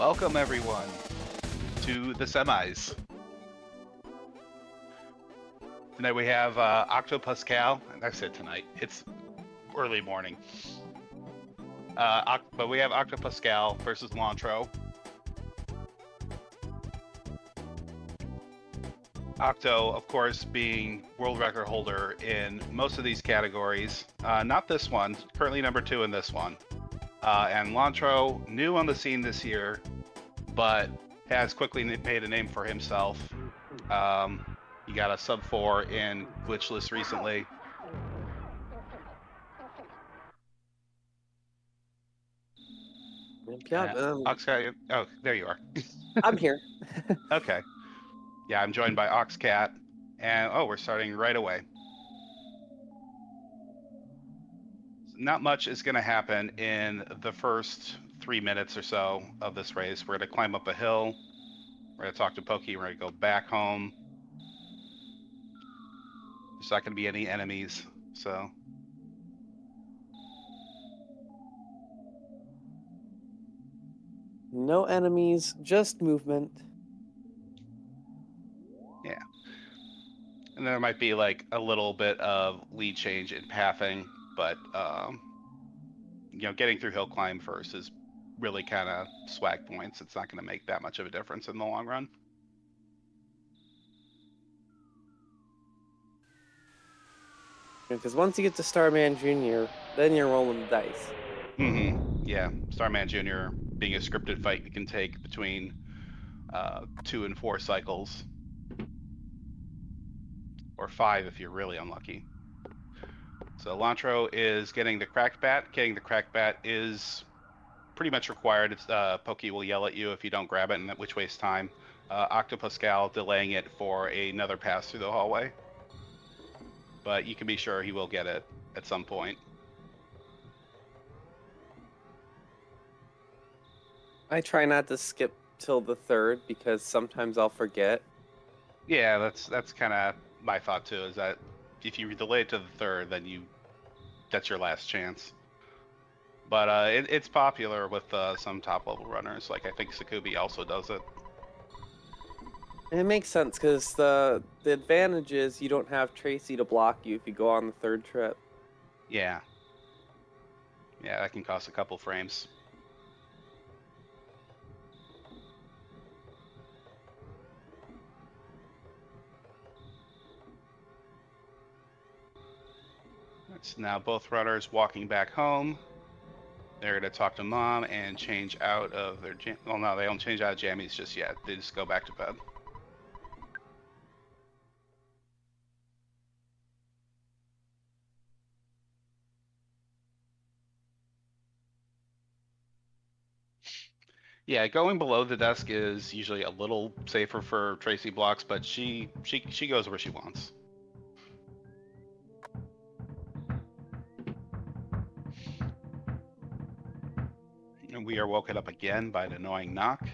Welcome everyone to the semis. Tonight we have octopuscal. I said tonight. It's early morning. But we have octopuscal versus Lontr0. Octo, of course, being world record holder in most of these categories. Not this one. Currently number 2 in this one. And Lontr0, new on the scene this year, but has quickly made a name for himself. He got a sub 4 in Glitchless recently. Yeah. Oh, there you are. I'm here. Okay. Yeah, I'm joined by Oxcat, and we're starting right away. Not much is going to happen in the first 3 minutes or so of this race. We're going to climb up a hill. We're going to talk to Pokey. We're going to go back home. There's not going to be any enemies, so. No enemies, just movement. Yeah. And there might be like a little bit of lead change in pathing, but getting through hill climb first is really kind of swag points. It's not going to make that much of a difference in the long run. Because once you get to Starman Jr., then you're rolling the dice. Yeah, Starman Jr. being a scripted fight you can take between 2 and 4 cycles. Or 5 if you're really unlucky. So Lontr0 is getting the cracked bat. Getting the cracked bat is pretty much required. It's Pokey will yell at you if you don't grab it, and which wastes time. octopuscal delaying it for another pass through the hallway. But you can be sure he will get it at some point. I try not to skip till the third because sometimes I'll forget. Yeah, that's kind of my thought too, is that if you delay it to the third, then that's your last chance. But it's popular with some top level runners. Like I think Sakubi also does it. And it makes sense because the advantage is you don't have Tracy to block you if you go on the third trip. Yeah. Yeah, that can cost a couple frames. It's now both runners walking back home. They're going to talk to mom and change out of their well, no, they don't change out of jammies just yet. They just go back to bed. Yeah, going below the desk is usually a little safer for Tracy blocks, but she goes where she wants. And we are woken up again by an annoying knock.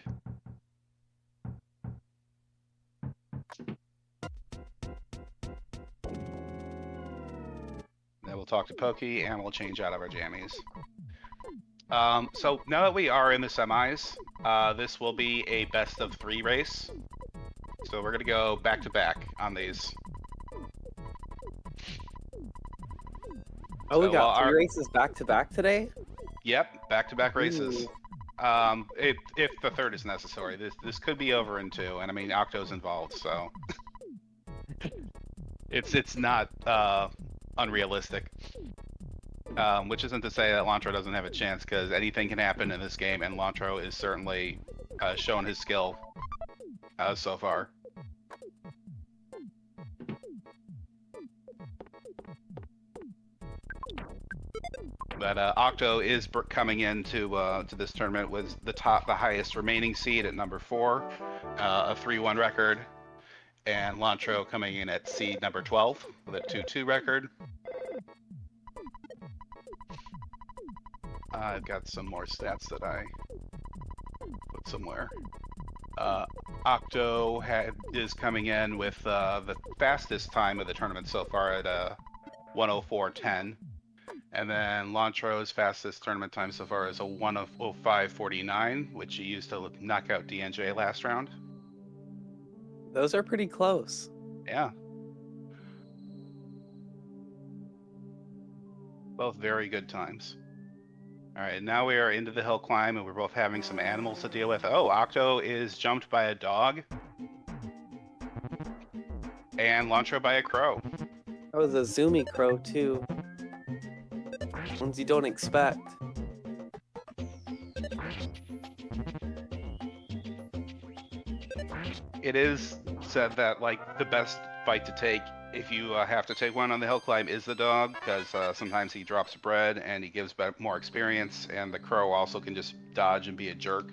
Then we'll talk to Pokey and we'll change out of our jammies. So now that we are in the semis, this will be a best of 3 race. So we're gonna go back to back on these. Oh, so we got 3 races back to back today? Yep, back to back races. If the third is necessary. This could be over in 2, and I mean Octo's involved, so it's not unrealistic. Which isn't to say that Lontr0 doesn't have a chance, because anything can happen in this game, and Lontr0 is certainly shown his skill so far. But Octo is coming into to this tournament with the highest remaining seed at number 4, a 3-1 record, and Lontr0 coming in at seed number 12 with a 2-2 record. I've got some more stats that I put somewhere. Octo is coming in with the fastest time of the tournament so far at 1:04:10. And then Lontr0's fastest tournament time so far is a 1:05:49, which he used to knock out DNJ last round. Those are pretty close. Yeah. Both very good times. All right, now we are into the hill climb, and we're both having some animals to deal with. Oh, Octo is jumped by a dog, and Lontr0 by a crow. That was a zoomy crow too. Ones you don't expect. It is said that like the best fight to take if you have to take one on the hill climb is the dog, because sometimes he drops bread and he gives more experience, and the crow also can just dodge and be a jerk.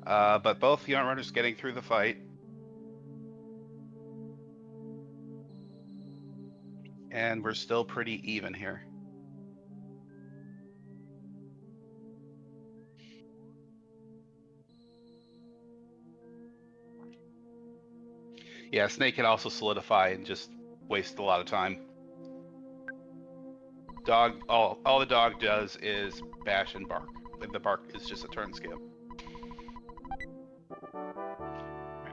But both young runners getting through the fight. And we're still pretty even here. Yeah, Snake can also solidify and just waste a lot of time. Dog, all the dog does is bash and bark. The bark is just a turn skip.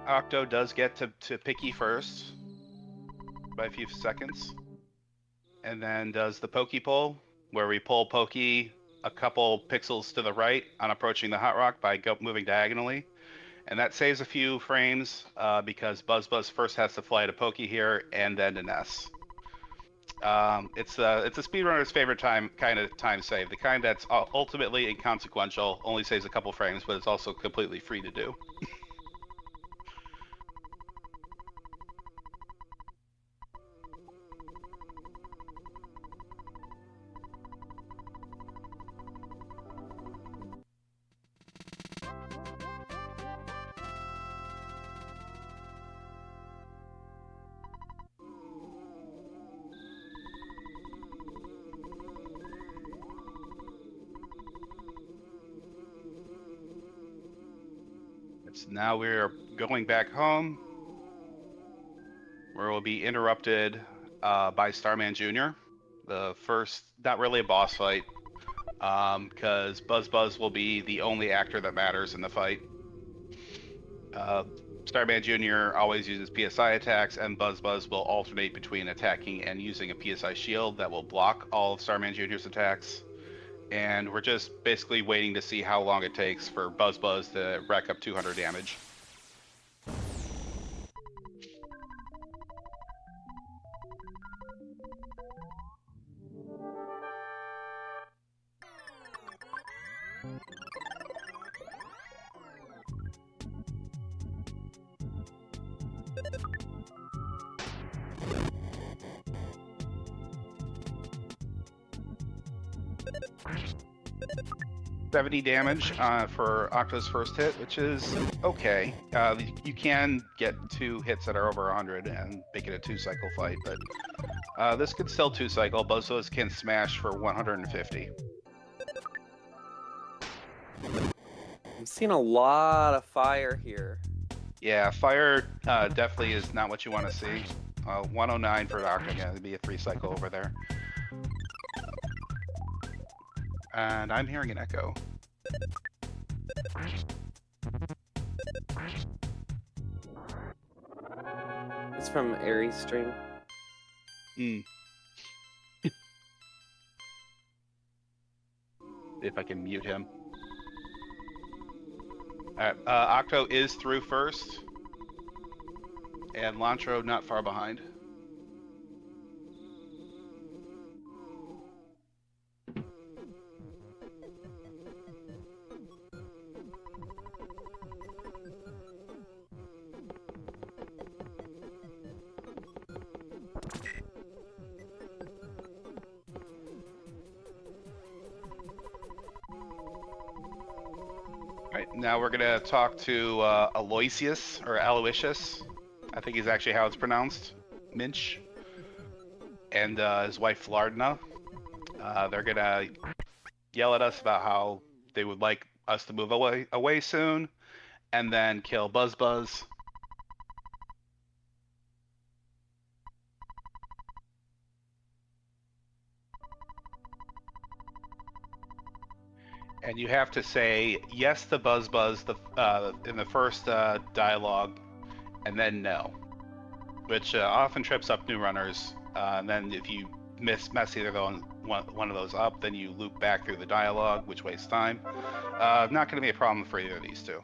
Octo does get to Picky first by a few seconds, and then does the Pokey pull, where we pull Pokey a couple pixels to the right on approaching the Hot Rock by moving diagonally. And that saves a few frames because Buzz first has to fly to Pokey here and then to Ness. It's a speedrunner's favorite kind of time save, the kind that's ultimately inconsequential, only saves a couple frames, but it's also completely free to do. Now we're going back home, where we'll be interrupted by Starman Jr. The first, not really a boss fight, because Buzz will be the only actor that matters in the fight. Starman Jr. always uses PSI attacks, and Buzz will alternate between attacking and using a PSI shield that will block all of Starman Jr.'s attacks. And we're just basically waiting to see how long it takes for Buzz to rack up 200 damage. $70 damage for Octo's first hit, which is okay. You can get 2 hits that are over 100 and make it a 2-cycle fight, but this could still 2-cycle. Bozos can smash for 150. I'm seeing a lot of fire here. Yeah, fire definitely is not what you want to see. 109 for Octo, yeah, it'd be a 3-cycle over there. And I'm hearing an echo. It's from Aries String. If I can mute him. Octo is through first, and Lontr0 not far behind. Right, now we're gonna talk to Aloysius, or Aloysius. I think is actually how it's pronounced. Minch. And his wife Flardna. They're gonna yell at us about how they would like us to move away soon, and then kill Buzz. And you have to say yes to Buzz Buzz in the first dialogue, and then no, which often trips up new runners. And then if you mess either one of those up, then you loop back through the dialogue, which wastes time. Not going to be a problem for either of these two.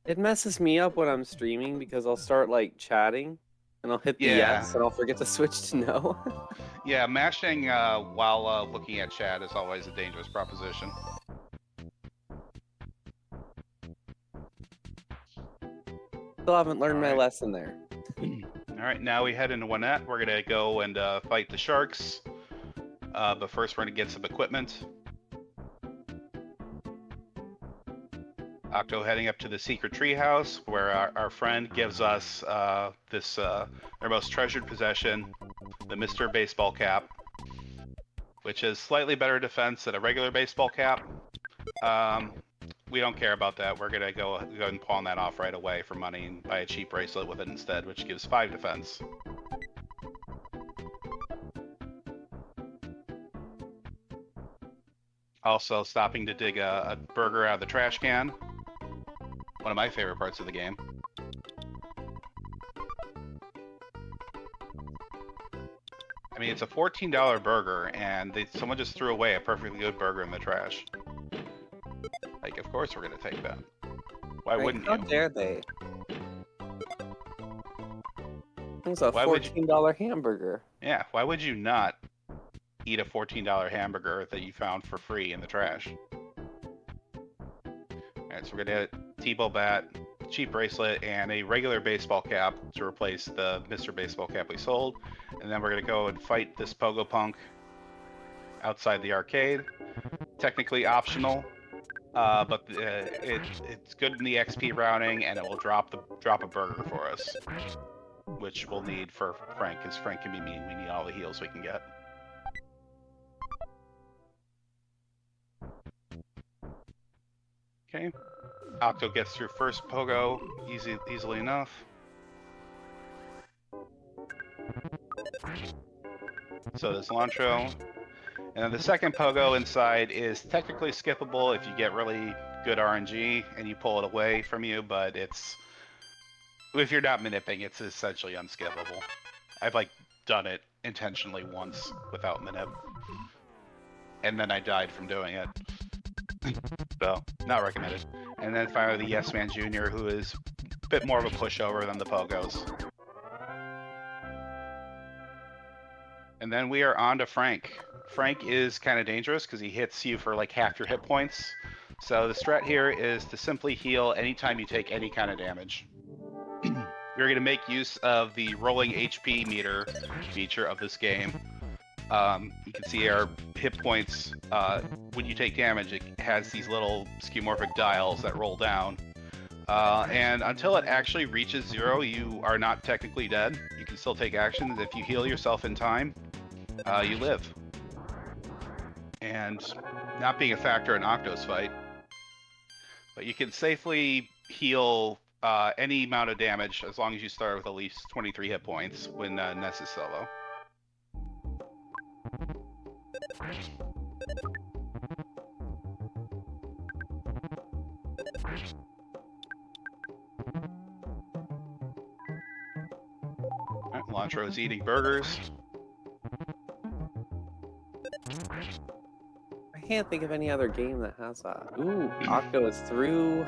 It messes me up when I'm streaming because I'll start like chatting and I'll hit the yes and I'll forget to switch to no. Yeah, mashing while looking at chat is always a dangerous proposition. Still haven't learned my lesson there. All right, now we head into Winnet. We're gonna go and fight the sharks, but first we're gonna get some equipment. Octo heading up to the secret treehouse where our friend gives us their most treasured possession, the Mr. Baseball Cap, which is slightly better defense than a regular baseball cap. We don't care about that. We're gonna go ahead and pawn that off right away for money and buy a cheap bracelet with it instead, which gives 5 defense. Also stopping to dig a burger out of the trash can. One of my favorite parts of the game. I mean, it's a $14 burger, and someone just threw away a perfectly good burger in the trash. Like, of course we're gonna take that. Why wouldn't you? How dare they? It was a $14 hamburger. Yeah, why would you not eat a $14 hamburger that you found for free in the trash? Alright, so we're gonna get a T-ball bat, cheap bracelet, and a regular baseball cap to replace the Mr. Baseball Cap we sold. And then we're gonna go and fight this Pogo Punk outside the arcade. Technically optional, but it's good in the XP routing, and it will drop a burger for us, which we'll need for Frank, because Frank can be mean. We need all the heals we can get. Okay, Octo gets through first Pogo easily enough. So does Lontr0. And then the second Pogo inside is technically skippable if you get really good RNG and you pull it away from you, but if you're not manipping, it's essentially unskippable. I've done it intentionally once without manip, and then I died from doing it. So, not recommended. And then finally the Yes Man Jr., who is a bit more of a pushover than the Pogos. And then we are on to Frank. Frank is kind of dangerous because he hits you for half your hit points. So the strat here is to simply heal anytime you take any kind of damage. We're going to make use of the rolling HP meter feature of this game. You can see our hit points, when you take damage, it has these little skeuomorphic dials that roll down. And until it actually reaches 0, you are not technically dead. You can still take actions. If you heal yourself in time, you live. And not being a factor in Octo's fight, but you can safely heal any amount of damage as long as you start with at least 23 hit points when Ness is solo. Right, Lontr0 is eating burgers. I can't think of any other game that has that. Ooh, Octo is through.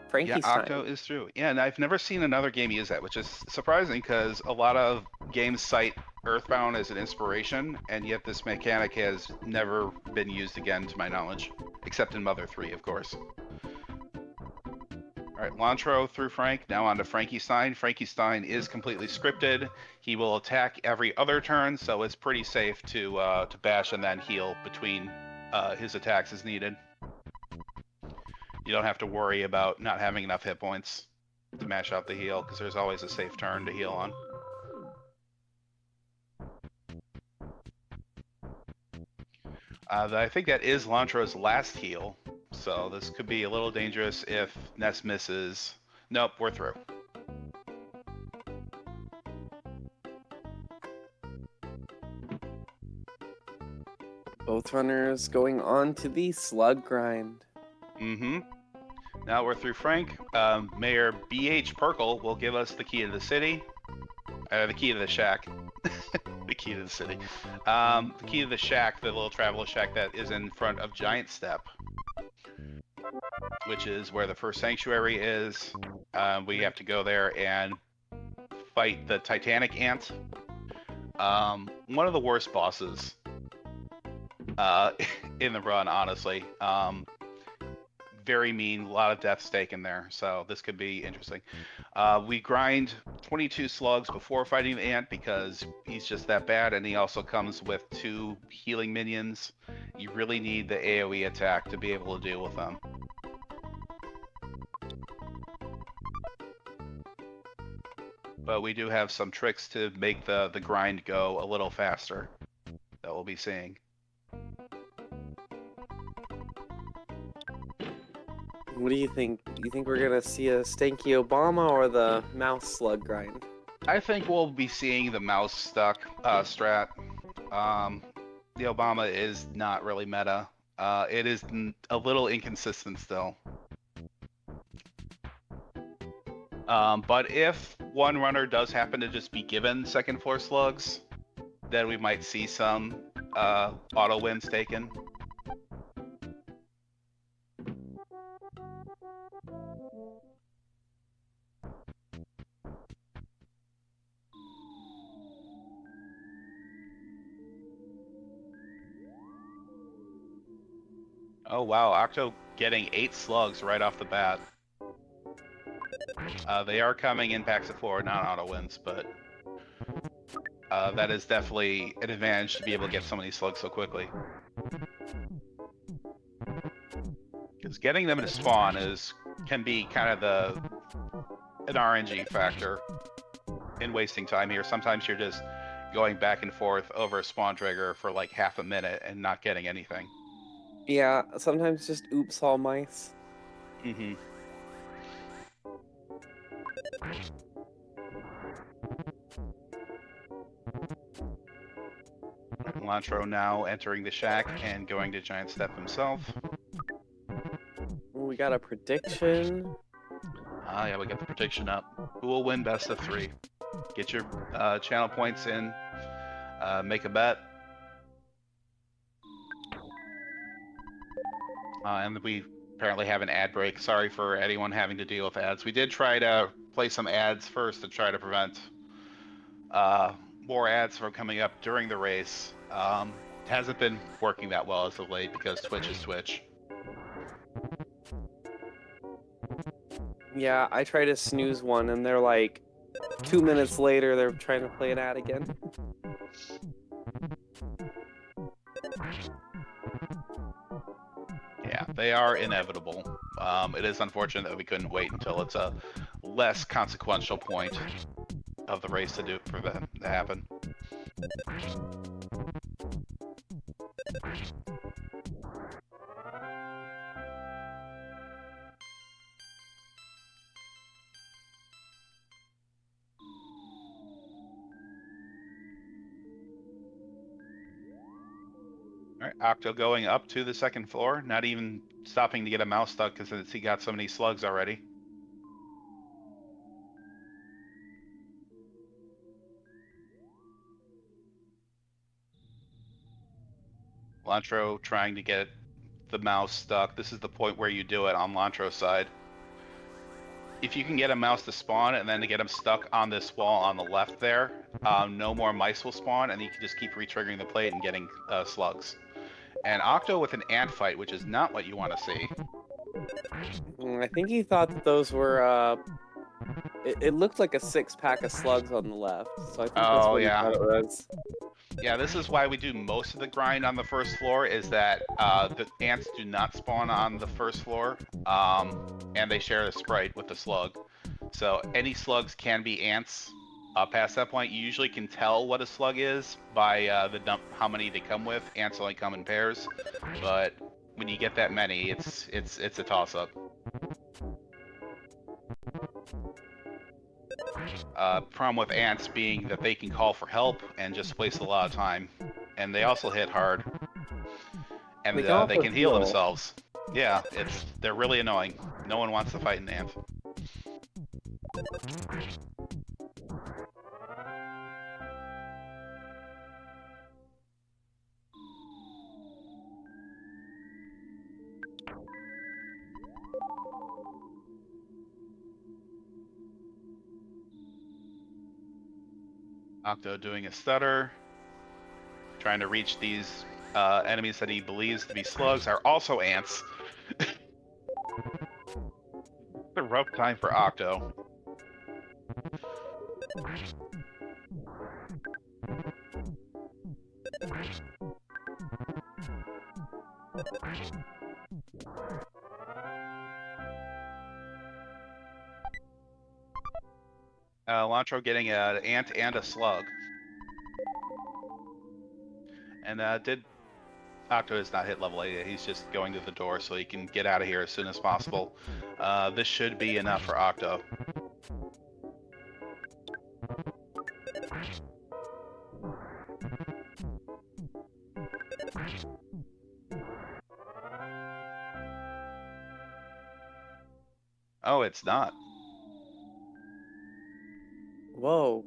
Frankie's time. Octo is through. Yeah, and I've never seen another game use that, which is surprising because a lot of games cite Earthbound as an inspiration, and yet this mechanic has never been used again to my knowledge, except in Mother 3, of course. Alright, Lontr0 through Frank, now on to Frankenstein. Frankenstein is completely scripted. He will attack every other turn, so it's pretty safe to bash and then heal between his attacks as needed. You don't have to worry about not having enough hit points to mash out the heal, because there's always a safe turn to heal on. I think that is Lontr0's last heal, so this could be a little dangerous if Ness misses. Nope, we're through. Both runners going on to the slug grind. Mm-hmm. Now we're through Frank. Mayor B.H. Perkle will give us the key to the city. The key to the shack. The key to the city. The key to the shack, the little traveler shack that is in front of Giant Step, which is where the first sanctuary is. We have to go there and fight the Titanic Ant. One of the worst bosses in the run, honestly. Very mean, a lot of deaths taken there, so this could be interesting. We grind 22 slugs before fighting the ant because he's just that bad, and he also comes with 2 healing minions. You really need the AoE attack to be able to deal with them. But we do have some tricks to make the grind go a little faster that we'll be seeing. What do you think? Do you think we're gonna see a Stanky Obama or the mouse slug grind? I think we'll be seeing the mouse stuck strat. The Obama is not really meta. It is a little inconsistent still. But if one runner does happen to just be given second floor slugs, then we might see some auto wins taken. Oh wow, Octo getting 8 slugs right off the bat. They are coming in packs of 4, not auto wins, but that is definitely an advantage to be able to get so many slugs so quickly. Because getting them to spawn can be kind of an RNG factor in wasting time here. Sometimes you're just going back and forth over a spawn trigger for like half a minute and not getting anything. Yeah, sometimes just oops all mice. Mm-hmm. Lontr0 now entering the shack and going to Giant Step himself. We got a prediction. Yeah, we got the prediction up. Who will win best of 3? Get your channel points in. Make a bet. And we apparently have an ad break. Sorry for anyone having to deal with ads. We did try to play some ads first to try to prevent more ads from coming up during the race. Hasn't been working that well as of late because Twitch is Twitch. Yeah, I try to snooze one and they're like 2 minutes later they're trying to play an ad again. Yeah, they are inevitable. It is unfortunate that we couldn't wait until it's a less consequential point of the race to do for them to happen. All right, Octo going up to the second floor, not even stopping to get a mouse stuck because he got so many slugs already. Lontr0 trying to get the mouse stuck. This is the point where you do it on Lontr0's side. If you can get a mouse to spawn and then to get him stuck on this wall on the left there, no more mice will spawn, and you can just keep re-triggering the plate and getting slugs. And Octo with an ant fight, which is not what you want to see. I think he thought that those were it looked like a 6-pack of slugs on the left, so I think that's what he thought it was. Yeah, this is why we do most of the grind on the first floor, is that the ants do not spawn on the first floor, and they share the sprite with the slug. So any slugs can be ants. Past that point, you usually can tell what a slug is by how many they come with. Ants only come in pairs, but when you get that many, it's a toss-up. Problem with ants being that they can call for help and just waste a lot of time, and they also hit hard. And They can they also can heal heal. themselves. Yeah, they're really annoying. No one wants to fight an ant. Octo doing a stutter, trying to reach these enemies that he believes to be slugs are also ants. It's a rough time for Octo. Lontr0 getting an ant and a slug. And Octo has not hit level 8 yet. He's just going to the door so he can get out of here as soon as possible. This should be enough for Octo. Oh, it's not. Whoa.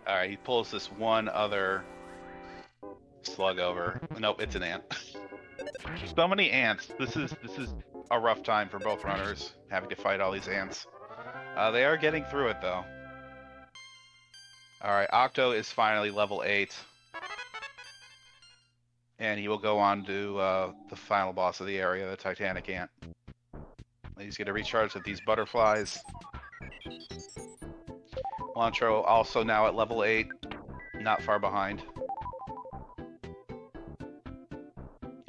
Alright, he pulls this one other slug over. Nope, it's an ant. So many ants. This is a rough time for both runners, having to fight all these ants. They are getting through it though. Alright, Octo is finally level 8. And he will go on to the final boss of the area, the Titanic Ant. He's going to recharge with these butterflies. Lontr0 also now at level 8, not far behind.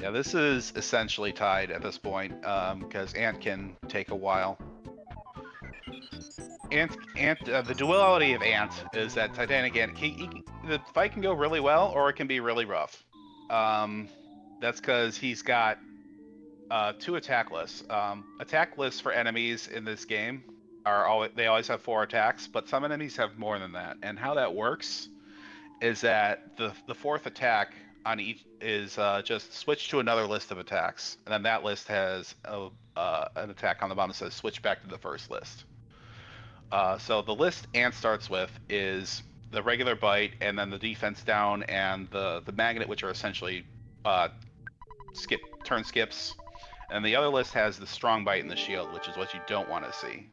Yeah, this is essentially tied at this point, because Ant can take a while. The duality of Ant is that Titanic Ant, the fight can go really well, or it can be really rough. That's because he's got 2 attack lists. Attack lists for enemies in this game they always have 4 attacks, but some enemies have more than that. And how that works is that the 4th attack on each is just switch to another list of attacks, and then that list has an attack on the bottom that says switch back to the first list. So the list Ant starts with is the regular bite, and then the defense down, and the magnet, which are essentially turn skips. And the other list has the strong bite and the shield, which is what you don't want to see.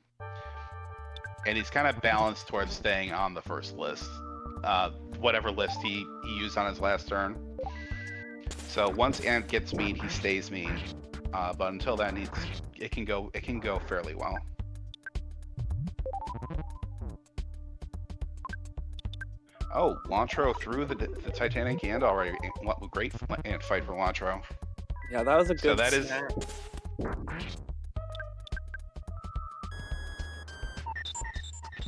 And he's kind of balanced towards staying on the first list, whatever list he used on his last turn. So once Ant gets mean, he stays mean. But until then, it can go fairly well. Oh, Lontr0 through the Titanic Ant already. Great ant fight for Lontr0. Yeah, that was a good snap.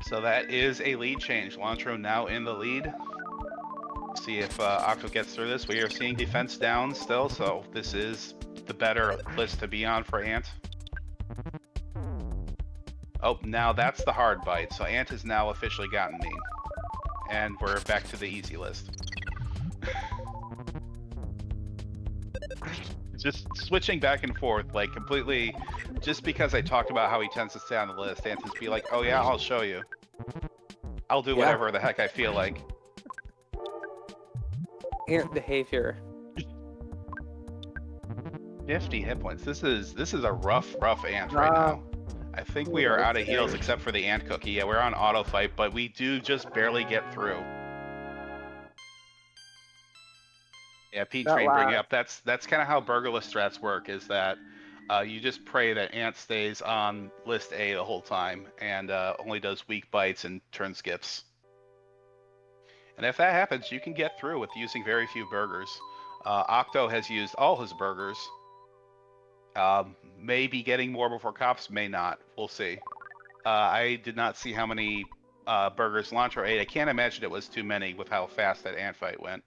So that is a lead change. Lontr0 now in the lead. See if Octo gets through this. We are seeing defense down still, so this is the better list to be on for Ant. Oh, now that's the hard bite. So Ant has now officially gotten me. And we're back to the easy list. Just switching back and forth, like completely, just because I talked about how he tends to stay on the list, Ant just be like, oh yeah, I'll show you. I'll do whatever the heck I feel like. Ant behavior. 50 hit points. This is a rough Ant right now. I think we are out of heals except for the Ant Cookie. Yeah, we're on auto fight, but we do just barely get through. Yeah, Pete Train bringing up, that's kind of how burgerless strats work, is that you just pray that Ant stays on list A the whole time and only does weak bites and turn skips. And if that happens, you can get through with using very few burgers. Octo has used all his burgers. May be getting more before Cops, may not. We'll see. I did not see how many burgers Lontr0 ate. I can't imagine it was too many with how fast that ant fight went.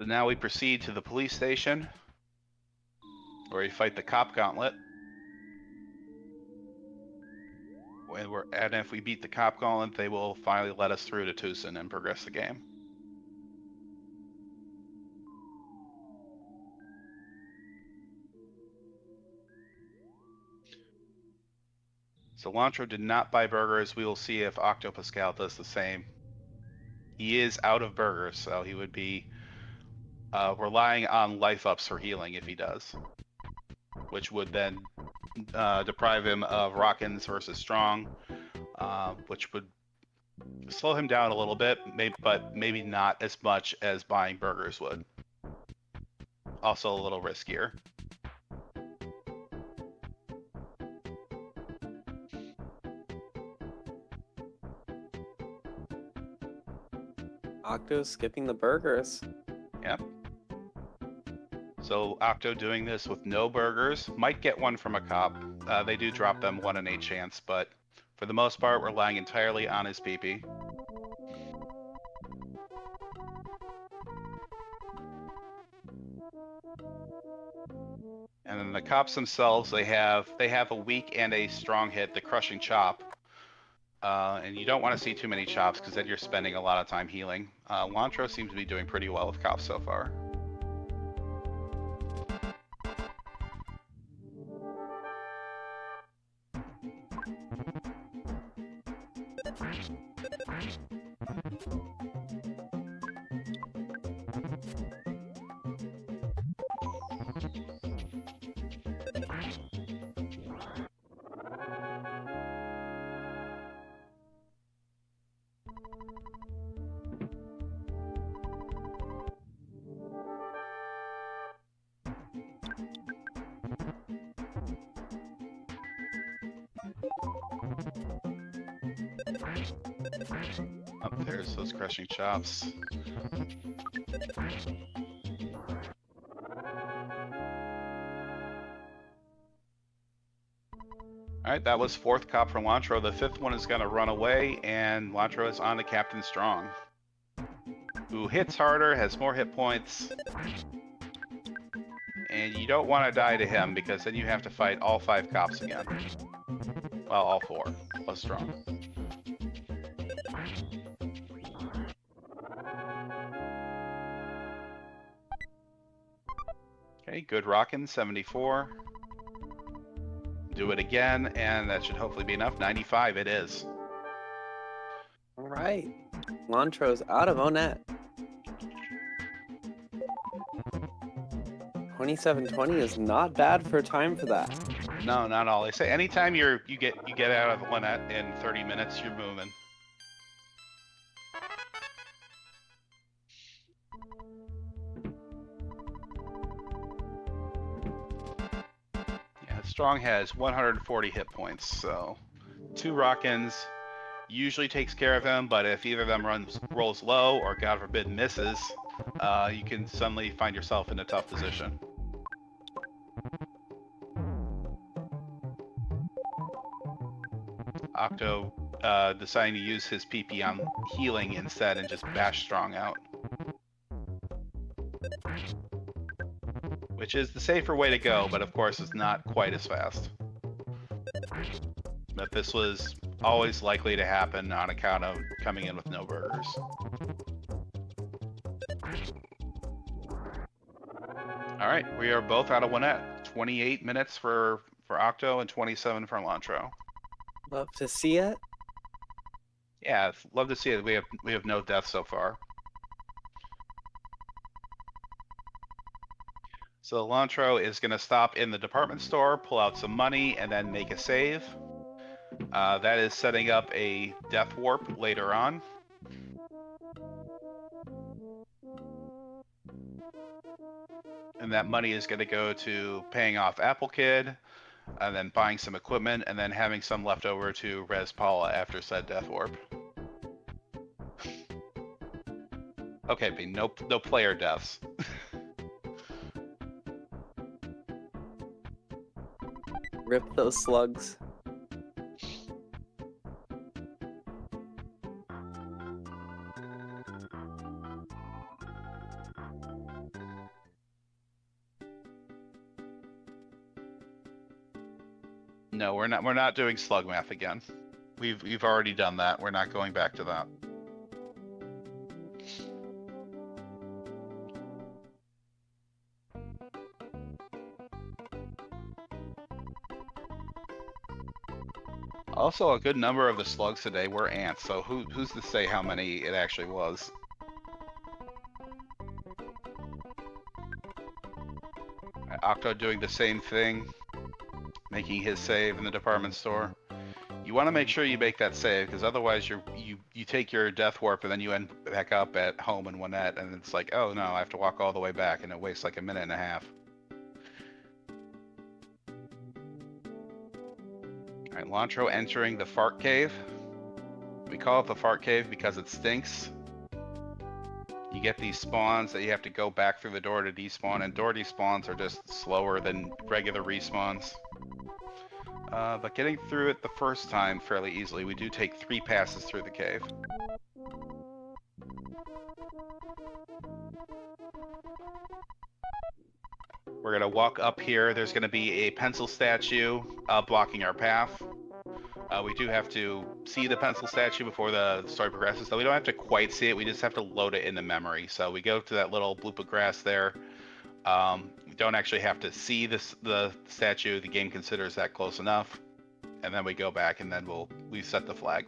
So now we proceed to the police station, where we fight the cop gauntlet. And if we beat the cop gauntlet, they will finally let us through to Tucson and progress the game. So Lontr0 did not buy burgers. We will see if octopuscal does the same. He is out of burgers, so he would be relying on life ups for healing if he does, which would then deprive him of Rockins versus Strong, which would slow him down a little bit, but maybe not as much as buying burgers would. Also a little riskier. Octo's skipping the burgers. Yep. So Octo doing this with no burgers. Might get one from a cop. They do drop them 1 in 8 chance, but for the most part, relying entirely on his PP. And then the cops themselves, they have a weak and a strong hit, the crushing chop. And you don't want to see too many chops because then you're spending a lot of time healing. Lontr0 seems to be doing pretty well with cops so far. Up there's those crushing chops. Alright, that was 4th cop from Lontr0. The 5th one is going to run away, and Lontr0 is on to Captain Strong, who hits harder, has more hit points. And you don't want to die to him, because then you have to fight all 5 cops again. Well, all 4, plus Strong. Okay, good rockin', 74. Do it again, and that should hopefully be enough. 95, it is. All right. Lontr0's out of Onet. 2720 is not bad for a time for that. No, not all. They say anytime you get out of one in 30 minutes, you're moving. Yeah, Strong has 140 hit points, so 2 Rockins usually takes care of him, but if either of them rolls low or God forbid misses, you can suddenly find yourself in a tough position. Octo deciding to use his PP on healing instead and just bash Strong out. Which is the safer way to go, but of course is not quite as fast. But this was always likely to happen on account of coming in with no burgers. Alright, we are both out of Winnet. 28 minutes for Octo and 27 for Lontr0. Love to see it. Yeah, love to see it. We have no deaths so far. So Lontr0 is going to stop in the department store, pull out some money, and then make a save. That is setting up a death warp later on. And that money is going to go to paying off Apple Kid, and then buying some equipment, and then having some left over to res Paula after said death warp. Okay, but no player deaths. Rip those slugs. No, we're not. We're not doing slug math again. We've already done that. We're not going back to that. Also, a good number of the slugs today were ants, so who's to say how many it actually was? Octo doing the same thing, making his save in the department store. You want to make sure you make that save, because otherwise you take your death warp and then you end back up at home in Winnett, and it's like, oh no, I have to walk all the way back, and it wastes like a minute and a half. Alright, Lontr0 entering the fart cave. We call it the fart cave because it stinks. You get these spawns that you have to go back through the door to despawn, and door despawns are just slower than regular respawns. But getting through it the first time fairly easily. We do take 3 passes through the cave. We're gonna walk up here. There's gonna be a pencil statue blocking our path. We do have to see the pencil statue before the story progresses, so we don't have to quite see it. We just have to load it in the memory. So we go to that little bloop of grass there. We don't actually have to see the statue. The game considers that close enough. And then we go back, and then we set the flag.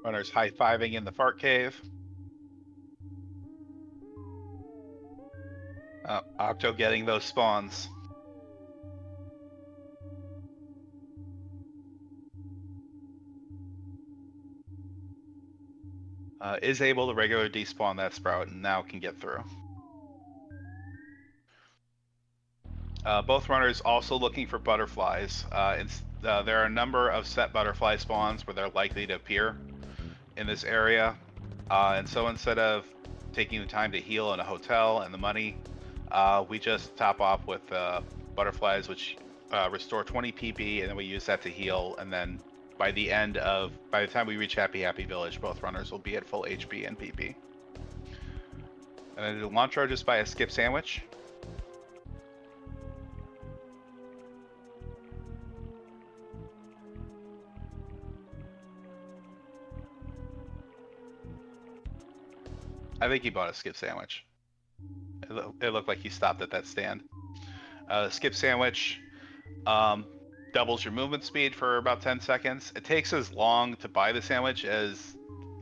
Runners high-fiving in the fart cave. Octo getting those spawns. Is able to regular despawn that sprout and now can get through. Both runners also looking for butterflies. There are a number of set butterfly spawns where they're likely to appear in this area. And so instead of taking the time to heal in a hotel and the money, we just top off with butterflies, which restore 20 PP, and then we use that to heal. And then by the time we reach Happy Village, both runners will be at full HP and PP. And then do Lontr0 just buy a skip sandwich. I think he bought a skip sandwich. It looked like he stopped at that stand. Skip sandwich doubles your movement speed for about 10 seconds. It takes as long to buy the sandwich as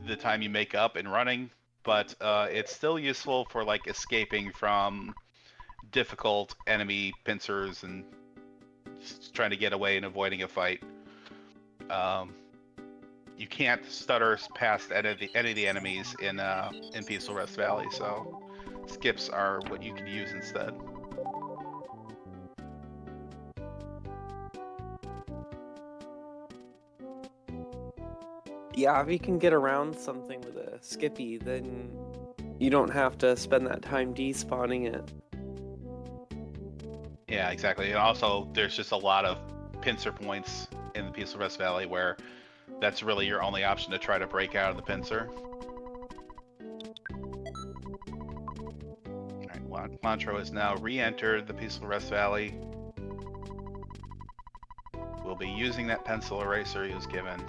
the time you make up and running, but it's still useful for like escaping from difficult enemy pincers and just trying to get away and avoiding a fight. You can't stutter past any of the enemies in Peaceful Rest Valley, so skips are what you can use instead. Yeah, if you can get around something with a skippy, then you don't have to spend that time despawning it. Yeah, exactly. And also, there's just a lot of pincer points in the Peaceful Rest Valley where that's really your only option to try to break out of the pincer. Alright, Lontr0 has now re-entered the Peaceful Rest Valley. We'll be using that pencil eraser he was given.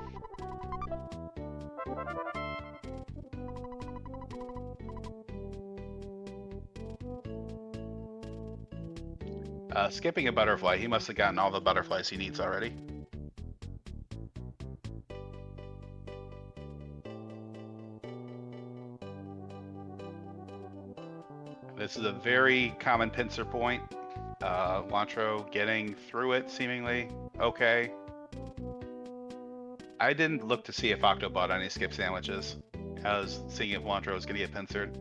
Skipping a butterfly, he must have gotten all the butterflies he needs already. This is a very common pincer point. Lontr0 getting through it seemingly okay. I didn't look to see if Octo bought any skip sandwiches. I was seeing if Lontr0 was going to get pincered.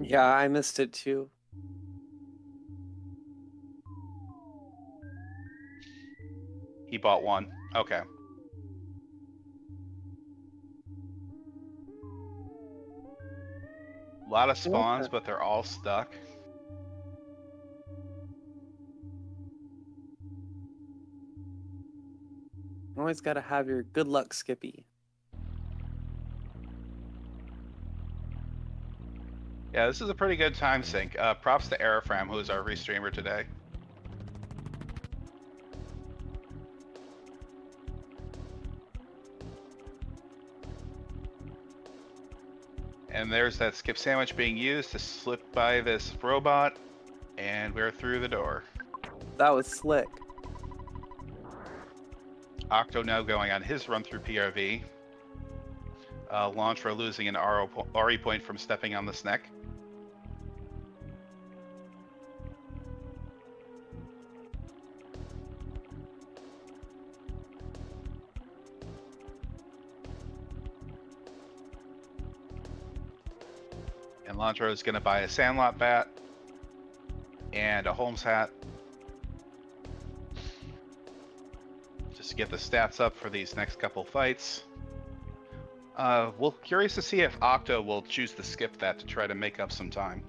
Yeah, I missed it too. He bought one. Okay. A lot of spawns, but they're all stuck. Always gotta have your good luck, Skippy. Yeah, this is a pretty good time sync. Props to Aerofram, who is our restreamer today. And there's that skip sandwich being used to slip by this robot, and we're through the door. That was slick. Octo now going on his run through PRV. Lontr0 losing an RE point from stepping on the snack. And Lontr0 is going to buy a Sandlot bat and a Holmes hat just to get the stats up for these next couple fights. We're curious to see if Octo will choose to skip that to try to make up some time.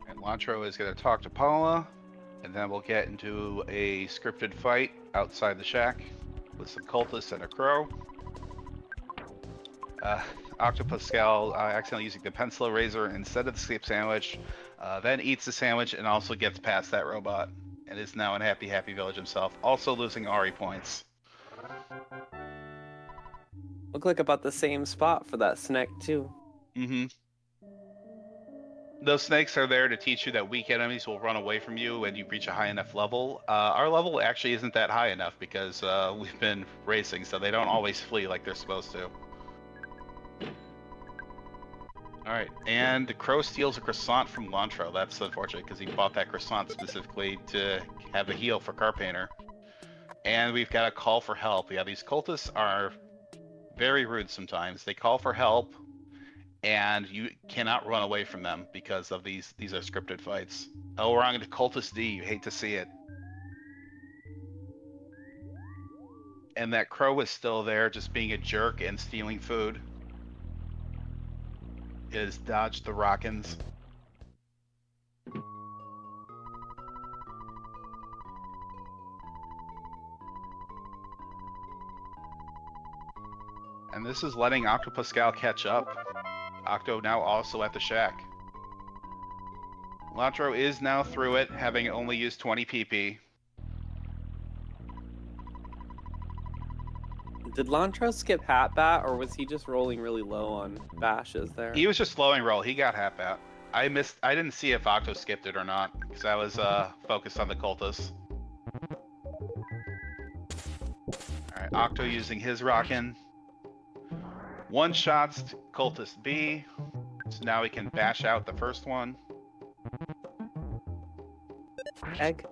And Lontr0 is going to talk to Paula, and then we'll get into a scripted fight outside the shack with some cultists and a crow. octopuscal accidentally using the pencil eraser instead of the skip sandwich, then eats the sandwich and also gets past that robot, and is now in Happy Village himself, also losing RE points. Look like about the same spot for that snack too. Mm-hmm. Those snakes are there to teach you that weak enemies will run away from you when you reach a high enough level. Our level actually isn't that high enough because we've been racing, so they don't always flee like they're supposed to. Alright, and the crow steals a croissant from Lontr0. That's unfortunate because he bought that croissant specifically to have the heal for Carpainter. And we've got a call for help. Yeah, these cultists are very rude sometimes. They call for help, and you cannot run away from them because of these are scripted fights. Oh, we're on to Cultist D. You hate to see it. And that crow is still there, just being a jerk and stealing food. Is dodge the Rockins. And this is letting octopuscal catch up. Octo now also at the shack. Lontr0 is now through it, having only used 20 PP. Did Lontr0 skip Hat Bat, or was he just rolling really low on bashes there? He was just slowing roll. He got half out. I didn't see if Octo skipped it or not, because I was focused on the cultists. Alright, Octo using his rockin'. One shots to cultist B. So now we can bash out the first one. Egg.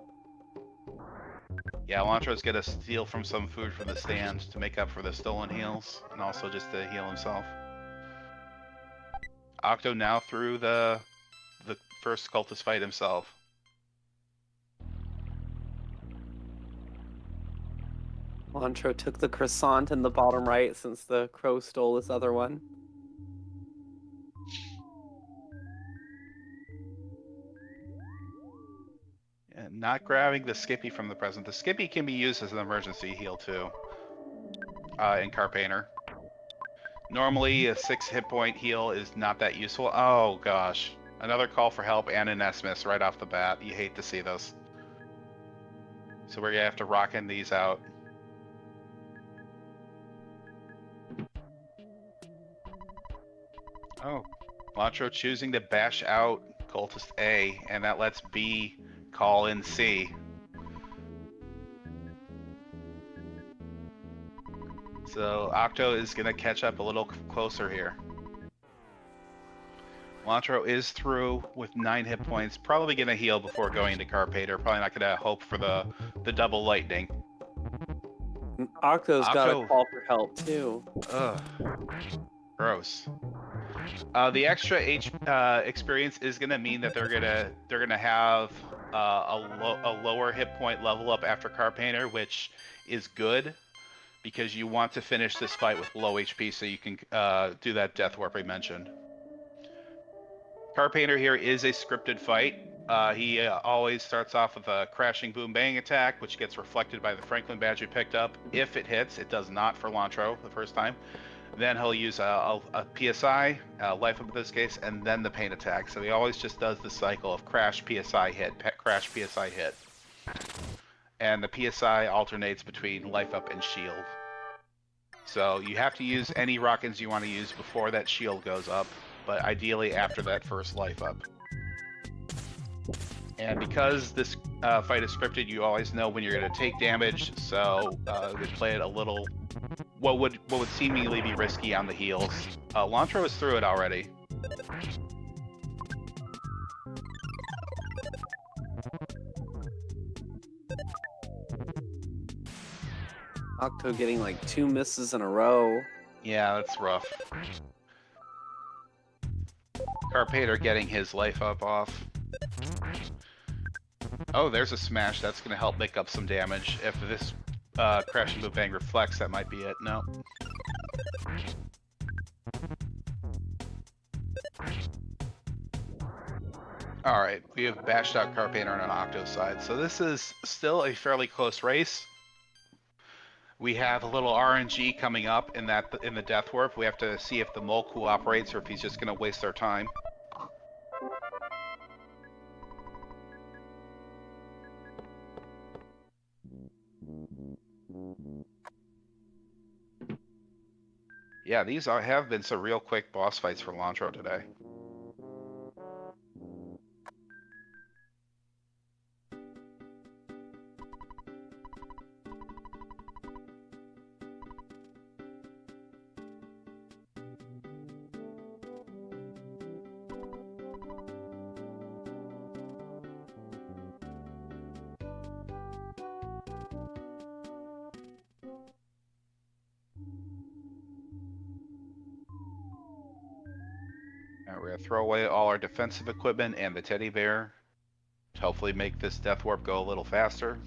Yeah, Lontr0's gonna steal from some food from the stand to make up for the stolen heals, and also just to heal himself. Octo now through the first cultist fight himself. Lontr0 took the croissant in the bottom right since the crow stole his other one. And not grabbing the Skippy from the present. The Skippy can be used as an emergency heal too. In Carpainter. Normally a 6 hit point heal is not that useful. Oh gosh. Another call for help and an S-miss right off the bat. You hate to see this. So we're gonna have to rock in these out. Oh, Lontr0 choosing to bash out Cultist A, and that lets B call in C. So Octo is gonna catch up a little closer here. Lontr0 is through with 9 hit points, probably gonna heal before going into Carpainter. Probably not gonna hope for the double lightning. Octo's got to Octo. call for help too. Ugh. Gross. The extra experience is gonna mean that they're gonna have a lower hit point level up after Car Painter, which is good because you want to finish this fight with low HP so you can do that death warp I mentioned. Car Painter here is a scripted fight. He always starts off with a crashing boom bang attack, which gets reflected by the Franklin badge we picked up. If it hits, it does not for Lontr0 the first time. Then he'll use a PSI, life up in this case, and then the pain attack. So he always just does the cycle of crash, PSI, hit, crash, PSI, hit. And the PSI alternates between life up and shield. So you have to use any rockets you want to use before that shield goes up, but ideally after that first life up. And because this fight is scripted, you always know when you're going to take damage, so we play it a little what would seemingly be risky on the heels. Lontr0 is through it already. Octo getting like 2 misses in a row. Yeah, that's rough. Carpater getting his life up off. Oh, there's a smash. That's going to help make up some damage. If this crashing boom bang reflects, that might be it. No. Alright, we have bashed out Carpater on an Octo side. So this is still a fairly close race. We have a little RNG coming up in the Death Warp. We have to see if the mole cooperates or if he's just going to waste our time. Yeah, these have been some real quick boss fights for Lontr0 today. We're going to throw away all our defensive equipment and the teddy bear to hopefully make this Death Warp go a little faster.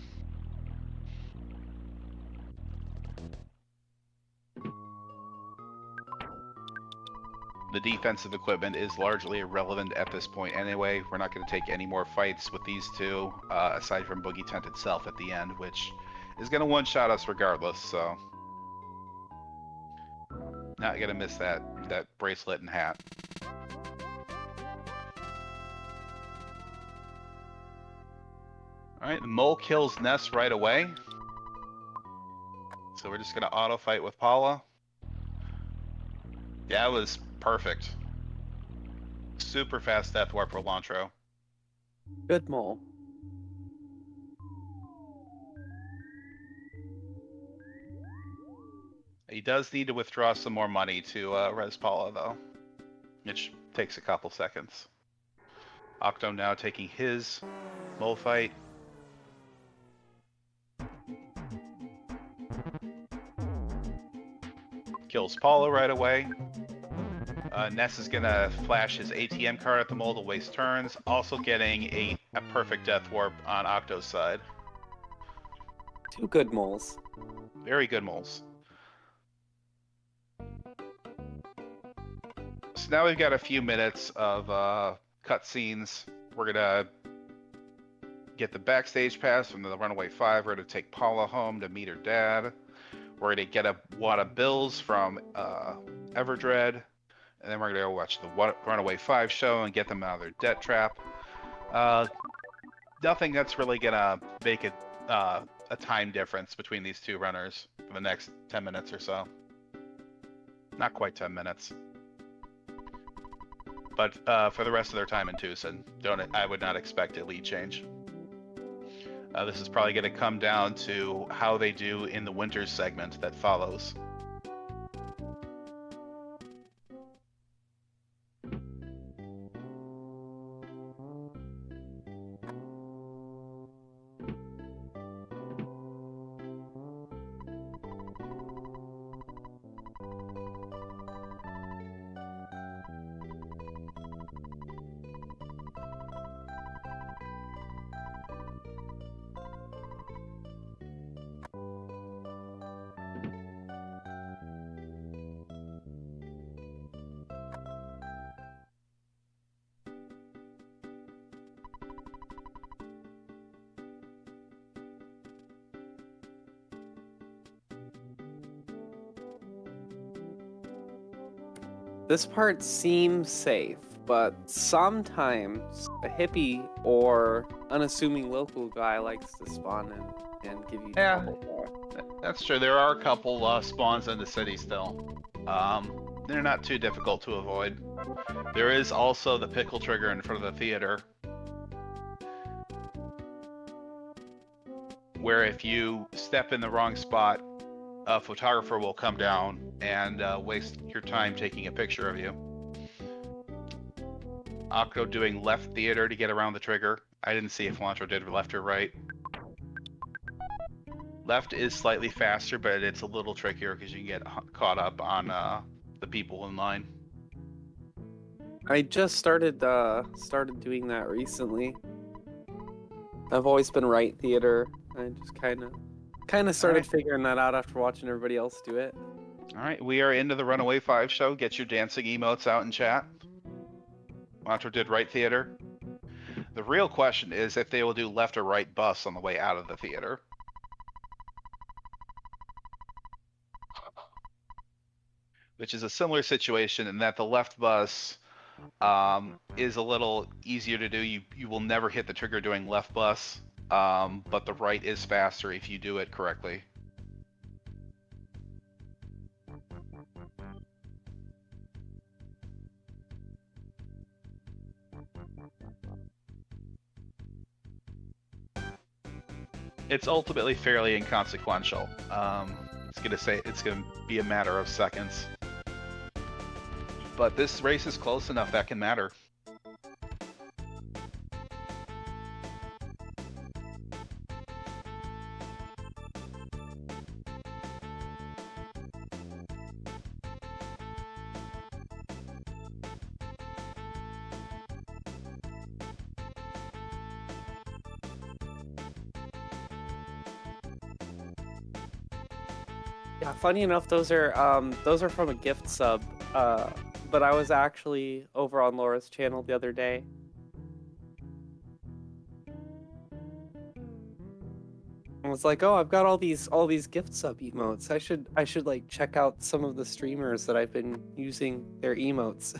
The defensive equipment is largely irrelevant at this point anyway. We're not going to take any more fights with these two, aside from Boogey Tent itself at the end, which is going to one-shot us regardless, so... Not going to miss that bracelet and hat. Alright, the mole kills Ness right away. So we're just going to auto-fight with Paula. Yeah, it was perfect. Super fast death warp for Lontr0. Good mole. He does need to withdraw some more money to res Paula, though. Which takes a couple seconds. Octo now taking his mole fight. Kills Paula right away. Ness is going to flash his ATM card at the mole to waste turns, also getting a perfect death warp on Octo's side. 2 good moles. Very good moles. So now we've got a few minutes of cutscenes. We're going to get the backstage pass from the Runaway 5. We're going to take Paula home to meet her dad. We're going to get a wad of bills from Everdread. And then we're going to go watch the Runaway 5 show and get them out of their debt trap. Nothing that's really going to make a time difference between these two runners for the next 10 minutes or so. Not quite 10 minutes. But for the rest of their time in Tucson, I would not expect a lead change. This is probably going to come down to how they do in the Winters segment that follows. This part seems safe, but sometimes a hippie or unassuming local guy likes to spawn in and give you Yeah, trouble there. that's true. There are a couple spawns in the city still. They're not too difficult to avoid. There is also the pickle trigger in front of the theater, where if you step in the wrong spot, a photographer will come down and waste your time taking a picture of you. Octo doing left theater to get around the trigger. I didn't see if Lontr0 did left or right. Left is slightly faster, but it's a little trickier because you can get caught up on the people in line. I just started doing that recently. I've always been right theater. I just kind of started figuring that out after watching everybody else do it. All right, we are into the Runaway 5 show. Get your dancing emotes out in chat. Lontr0 did right theater. The real question is if they will do left or right bus on the way out of the theater. Which is a similar situation in that the left bus is a little easier to do. You will never hit the trigger doing left bus, but the right is faster if you do it correctly. It's ultimately fairly inconsequential. It's gonna be a matter of seconds. But this race is close enough that can matter. Yeah, funny enough, those are from a gift sub. But I was actually over on Laura's channel the other day. I was like, oh, I've got all these gift sub emotes. I should like check out some of the streamers that I've been using their emotes.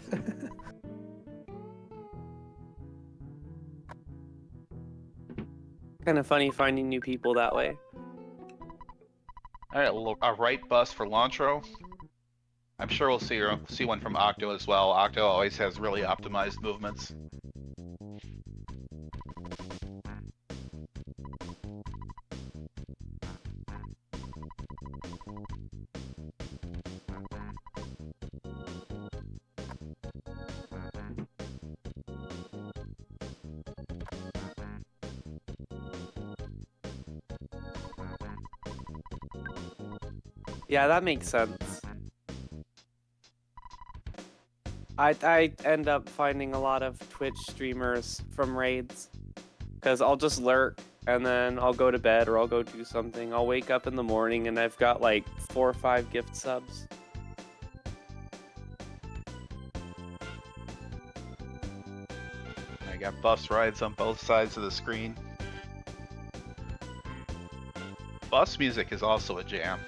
Kind of funny finding new people that way. All right, a right bus for Lontr0. I'm sure we'll see one from Octo as well. Octo always has really optimized movements. Yeah, that makes sense. I end up finding a lot of Twitch streamers from raids because I'll just lurk and then I'll go to bed or I'll go do something. I'll wake up in the morning and I've got like 4 or 5 gift subs. I got bus rides on both sides of the screen. Bus music is also a jam.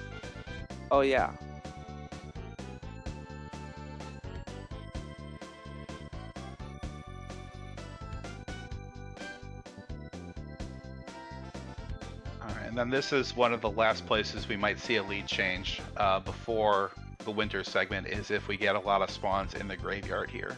Oh yeah. Alright, and then this is one of the last places we might see a lead change before the winter segment is if we get a lot of spawns in the graveyard here.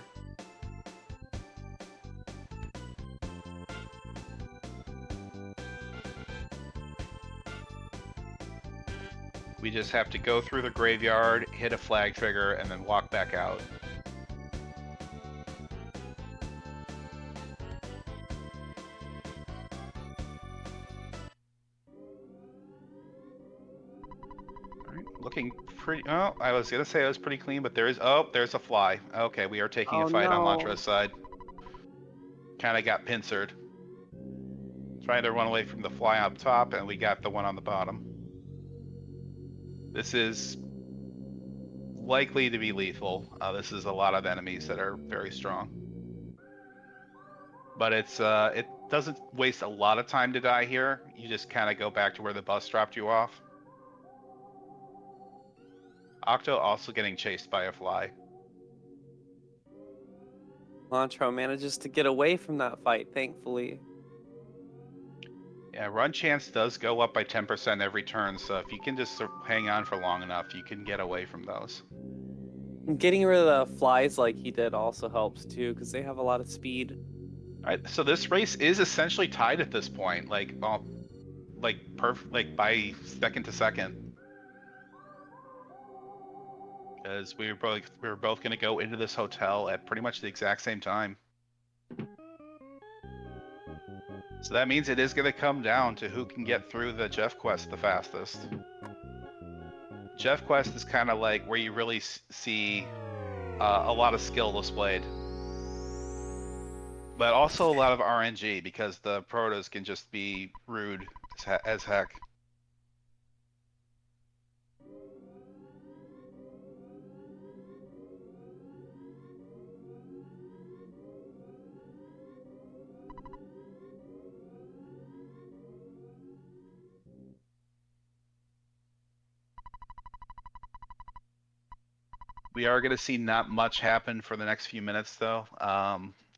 We just have to go through the graveyard, hit a flag trigger, and then walk back out. Looking pretty. Oh, I was gonna say it was pretty clean, but there's a fly. Okay, we are taking a fight on Lontr0's side. Kind of got pincered. Trying to run away from the fly up top, and we got the one on the bottom. This is likely to be lethal. This is a lot of enemies that are very strong. But it doesn't waste a lot of time to die here. You just kind of go back to where the bus dropped you off. Octo also getting chased by a fly. Lontr0 manages to get away from that fight, thankfully. Yeah, run chance does go up by 10% every turn, so if you can just hang on for long enough, you can get away from those. And getting rid of the flies like he did also helps too, because they have a lot of speed. All right, so this race is essentially tied at this point, like by second to second, because we were both going to go into this hotel at pretty much the exact same time. So that means it is going to come down to who can get through the Jeff quest the fastest. Jeff quest is kind of like where you really see a lot of skill displayed, but also a lot of RNG because the protos can just be rude as heck. We are going to see not much happen for the next few minutes, though,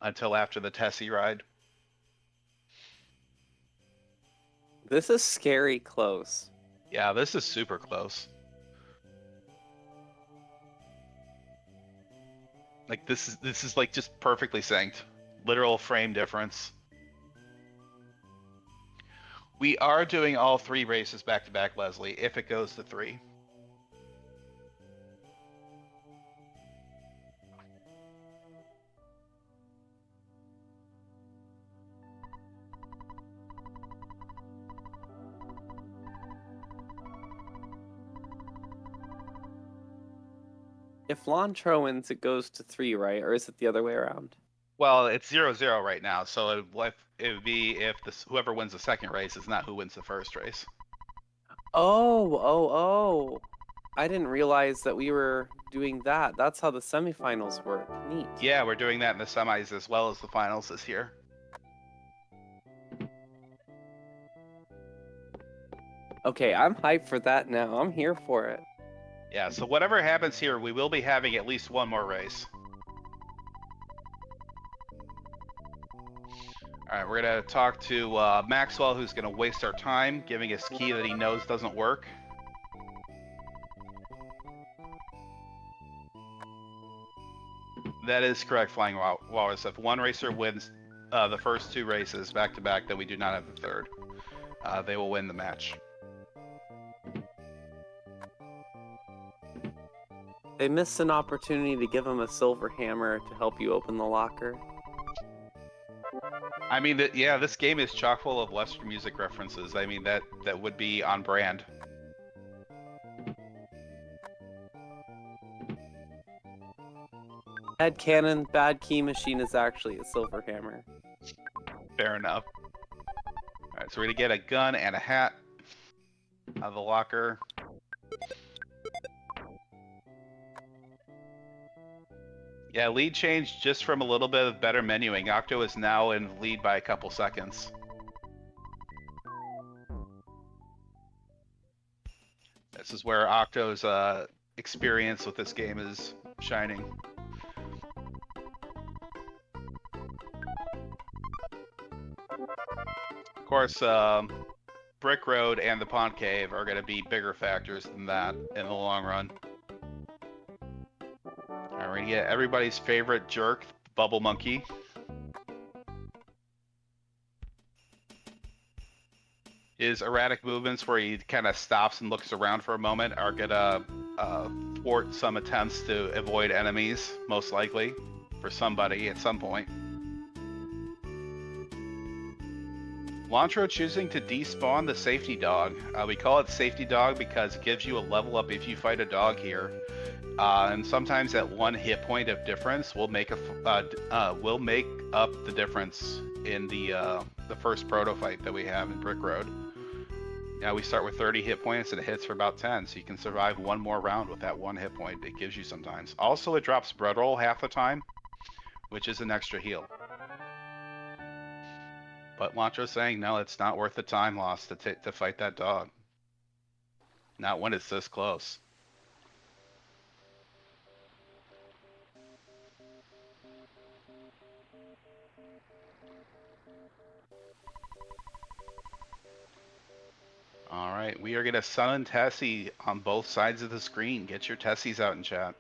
until after the Tessie ride. This is scary close. Yeah, this is super close. Like this is like just perfectly synced. Literal frame difference. We are doing all 3 races back to back, Leslie, if it goes to 3. If Lontr0 wins, it goes to 3, right? Or is it the other way around? Well, it's 0-0 right now, so it would be if whoever wins the second race is not who wins the first race. Oh. I didn't realize that we were doing that. That's how the semifinals work. Neat. Yeah, we're doing that in the semis as well as the finals this year. Okay, I'm hyped for that now. I'm here for it. Yeah, so whatever happens here, we will be having at least one more race. All right, we're going to talk to Maxwell, who's going to waste our time, giving us key that he knows doesn't work. That is correct, Flying Walrus. If one racer wins the first 2 races back to back, then we do not have the third. They will win the match. They missed an opportunity to give him a silver hammer to help you open the locker. I mean, yeah, this game is chock full of Western music references. I mean, that would be on brand. Headcanon, bad key machine is actually a silver hammer. Fair enough. All right, so we're gonna get a gun and a hat out of the locker. Yeah, lead change just from a little bit of better menuing. Octo is now in lead by a couple seconds. This is where Octo's experience with this game is shining. Of course, Brick Road and the Pond Cave are going to be bigger factors than that in the long run. All right, we're going to get everybody's favorite jerk, Bubble Monkey. His erratic movements where he kind of stops and looks around for a moment are going to thwart some attempts to avoid enemies, most likely, for somebody at some point. Lontr0 choosing to despawn the safety dog. We call it safety dog because it gives you a level up if you fight a dog here. And sometimes that 1 hit point of difference will make up the difference in the first proto fight that we have in Brick Road. Now we start with 30 hit points and it hits for about 10, so you can survive 1 more round with that 1 hit point it gives you sometimes. Also, it drops bread roll half the time, which is an extra heal. But Lontr0's saying, no, it's not worth the time loss to fight that dog. Not when it's this close. All right, we are gonna summon Tessie on both sides of the screen. Get your Tessies out in chat.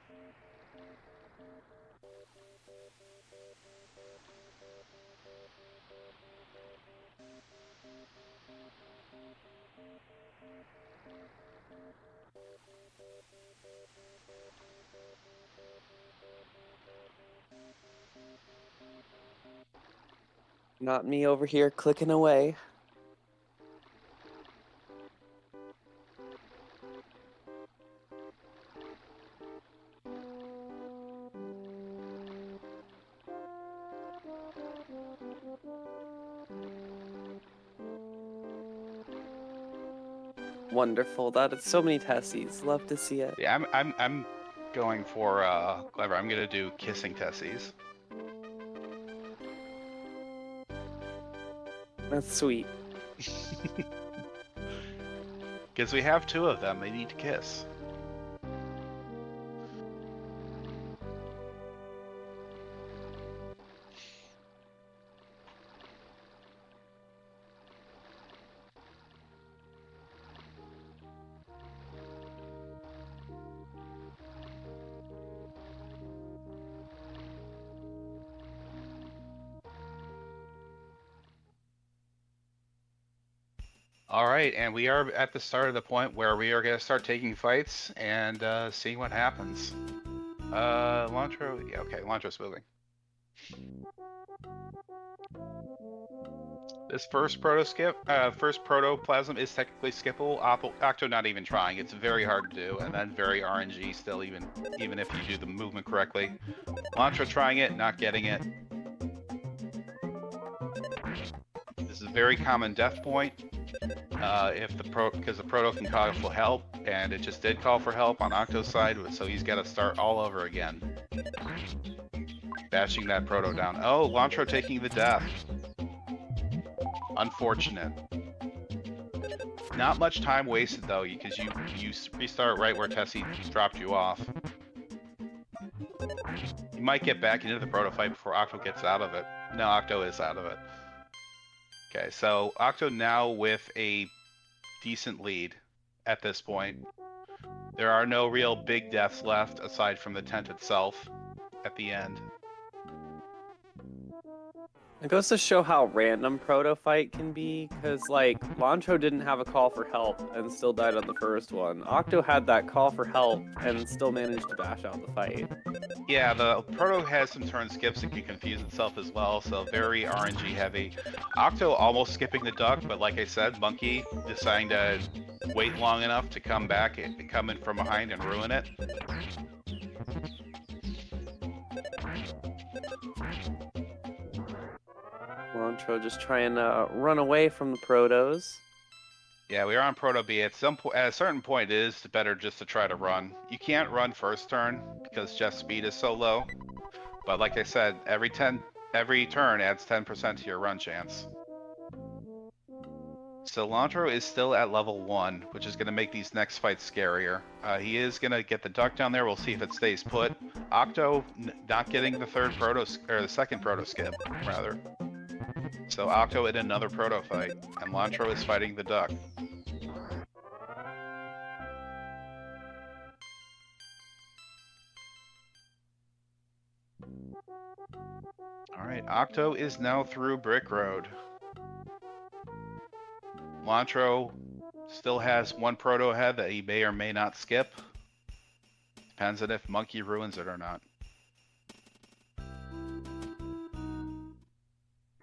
Not me over here clicking away. Wonderful. That is so many Tessies. Love to see it. Yeah, I'm going for clever. I'm gonna do kissing Tessies. That's sweet. Because we have two of them, they need to kiss. All right, and we are at the start of the point where we are gonna start taking fights and seeing what happens. Lontr0, yeah, okay, Lontr0's moving. This first first protoplasm is technically skippable. Octo not even trying. It's very hard to do, and then very RNG still, even if you do the movement correctly. Lontr0 trying it, not getting it. This is a very common death point. Because the proto can call for help, and it just did call for help on Octo's side, so he's got to start all over again. Bashing that proto down. Oh, Lontr0 taking the death. Unfortunate. Not much time wasted though, because you restart right where Tessie dropped you off. You might get back into the proto fight before Octo gets out of it. No, Octo is out of it. Okay, so Octo now with a decent lead at this point. There are no real big deaths left aside from the tent itself at the end. It goes to show how random proto fight can be, because like Lontr0 didn't have a call for help and still died on the first one. Octo had that call for help and still managed to bash out the fight. Yeah, the proto has some turn skips and can confuse itself as well, so very RNG heavy. Octo almost skipping the duck, but like I said, Monkey deciding to wait long enough to come back and come in from behind and ruin it. Lontr0 just trying to run away from the protos. Yeah, we are on Proto B. At a certain point, it is better just to try to run. You can't run first turn because Jeff's speed is so low. But like I said, every turn adds 10% to your run chance. So Lontr0 is still at level 1, which is going to make these next fights scarier. He is going to get the duck down there. We'll see if it stays put. Octo not getting the the second proto skip, rather. So Octo in another proto fight, and Lontr0 is fighting the duck. Alright, Octo is now through Brick Road. Lontr0 still has one proto ahead that he may or may not skip. Depends on if Monkey ruins it or not.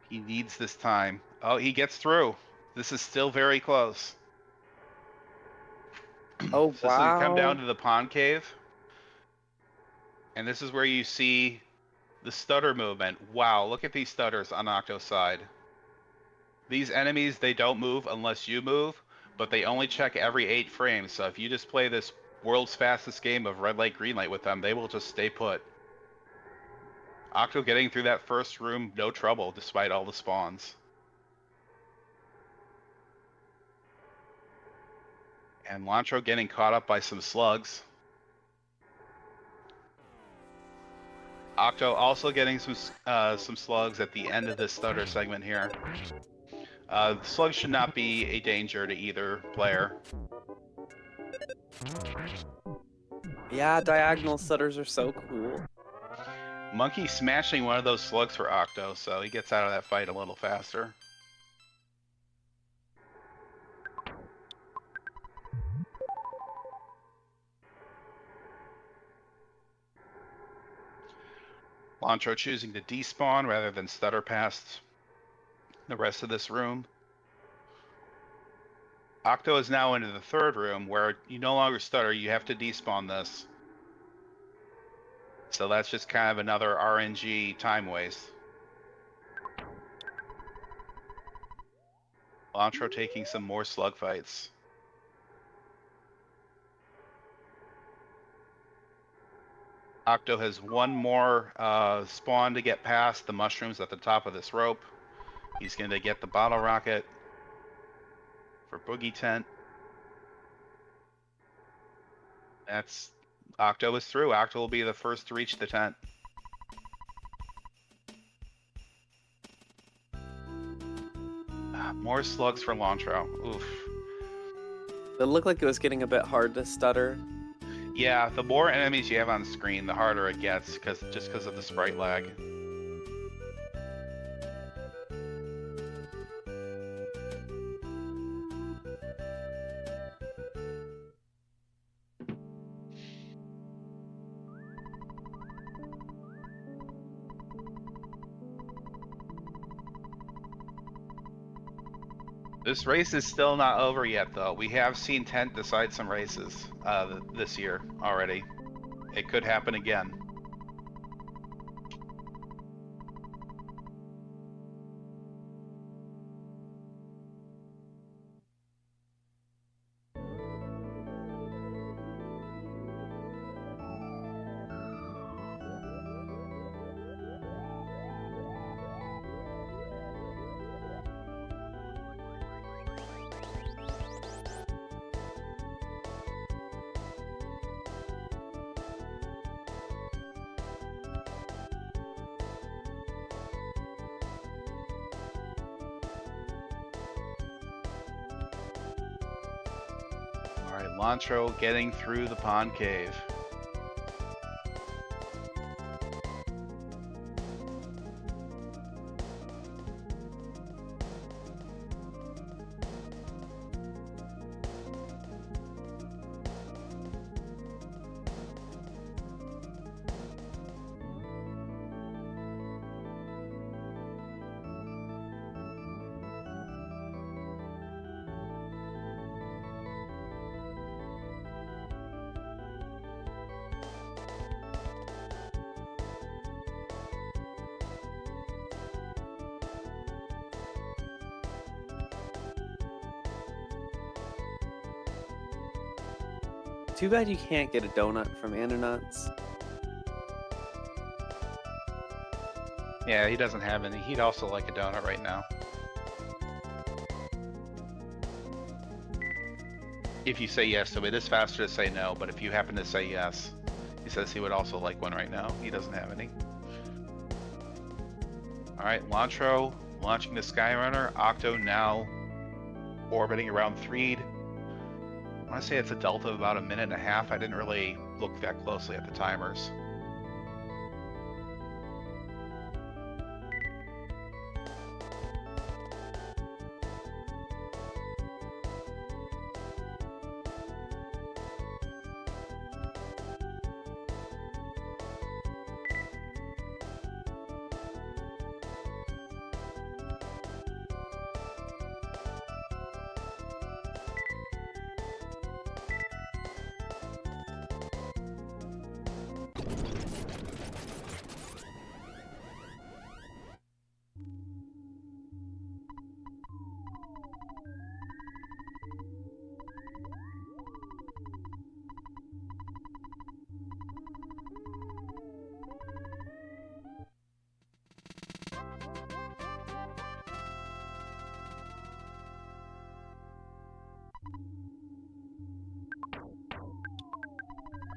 He needs this time. Oh, he gets through. This is still very close. Oh, So this will come down wow. to the pond cave. And this is where you see the stutter movement. Wow, look at these stutters on Octo's side. These enemies, they don't move unless you move, but they only check every 8 frames. So if you just play this world's fastest game of red light, green light with them, they will just stay put. Octo getting through that first room, no trouble, despite all the spawns. And Lontr0 getting caught up by some slugs. Octo also getting some slugs at the end of this stutter segment here. The slug should not be a danger to either player. Yeah, diagonal stutters are so cool. Monkey smashing one of those slugs for Octo, so he gets out of that fight a little faster. Lontr0 choosing to despawn rather than stutter past the rest of this room. Octo is now into the third room where you no longer stutter, you have to despawn this. So that's just kind of another RNG time waste. Lontr0 taking some more slug fights. Octo has one more spawn to get past the mushrooms at the top of this rope. He's going to get the bottle rocket for Boogey Tent. That's Octo is through. Octo will be the first to reach the tent. More slugs for Lontr0. Oof. It looked like it was getting a bit hard to stutter. Yeah, the more enemies you have on screen, the harder it gets, just because of the sprite lag. This race is still not over yet, though. We have seen Tent decide some races this year already. It could happen again. All right, Lontr0 getting through the pond cave. Too bad you can't get a donut from Ananuts. Yeah, he doesn't have any. He'd also like a donut right now. If you say yes to it, it is faster to say no, but if you happen to say yes, he says he would also like one right now. He doesn't have any. Alright, Lontr0 launching the Skyrunner. Octo now orbiting around Threed. I want to say it's a delta of about 1.5 minutes. I didn't really look that closely at the timers.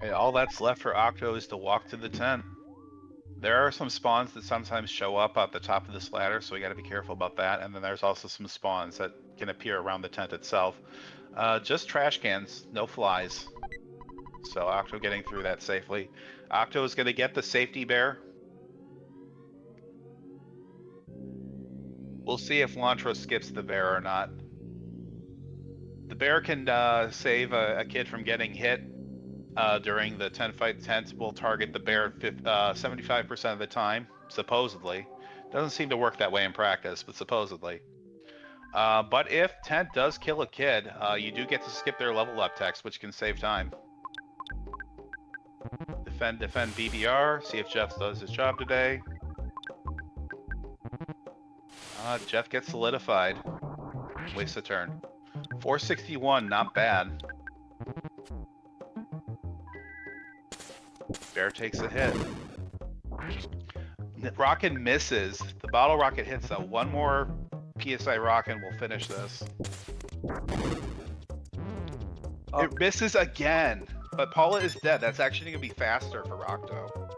Okay, all that's left for Octo is to walk to the tent. There are some spawns that sometimes show up at the top of this ladder, so we got to be careful about that. And then there's also some spawns that can appear around the tent itself. Just trash cans, no flies. So Octo getting through that safely. Octo is going to get the safety bear. We'll see if Lontr0 skips the bear or not. The bear can save a kid from getting hit during the 10 fight. Tent will target the bear 75% of the time, supposedly. Doesn't seem to work that way in practice, but supposedly. But if Tent does kill a kid, you do get to skip their level up text, which can save time. Defend BBR, see if Jeff does his job today. Jeff gets solidified. Waste a turn. 461, not bad. Bear takes a hit. Rocket misses. The bottle rocket hits though. One more PSI rocket and we'll finish this. Oh. It misses again, but Paula is dead. That's actually going to be faster for Octo.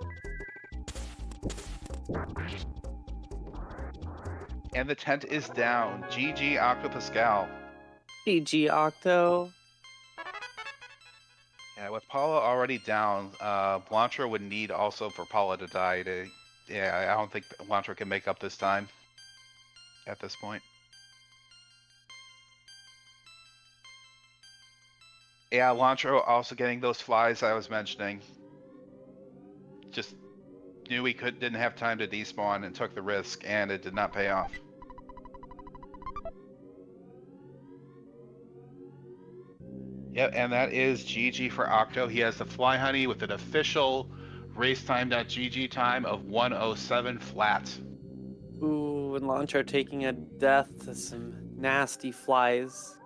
And the tent is down. GG octopuscal. GG Octo. Yeah, with Paula already down, Lontr0 would need also for Paula to die to... Yeah, I don't think Lontr0 can make up this time at this point. Yeah, Lontr0 also getting those flies I was mentioning. Just knew he didn't have time to despawn and took the risk, and it did not pay off. Yep, and that is GG for Octo. He has the Fly Honey with an official racetime.gg time of 107 flat. Ooh, and Lontr0 taking a death to some nasty flies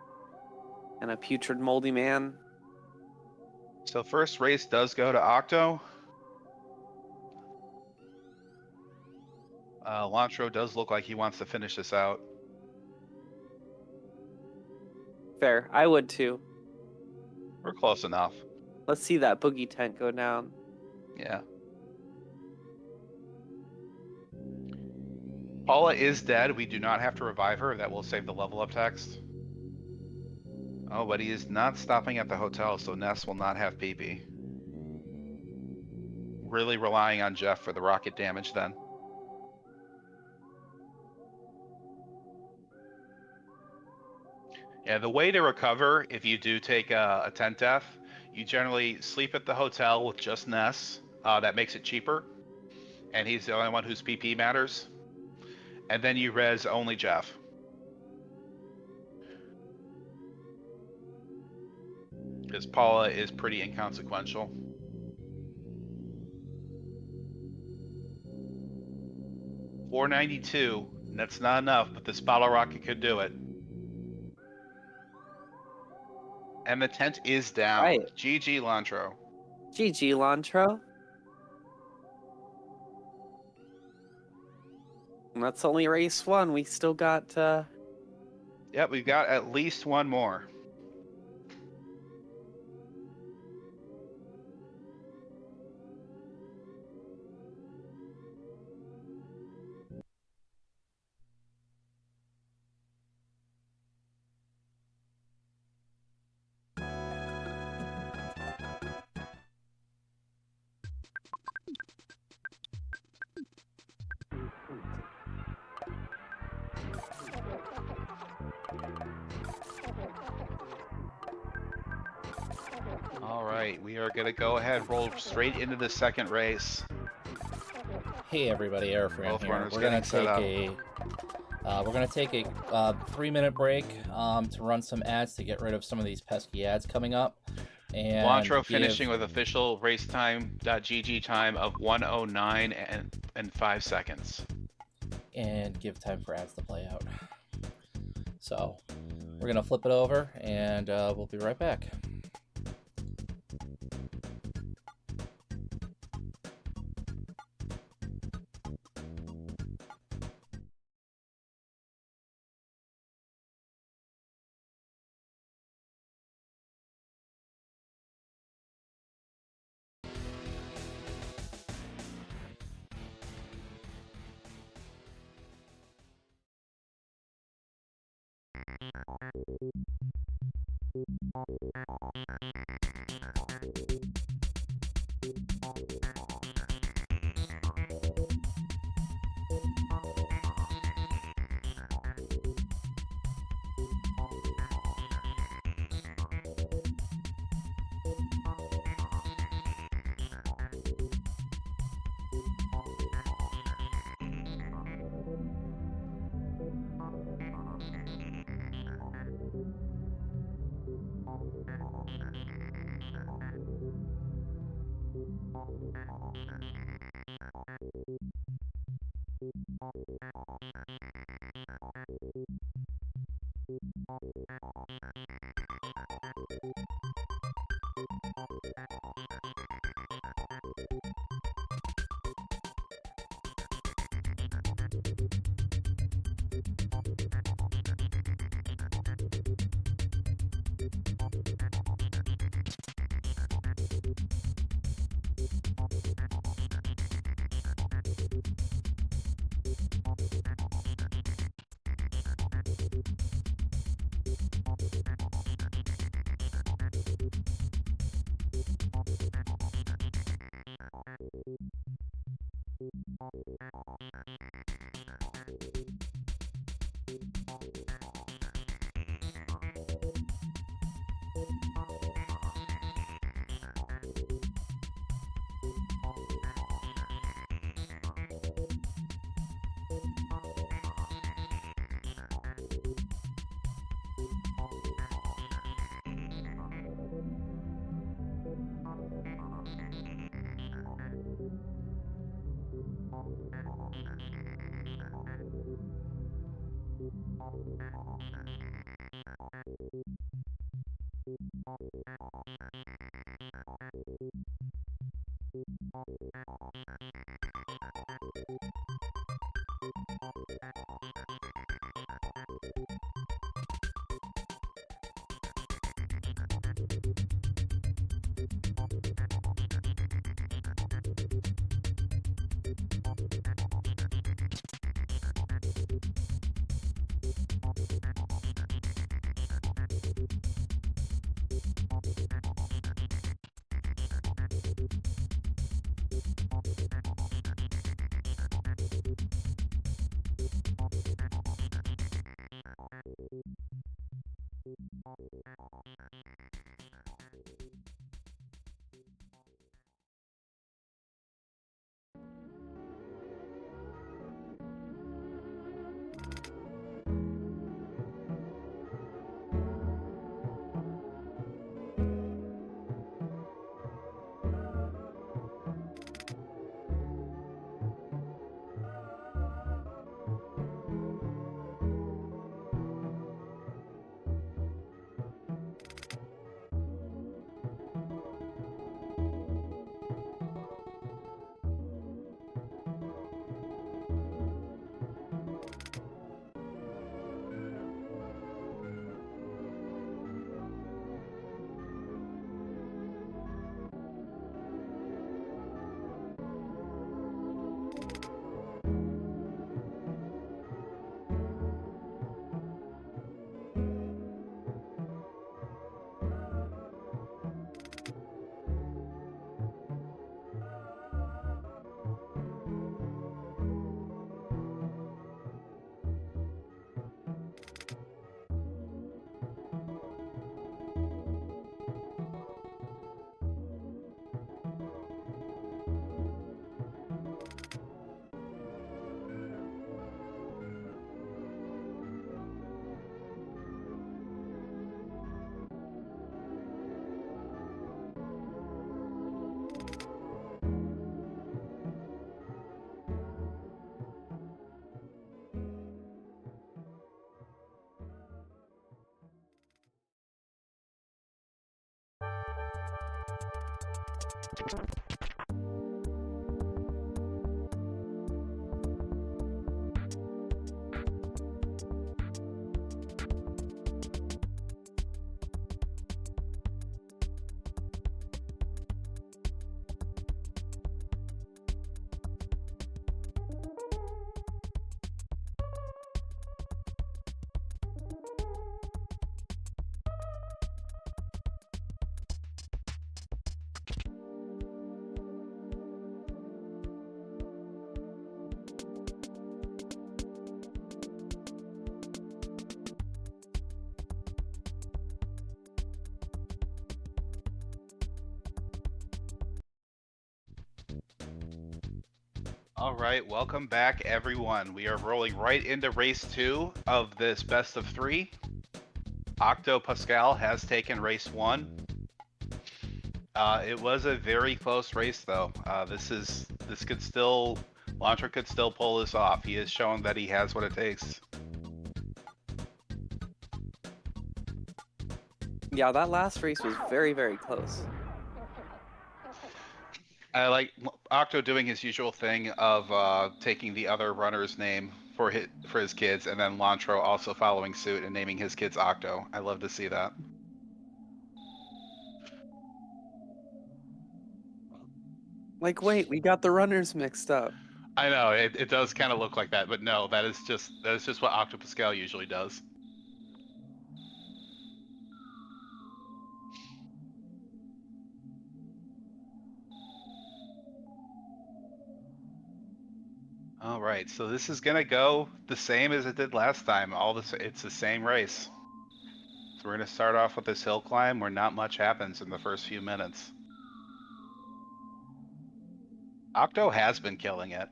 and a putrid moldy man. So first race does go to Octo. Lontr0 does look like he wants to finish this out. Fair, I would too. We're close enough. Let's see that Boogey tent go down. Yeah. Paula is dead. We do not have to revive her. That will save the level up text. Oh, but he is not stopping at the hotel, so Ness will not have PP. Really relying on Jeff for the rocket damage then. Yeah, the way to recover if you do take a tent death, you generally sleep at the hotel with just Ness. That makes it cheaper. And he's the only one whose PP matters. And then you res only Jeff. Because Paula is pretty inconsequential. $492. That's not enough, but this bottle rocket could do it. And the tent is down. Right. GG Lontr0. GG Lontr0. And that's only race one. We still got Yep, we've got at least one more. All right, we are going to go ahead and roll straight into the second race. Hey everybody, Airframe Both here. runners We're gonna getting take a 3-minute break to run some ads to get rid of some of these pesky ads coming up. And Lontr0 finishing with official racetime.gg time of 109 and 5 seconds. And give time for ads to play out. So we're gonna flip it over and we'll be right back. All right, welcome back, everyone. We are rolling right into race 2 of this best of 3. Octopuscal has taken race 1. It was a very close race, though. This could still, Lontr0 could still pull this off. He has shown that he has what it takes. Yeah, that last race was very, very close. I like Octo doing his usual thing of taking the other runner's name for his kids, and then Lontr0 also following suit and naming his kids Octo. I love to see that. Like, wait, we got the runners mixed up. I know it does kind of look like that, but no, that is just what octopuscal usually does. All right, so this is gonna go the same as it did last time. It's the same race. So we're gonna start off with this hill climb where not much happens in the first few minutes. Octo has been killing it.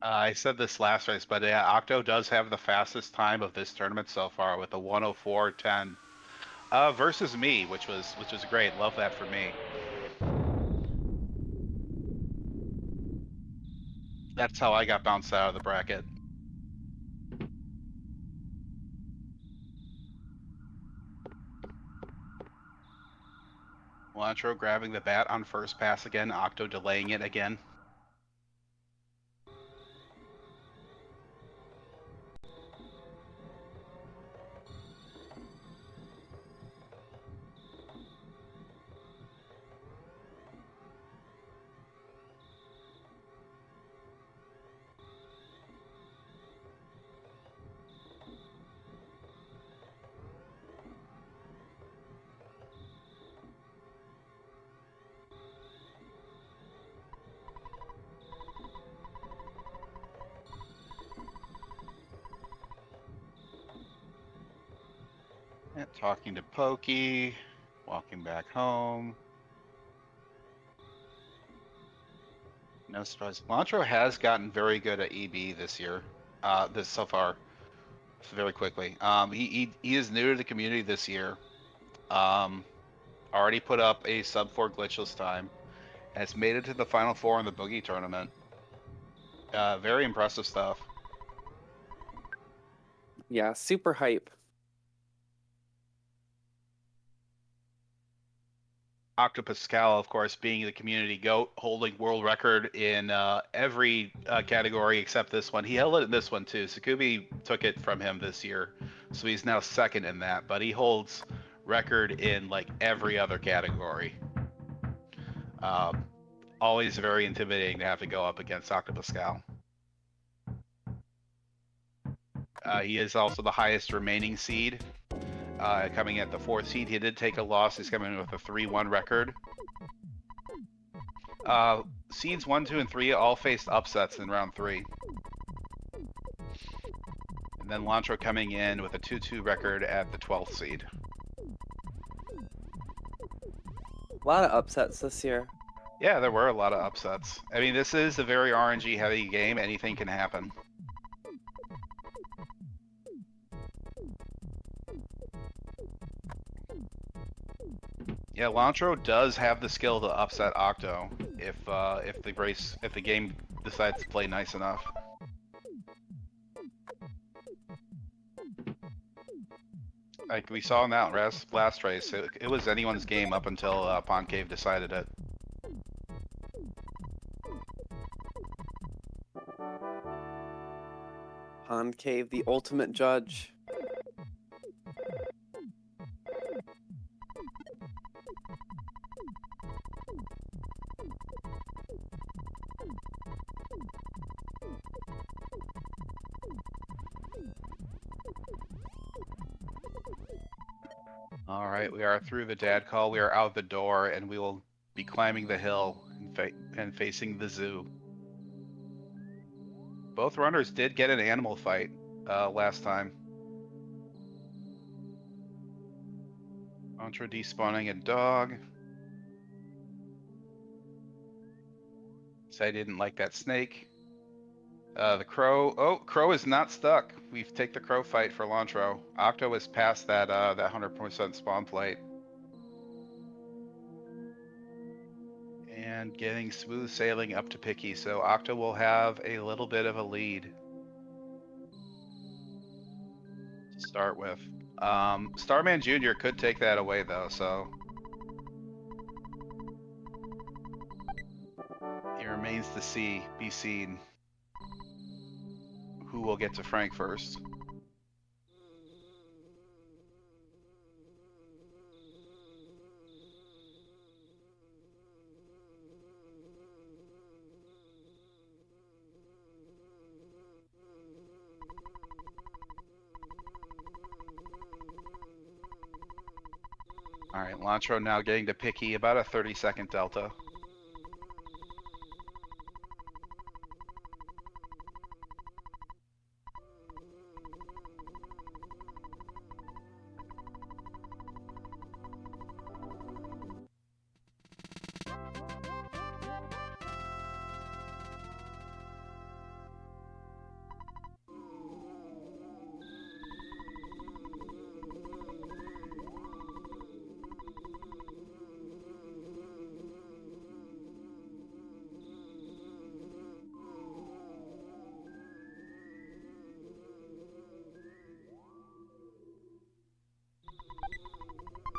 I said this last race, but yeah, Octo does have the fastest time of this tournament so far with a 104.10 versus me, which was great. Love that for me. That's how I got bounced out of the bracket. Lontr0 grabbing the bat on first pass again, Octo delaying it again. And talking to Pokey, walking back home. No surprise. Lontr0 has gotten very good at EB this year. This so far, very quickly. He is new to the community this year. Already put up a sub 4 glitchless time. Has made it to the final 4 in the Boogey tournament. Very impressive stuff. Yeah, super hype. Octopuscal, of course, being the community goat, holding world record in every category except this one. He held it in this one too. Sukubi took it from him this year, so he's now second in that. But he holds record in like every other category. Always very intimidating to have to go up against Octopuscal. He is also the highest remaining seed. Coming at the 4th seed, he did take a loss. He's coming in with a 3-1 record. Seeds 1, 2, and 3 all faced upsets in round 3. And then Lontr0 coming in with a 2-2 record at the 12th seed. A lot of upsets this year. Yeah, there were a lot of upsets. I mean, this is a very RNG heavy game. Anything can happen. Yeah, Lontr0 does have the skill to upset Octo if the game decides to play nice enough. Like we saw in that last race, it was anyone's game up until Pond Cave decided it. Pond Cave, the ultimate judge. All right, we are through the dad call. We are out the door, and we will be climbing the hill and facing the zoo. Both runners did get an animal fight last time. Lontr0 despawning a dog. So I didn't like that snake. The crow. Oh, crow is not stuck. We take the crow fight for Lontr0. Octo is past that 100% spawn plate. And getting smooth sailing up to Picky. So Octo will have a little bit of a lead to start with. Starman Jr. could take that away though, so it remains to be seen who will get to Frank first. All right, Lontr0 now getting to Picky, about a 30-second delta.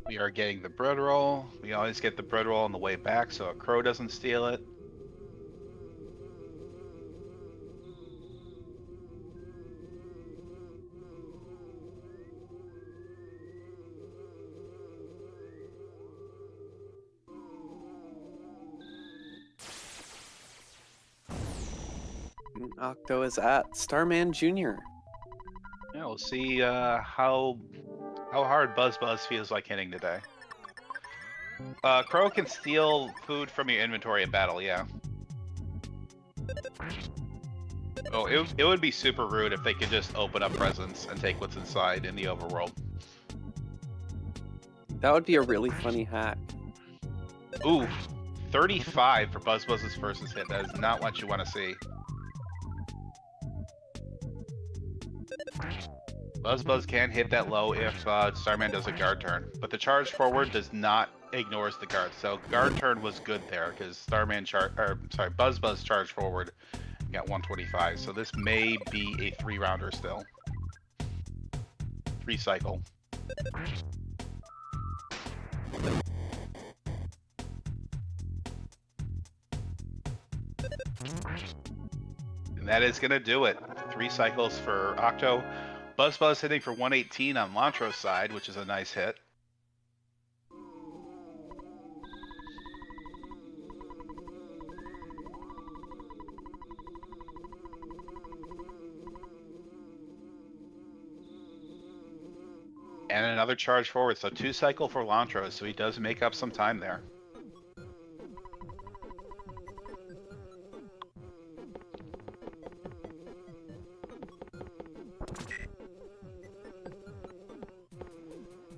We are getting the bread roll. We always get the bread roll on the way back so a crow doesn't steal it. Octo is at Starman Jr. Yeah, we'll see how hard Buzz feels like hitting today. Crow can steal food from your inventory in battle, yeah. Oh, it would be super rude if they could just open up presents and take what's inside in the overworld. That would be a really funny hack. Ooh, 35 for Buzz's first hit. That is not what you want to see. Buzz can hit that low if Starman does a guard turn, but the charge forward does not ignores the guard. So guard turn was good there because Buzz charge forward got 125. So this may be a 3-rounder still. 3 cycle. And that is gonna do it. 3 cycles for Octo. Buzz hitting for 118 on Lontr0's side, which is a nice hit. And another charge forward, so 2 cycle for Lontr0, so he does make up some time there.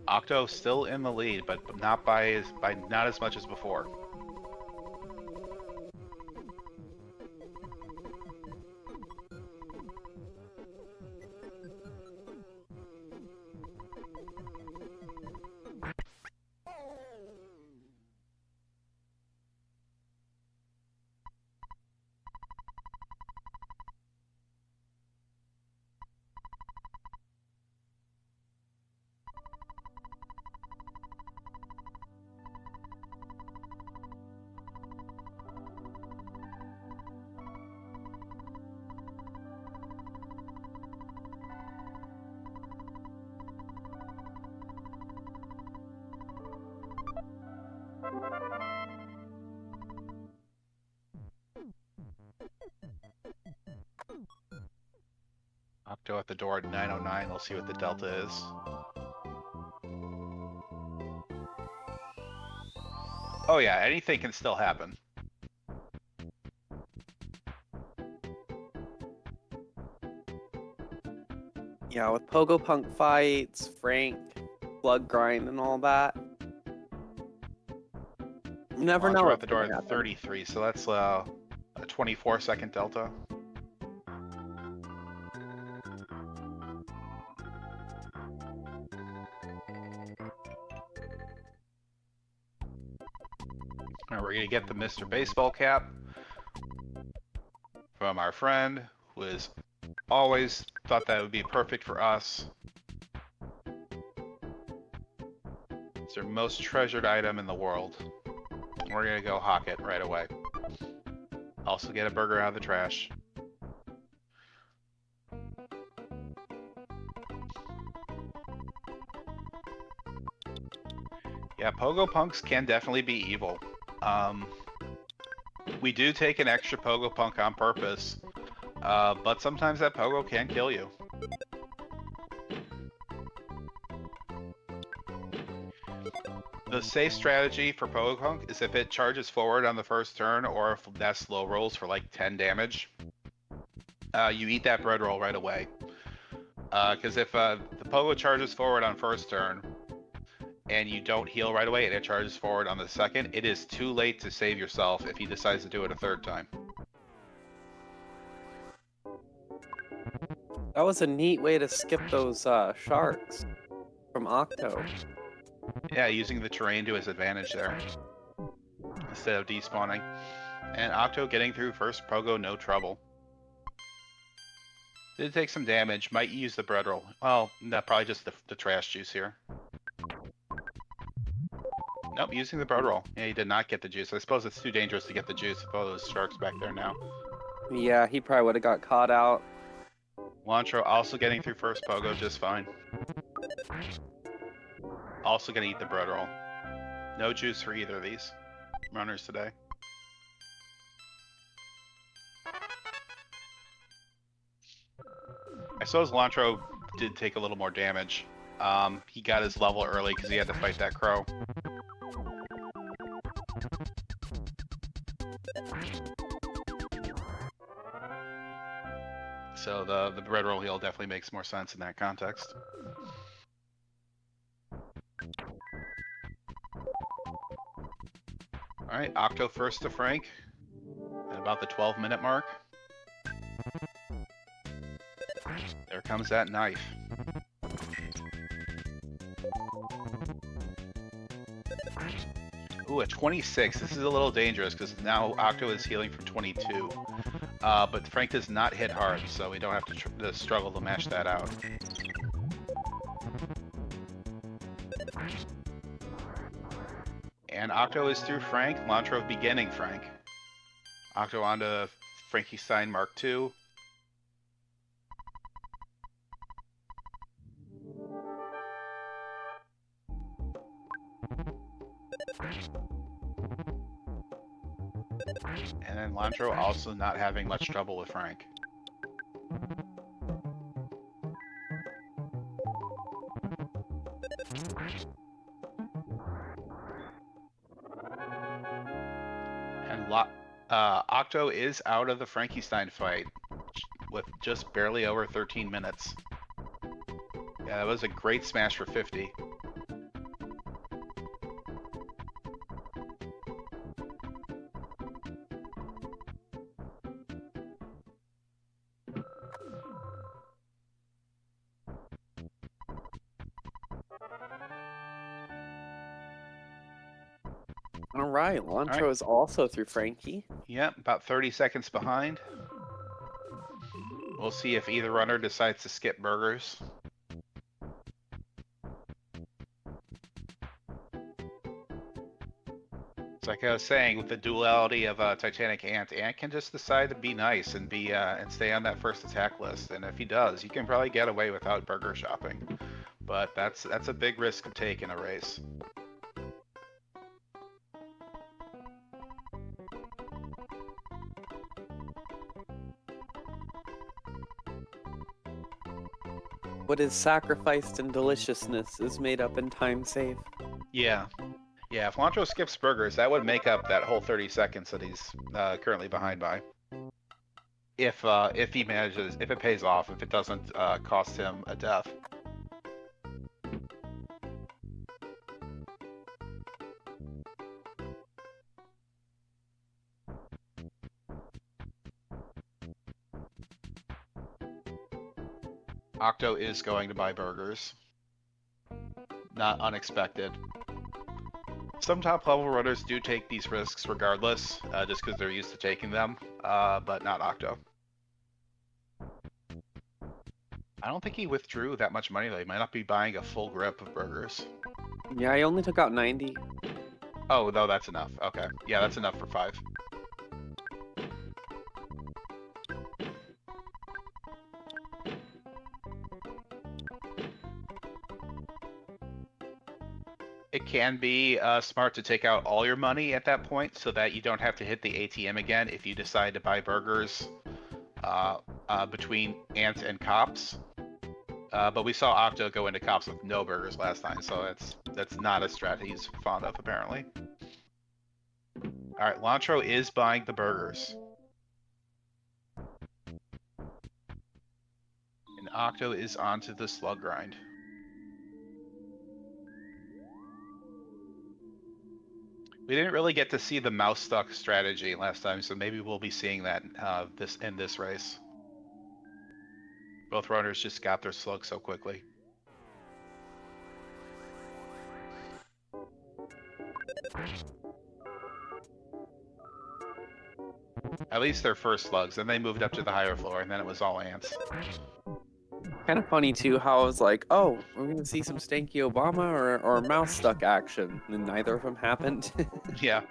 Octo still in the lead, but not by not as much as before. Octo at the door at 9:09. We'll see what the delta is. Oh yeah, anything can still happen. Yeah, with Pogo Punk fights, Frank, Blood Grind, and all that. You never know Lontr0 what's at the door gonna at happen. 33, so that's a 24-second delta. And we're going to get the Mr. Baseball cap from our friend, who has always thought that would be perfect for us. It's their most treasured item in the world. We're going to go hawk it right away. Also get a burger out of the trash. Yeah, Pogo Punks can definitely be evil. We do take an extra Pogo Punk on purpose, but sometimes that Pogo can kill you. The safe strategy for Pogo Punk is if it charges forward on the first turn, or if that slow rolls for like 10 damage, you eat that bread roll right away. Because if the Pogo charges forward on first turn, and you don't heal right away and it charges forward on the second, it is too late to save yourself if he decides to do it a third time. That was a neat way to skip those sharks from Octo. Yeah, using the terrain to his advantage there instead of despawning. And Octo getting through first Pogo, no trouble. Did take some damage, might use the bread roll. Well, no, probably just the trash juice here. Nope, using the bread roll. Yeah, he did not get the juice. I suppose it's too dangerous to get the juice with all those sharks back there now. Yeah, he probably would have got caught out. Lontr0 also getting through first Pogo just fine. Also gonna eat the bread roll. No juice for either of these runners today. I suppose Lontr0 did take a little more damage. He got his level early because he had to fight that crow. So the bread roll heal definitely makes more sense in that context. Alright, Octo first to Frank at about the 12-minute mark. There comes that knife. Ooh, a 26. This is a little dangerous because now Octo is healing from 22. But Frank does not hit hard, so we don't have to struggle to match that out. And Octo is through Frank. Lontr0 beginning Frank. Octo onto Frankenstein Mark II. And then Lontr0 also not having much trouble with Frank. And Octo is out of the Frankenstein fight with just barely over 13 minutes. Yeah, that was a great smash for 50. All right, Lontr0 is also through Frankie. Yep, about 30 seconds behind. We'll see if either runner decides to skip burgers. It's like I was saying, with the duality of Titanic Ant can just decide to be nice and be and stay on that first attack list. And if he does, you can probably get away without burger shopping. But that's a big risk to take in a race. What is sacrificed in deliciousness is made up in time save. Yeah. Yeah, if Lontr0 skips burgers, that would make up that whole 30 seconds that he's currently behind by. If he manages, if it pays off, if it doesn't cost him a death. Octo is going to buy burgers. Not unexpected. Some top level runners do take these risks regardless, just because they're used to taking them, but not Octo. I don't think he withdrew that much money though. He might not be buying a full grip of burgers. Yeah, I only took out 90. Oh, no, that's enough. Okay. Yeah, that's enough for 5. It can be smart to take out all your money at that point so that you don't have to hit the ATM again if you decide to buy burgers between Ant and Cops. But we saw Octo go into Cops with no burgers last time, so that's not a strategy he's fond of, apparently. Alright, Lontr0 is buying the burgers. And Octo is onto the slug grind. We didn't really get to see the mouse stuck strategy last time, so maybe we'll be seeing that in this race. Both runners just got their slug so quickly. At least their first slugs, then they moved up to the higher floor, and then it was all ants. Kind of funny too how I was like, oh, we're gonna see some Stanky Obama or mouse stuck action, and neither of them happened. Yeah.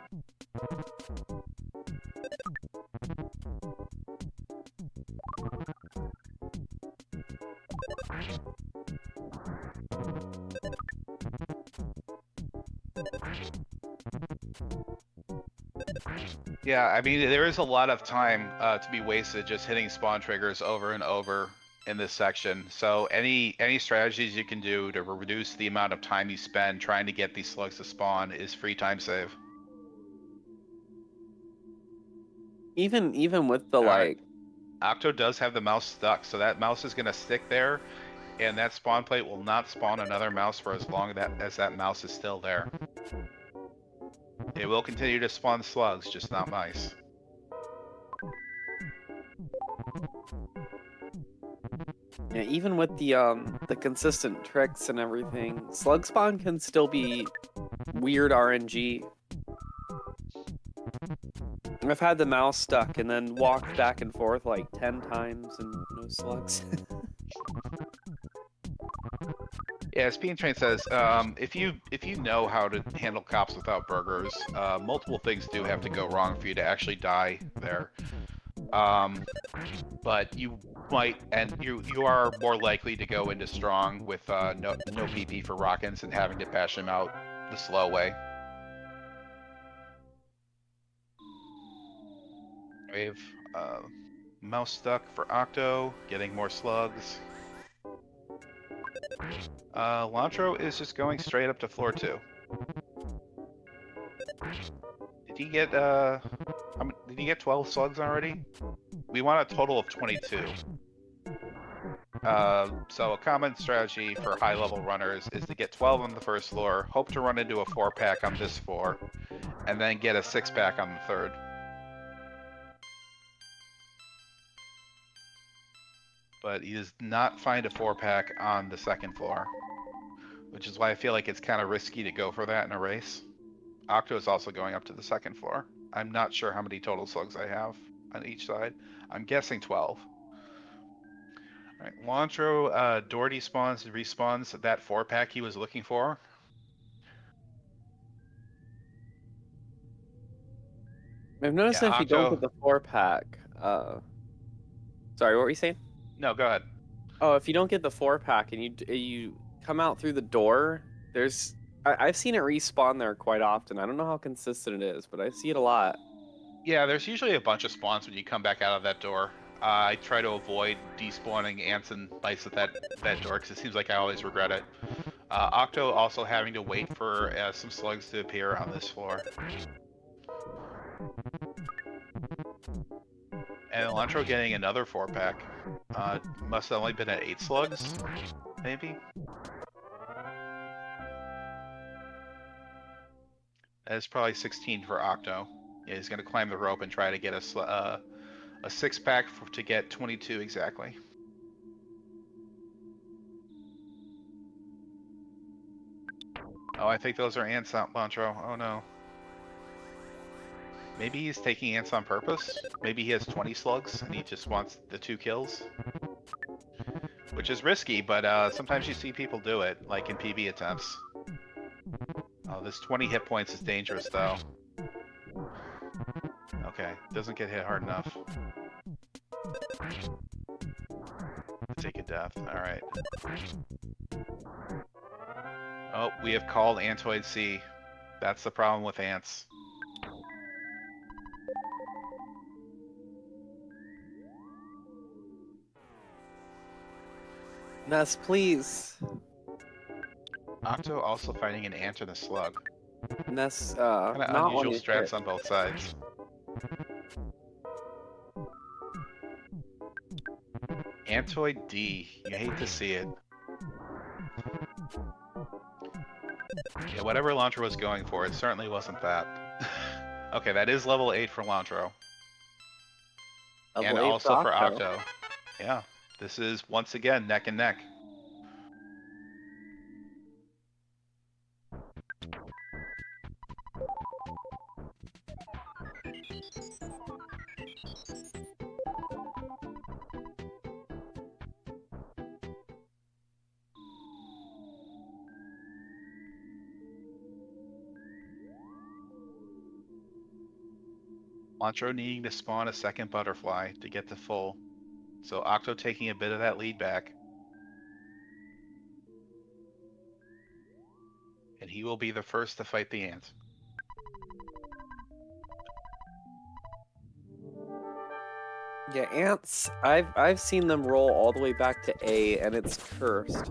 Yeah, I mean, there is a lot of time to be wasted just hitting spawn triggers over and over in this section. So any strategies you can do to reduce the amount of time you spend trying to get these slugs to spawn is free time save. even with the Alright. Octo does have the mouse stuck, so that mouse is going to stick there, and that spawn plate will not spawn another mouse for as long as that mouse is still there. It will continue to spawn slugs, just not mice. Yeah, even with the consistent tricks and everything, slug spawn can still be weird RNG. I've had the mouse stuck and then walked back and forth like 10 times and no slugs. Yeah, Speed Train says, if you know how to handle cops without burgers, multiple things do have to go wrong for you to actually die there. But you might, and you are more likely to go into strong with no PP for Rockins and having to bash him out the slow way. We have mouse stuck for Octo, getting more slugs. Lontr0 is just going straight up to floor 2. Did he get 12 slugs already? We want a total of 22. So a common strategy for high-level runners is to get 12 on the first floor, hope to run into a 4-pack on this floor, and then get a 6-pack on the third. But he does not find a 4-pack on the second floor, which is why I feel like it's kind of risky to go for that in a race. Octo is also going up to the second floor. I'm not sure how many total slugs I have on each side. I'm guessing 12. Alright, Lontr0, Doherty spawns and respawns that 4-pack he was looking for. I've noticed Yeah, that if you don't Octo. get the 4-pack, sorry, what were you saying? No, go ahead. Oh, if you don't get the 4-pack and you come out through the door, I've seen it respawn there quite often. I don't know how consistent it is, but I see it a lot. Yeah, there's usually a bunch of spawns when you come back out of that door. I try to avoid despawning ants and mice at that door because it seems like I always regret it. Octo also having to wait for some slugs to appear on this floor. And Lontr0 getting another 4-pack. Must have only been at 8 slugs, maybe? That's probably 16 for Octo. Yeah, he's going to climb the rope and try to get a 6-pack to get 22 exactly. Oh, I think those are ants out, Lontr0. Oh no. Maybe he's taking ants on purpose. Maybe he has 20 slugs and he just wants the 2 kills. Which is risky, but sometimes you see people do it, like in PB attempts. Oh, this 20 hit points is dangerous though. Okay, doesn't get hit hard enough. Take a death, alright. Oh, we have called Antoid C. That's the problem with ants. Ness, please. Octo also fighting an ant and a slug. Ness, Kind of not when unusual you strats hit. on both sides. Antoid D. You hate to see it. Yeah, whatever Lontr0 was going for, it certainly wasn't that. Okay, that is level 8 for Lontr0. And Level 8 also for Octo. Octo. Yeah, this is once again neck and neck. Lontr0 needing to spawn a second butterfly to get to full. So Octo taking a bit of that lead back. And he will be the first to fight the ant. Yeah, ants. I've seen them roll all the way back to A, and it's cursed.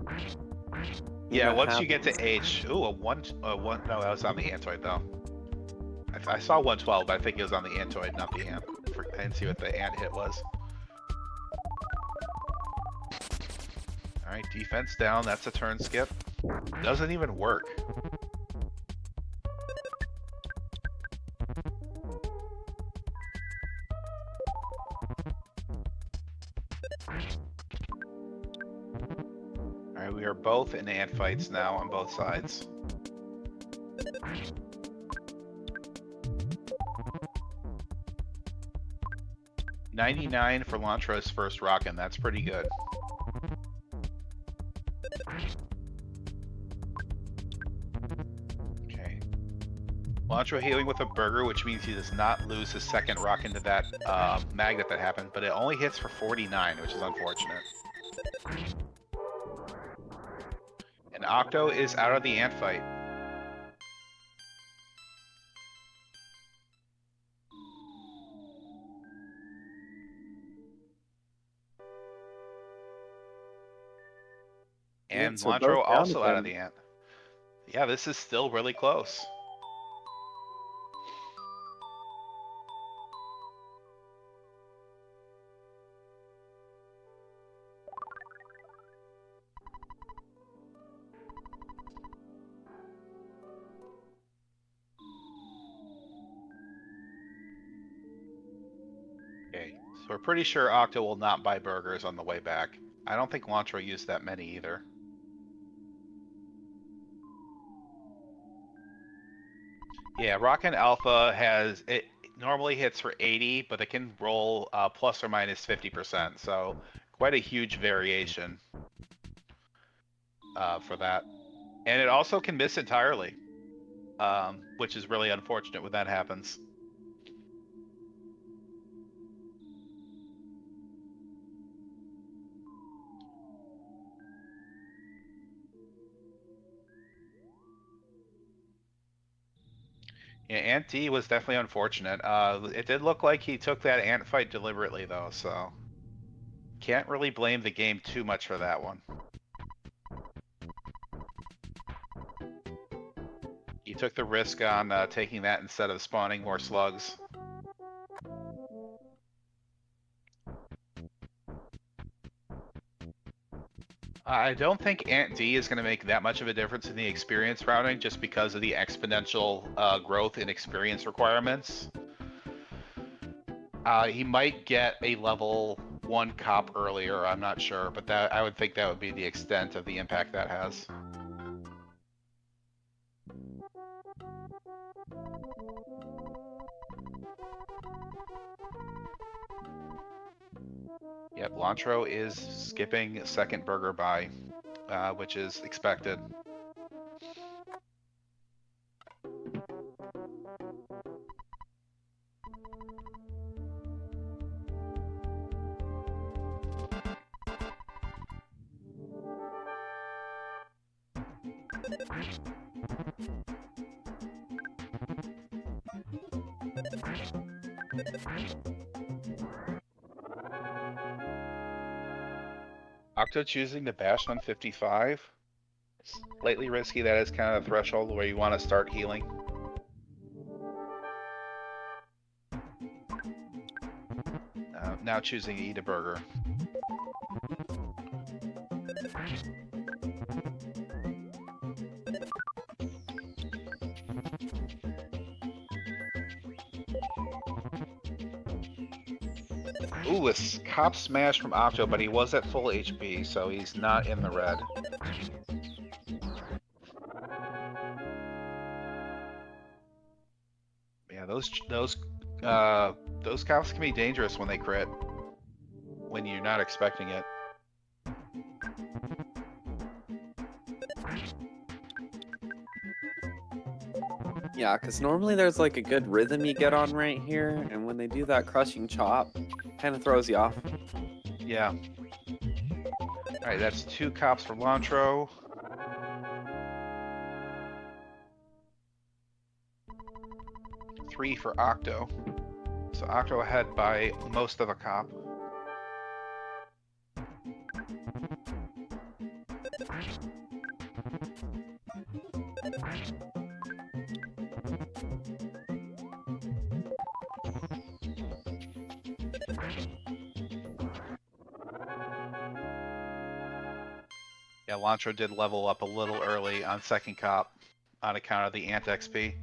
Yeah, That once you get to happens. H, ooh, a one, no, that was on the Antoid though. I saw 112, but I think it was on the Antoid, not the ant. I didn't see what the ant hit was. Alright, defense down, that's a turn skip. Doesn't even work. Alright, we are both in ant fights now on both sides. $99 for Lontr0's first rockin', that's pretty good. Okay. Lontr0 healing with a burger, which means he does not lose his second rock into that magnet that happened, but it only hits for 49, which is unfortunate. And Octo is out of the ant fight. And Ants are both Lontr0 down also out of again. the ant. Yeah, this is still really close. Okay, so we're pretty sure Octo will not buy burgers on the way back. I don't think Lontr0 used that many either. Yeah, Rockin' Alpha has it normally hits for 80, but it can roll plus or minus 50%, so quite a huge variation for that. And it also can miss entirely, which is really unfortunate when that happens. Yeah, Ant D was definitely unfortunate. It did look like he took that ant fight deliberately, though, so can't really blame the game too much for that one. He took the risk on taking that instead of spawning more slugs. I don't think Ant D is going to make that much of a difference in the experience routing just because of the exponential growth in experience requirements. He might get a level 1 cop earlier, I'm not sure, but that I would think that would be the extent of the impact that has. Yep, Lontr0 is skipping second burger by, which is expected. Octo choosing to bash on 55. Slightly risky. That is kind of the threshold where you want to start healing. Now choosing to eat a burger. Ooh, a cop smash from Octo, but he was at full HP, so he's not in the red. Yeah, those cops can be dangerous when they crit, when you're not expecting it. Yeah, because normally there's like a good rhythm you get on right here, and when they do that crushing chop, kind of throws you off. Yeah. Alright, that's 2 cops for Lontr0. Three for Octo. So Octo ahead by most of a cop. Yeah, Lontr0 did level up a little early on second cop on account of the Ant XP.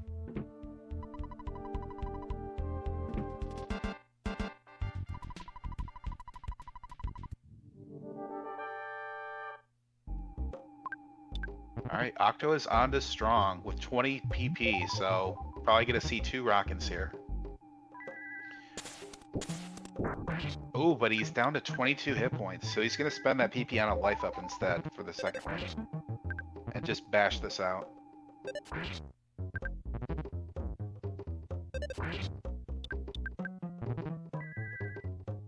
Alright, Octo is on to strong with 20 PP, so probably gonna see 2 Rockins here. Ooh, but he's down to 22 hit points, so he's gonna spend that PP on a life up instead for the second one. And just bash this out.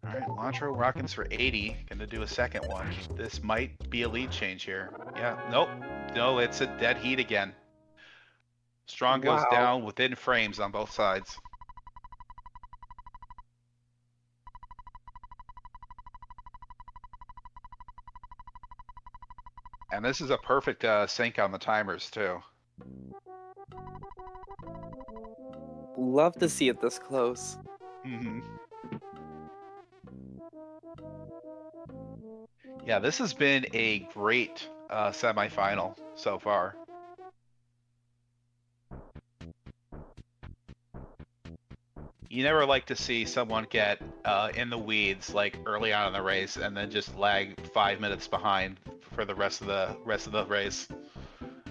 Alright, Lontr0 Rockins for 80, gonna do a second one. This might be a lead change here. Yeah, nope. No, it's a dead heat again. Strong goes Wow. down within frames on both sides. And this is a perfect sync on the timers too. Love to see it this close. Mm-hmm. Yeah, this has been a great semifinal so far. You never like to see someone get in the weeds like early on in the race and then just lag 5 minutes behind for the rest of the race.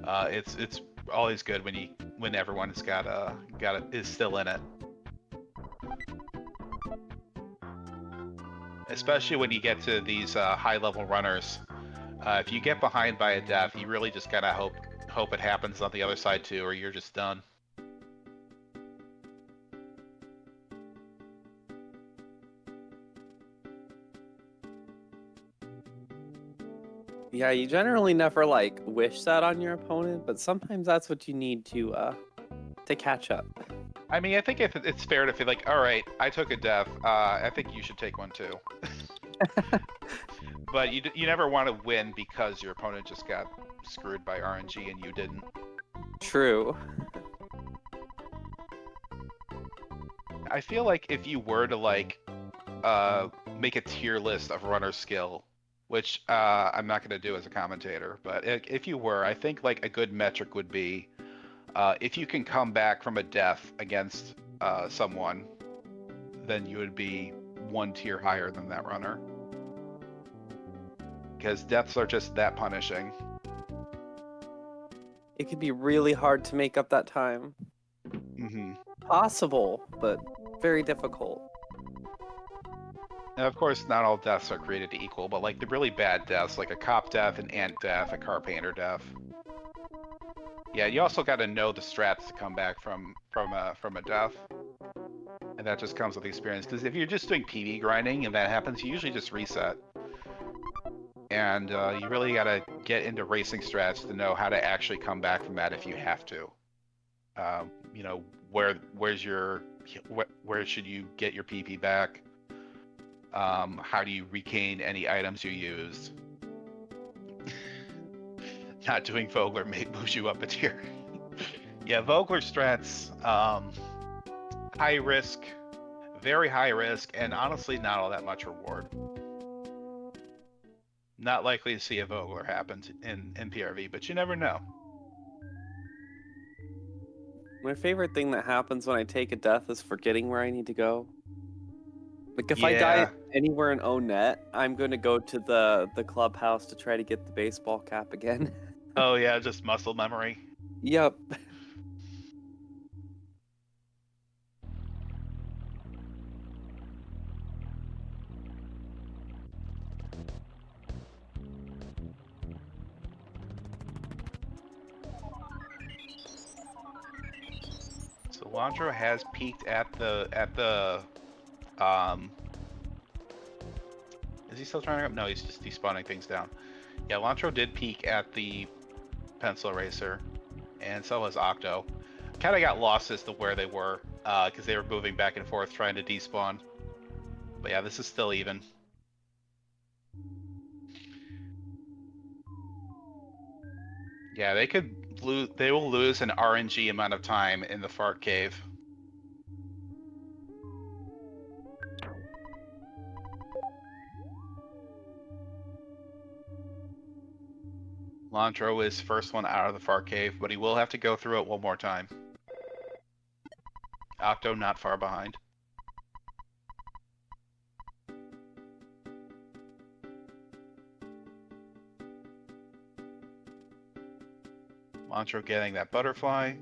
It's always good when everyone's is still in it. Especially when you get to these high level runners. If you get behind by a death, you really just gotta hope it happens on the other side too, or you're just done. Yeah, you generally never like wish that on your opponent, but sometimes that's what you need to catch up. I mean, I think if it's fair to feel like, all right, I took a death. I think you should take one too. But you never want to win because your opponent just got screwed by RNG and you didn't. True. I feel like if you were to like make a tier list of runner skill, which I'm not going to do as a commentator, but if you were, I think like a good metric would be if you can come back from a death against someone, then you would be 1 tier higher than that runner. Because deaths are just that punishing. it can be really hard to make up that time. Mm-hmm. Possible, but very difficult. Now, of course, not all deaths are created equal, but like the really bad deaths, like a cop death, an ant death, a carpenter death. Yeah, you also got to know the strats to come back from a death, and that just comes with experience. Because if you're just doing PV grinding and that happens, you usually just reset. And you really got to get into racing strats to know how to actually come back from that if you have to. You know, where should you get your PP back? How do you regain any items you used? Not doing Vogler may boost you up a tier. Yeah, Vogler strats, high risk, very high risk, and honestly not all that much reward. Not likely to see a Vogler happen in PRV, but you never know. My favorite thing that happens when I take a death is forgetting where I need to go. Like if I die anywhere in O-Net, I'm going to go to the clubhouse to try to get the baseball cap again. Oh yeah, just muscle memory. Yep. So Lontr0 has peaked at the is he still trying to? No, he's just despawning things down. Yeah, Lontr0 did peak at the pencil eraser, and so was Octo. Kind of got lost as to where they were, because they were moving back and forth trying to despawn. But yeah, this is still even. Yeah, they could lose. They will lose an RNG amount of time in the fart cave. Lontr0 is first one out of the fart cave, but he will have to go through it one more time. Octo not far behind. Lontr0 getting that butterfly.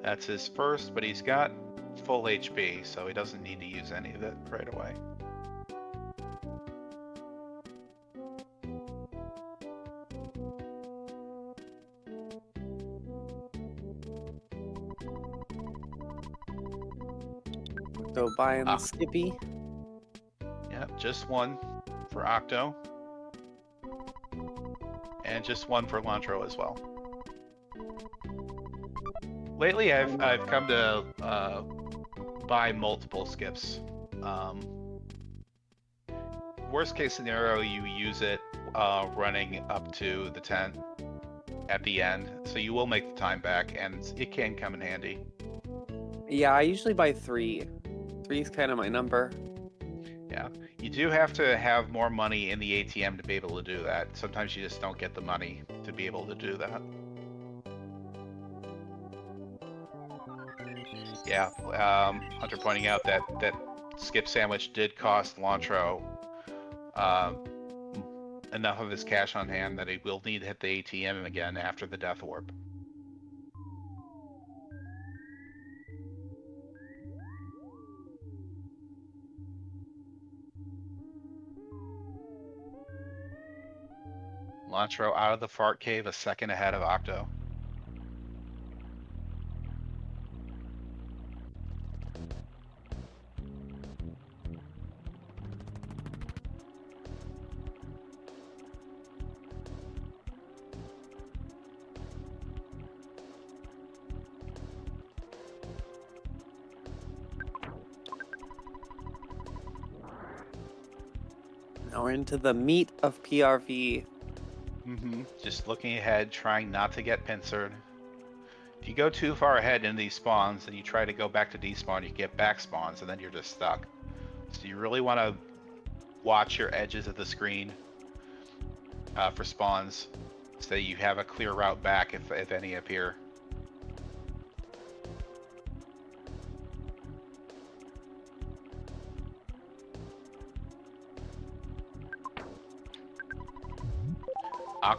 That's his first, but he's got full HP, so he doesn't need to use any of it right away. So buying the Skippy. Yep, just one for Octo. And just one for Lontr0 as well. Lately, I've come to buy multiple skips. Worst case scenario, you use it running up to the 10 at the end, so you will make the time back, and it can come in handy. Yeah, I usually buy 3. 3 is kind of my number. Yeah, you do have to have more money in the ATM to be able to do that. Sometimes you just don't get the money to be able to do that. Yeah, Hunter pointing out that skip sandwich did cost Lontr0 enough of his cash on hand that he will need to hit the ATM again after the death orb. Lontr0 out of the fart cave a second ahead of Octo. Now we're into the meat of PRV. Just looking ahead, trying not to get pincered. If you go too far ahead in these spawns and you try to go back to despawn, you get back spawns and then you're just stuck. So you really want to watch your edges of the screen for spawns so that you have a clear route back if any appear.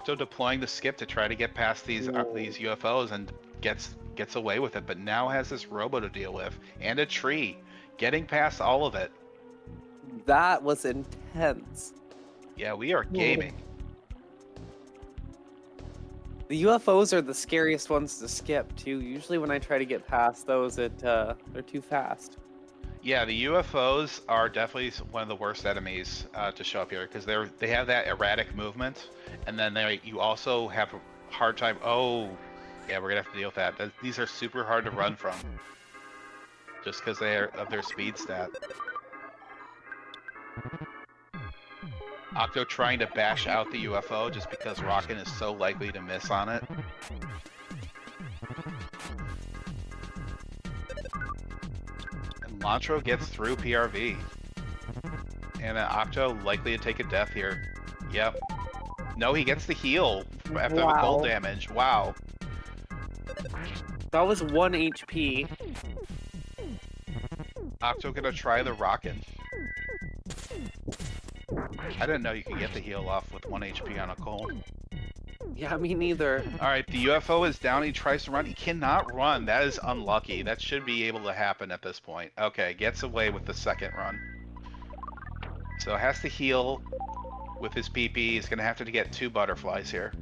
Octo deploying the skip to try to get past these UFOs and gets away with it, but now has this robo to deal with and a tree, getting past all of it. That was intense. Yeah, we are gaming. The UFOs are the scariest ones to skip too. Usually when I try to get past those, they're too fast. Yeah, the UFOs are definitely one of the worst enemies to show up here because they have that erratic movement, and then you also have a hard time. Oh, yeah, we're gonna have to deal with that. These are super hard to run from, just because they are of their speed stat. Octo trying to bash out the UFO just because Rockin' is so likely to miss on it. And Lontr0 gets through PRV. And then Octo likely to take a death here. Yep. No, he gets the heal after the cold damage. Wow. That was 1 HP. Octo gonna try the Rockin'. I didn't know you could get the heal off with 1 HP on a cold. Yeah, me neither. Alright, the UFO is down. He tries to run. He cannot run. That is unlucky. That should be able to happen at this point. Okay, gets away with the second run. So has to heal with his PP. He's going to have to get 2 butterflies here.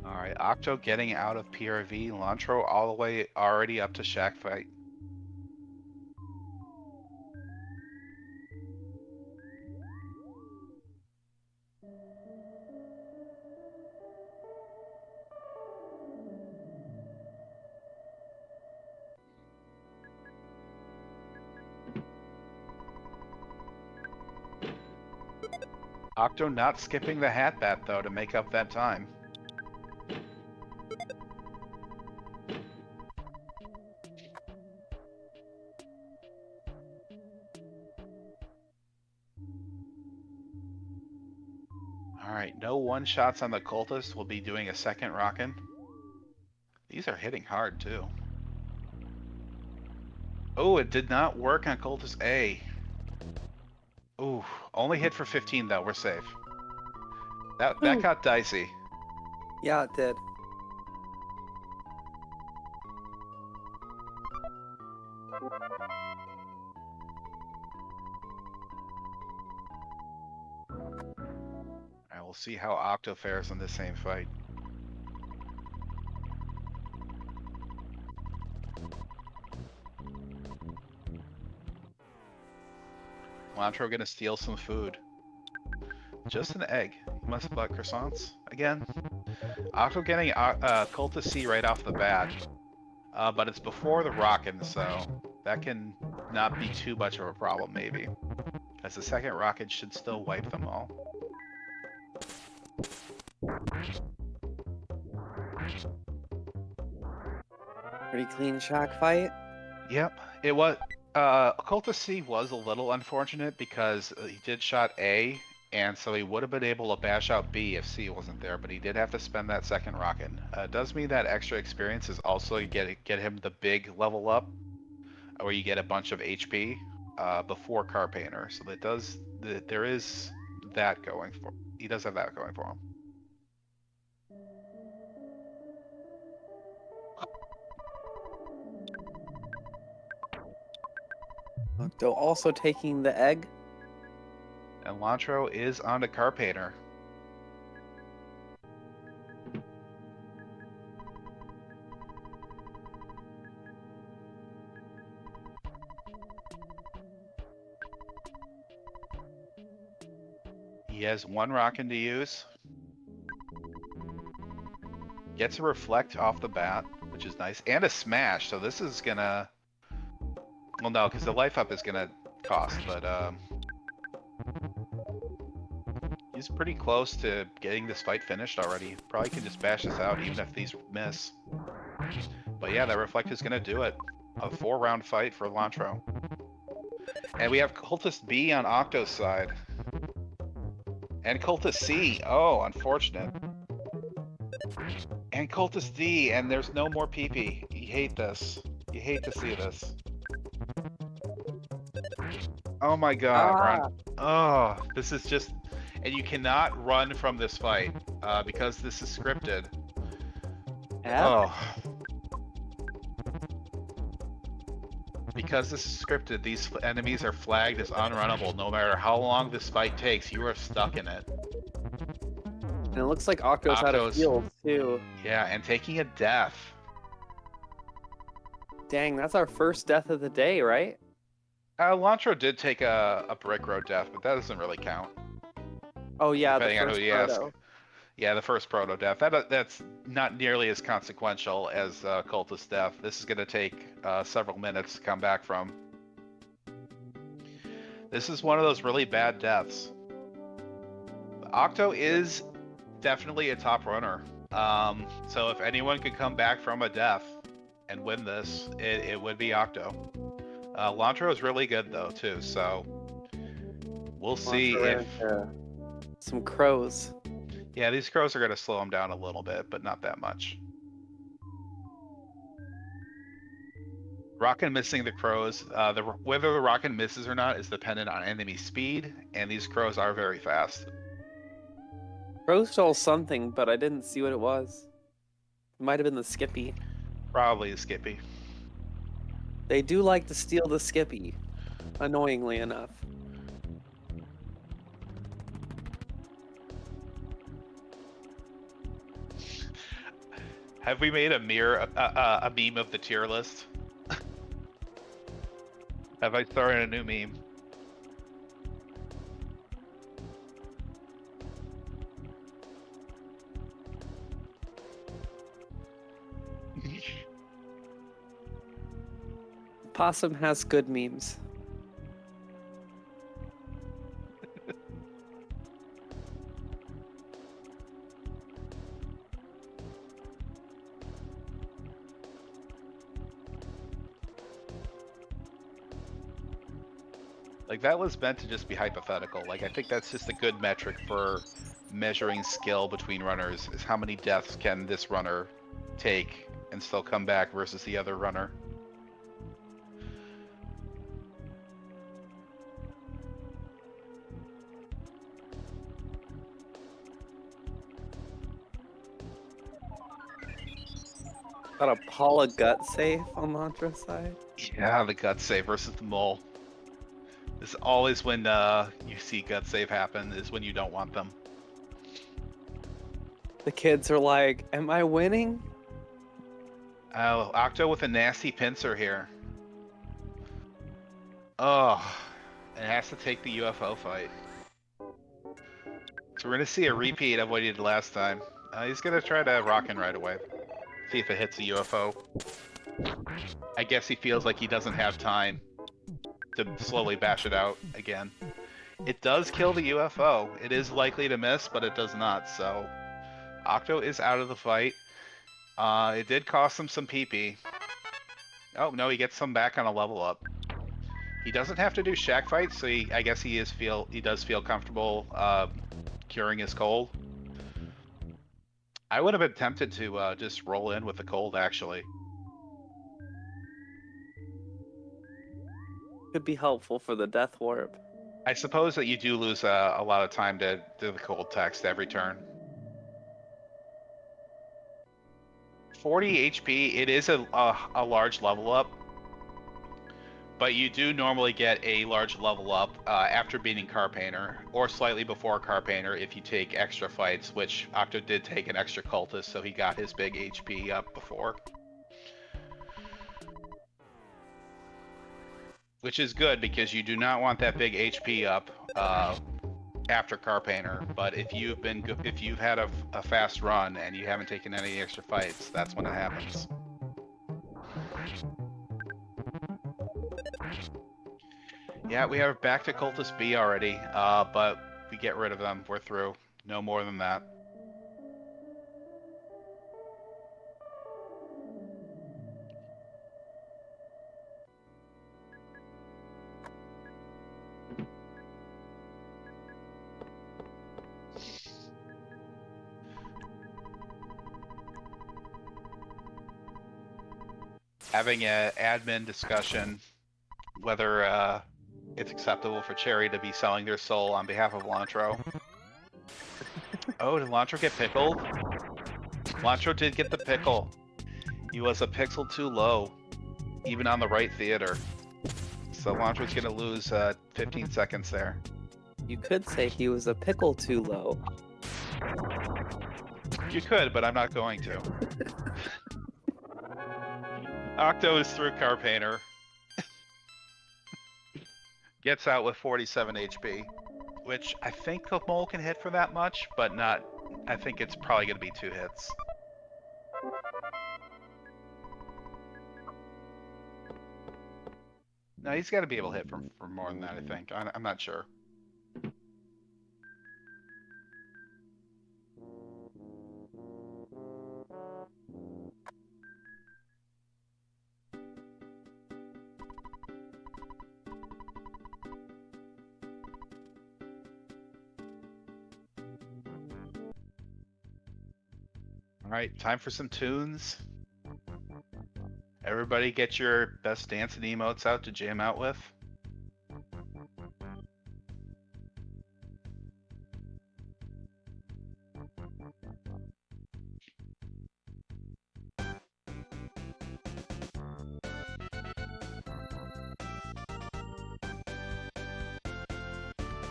Alright, Octo getting out of PRV. Lontr0 all the way already up to Shack Fight. Octo not skipping the hat bat though to make up that time. Alright, no one-shots on the cultist. We'll be doing a second rockin'. These are hitting hard too. Oh, it did not work on cultist A. Ooh, only hit for 15 though. We're safe. That got dicey. Yeah, it did. Alright, we'll see how Octo fares in this same fight. Lontr0 gonna steal some food. Just an egg. He must have bought croissants again. Octo getting cultist C right off the bat. But it's before the rockin', so that can not be too much of a problem maybe. As the second rocket should still wipe them all. Pretty clean Shack fight. Yep, it was. Occultist C was a little unfortunate because he did shot A, and so he would have been able to bash out B if C wasn't there, but he did have to spend that second rocket. Does mean that extra experience is also get him the big level up, where you get a bunch of HP before Car Painter. So that there is that going for. He does have that going for him. Octo also taking the egg. And Lontr0 is on to Car Painter. He has 1 rockin' to use. Gets a reflect off the bat, which is nice, and a smash. So this is gonna. Well, no, because the life up is gonna cost, but he's pretty close to getting this fight finished already. Probably can just bash this out even if these miss. But yeah, that Reflect is going to do it. A 4-round fight for Lontr0. And we have Cultist B on Octo's side. And Cultist C. Oh, unfortunate. And Cultist D. And there's no more PP. You hate this. You hate to see this. Oh my god, Ron. Oh, this is just... And you cannot run from this fight because this is scripted. F? Oh. Because this is scripted, these enemies are flagged as unrunnable. No matter how long this fight takes, you are stuck in it. And it looks like Octo's out of field, too. Yeah, and taking a death. Dang, that's our first death of the day, right? Lontr0 did take a Brick Road death, but that doesn't really count. Oh yeah, Depending the on first who you ask. proto. Yeah, the first proto death. That's not nearly as consequential as Cultist death. This is going to take several minutes to come back from. This is one of those really bad deaths. Octo is definitely a top runner. So if anyone could come back from a death and win this, it would be Octo. Lontr0 is really good though too, so we'll see if some crows. Yeah, these crows are going to slow him down a little bit, but not that much. Rockin' missing the crows. Whether the Rockin' misses or not is dependent on enemy speed, and these crows are very fast. Crows stole something, but I didn't see what it was. It might have been the Skippy. Probably a Skippy. They do like to steal the Skippy, annoyingly enough. Have we made a meme of the tier list? Have I started a new meme? Possum has good memes. Like, that was meant to just be hypothetical. Like, I think that's just a good metric for measuring skill between runners, is how many deaths can this runner take and still come back versus the other runner. Got a Paula gut safe on Lontr0's side. Yeah, the gut save versus the mole. This is always when you see gut save happen, is when you don't want them. The kids are like, am I winning? Oh, Octo with a nasty pincer here. Oh, and it has to take the UFO fight. So we're going to see a repeat of what he did last time. He's going to try to rock in right away. See if it hits the UFO. I guess he feels like he doesn't have time to slowly bash it out again. It does kill the UFO. It is likely to miss, but it does not, so Octo is out of the fight. It did cost him some PP. Oh, no, he gets some back on a level up. He doesn't have to do shack fights, so I guess he does feel comfortable curing his cold. I would have been tempted to just roll in with the cold, actually. Could be helpful for the death warp. I suppose that you do lose a lot of time to do the cold text every turn. 40 HP, it is a large level up, but you do normally get a large level up after beating Car Painter, or slightly before Car Painter if you take extra fights, which Octo did take an extra cultist, so he got his big HP up before. Which is good, because you do not want that big HP up after Car Painter, but if you've had a fast run and you haven't taken any extra fights, that's when it happens. Yeah, we are back to Cultist B already, but we get rid of them. We're through. No more than that. having an admin discussion whether it's acceptable for Cherry to be selling their soul on behalf of Lontr0. Oh, did Lontr0 get pickled? Lontr0 did get the pickle. He was a pixel too low, even on the right theater. So Lontr0's gonna lose 15 seconds there. You could say he was a pickle too low. You could, but I'm not going to. Octo is through Car Painter. Gets out with 47 HP, which I think the mole can hit for that much, but not. I think it's probably going to be 2 hits. No, he's got to be able to hit for more than that, I think. I'm not sure. Alright, time for some tunes. Everybody get your best dancing emotes out to jam out with. You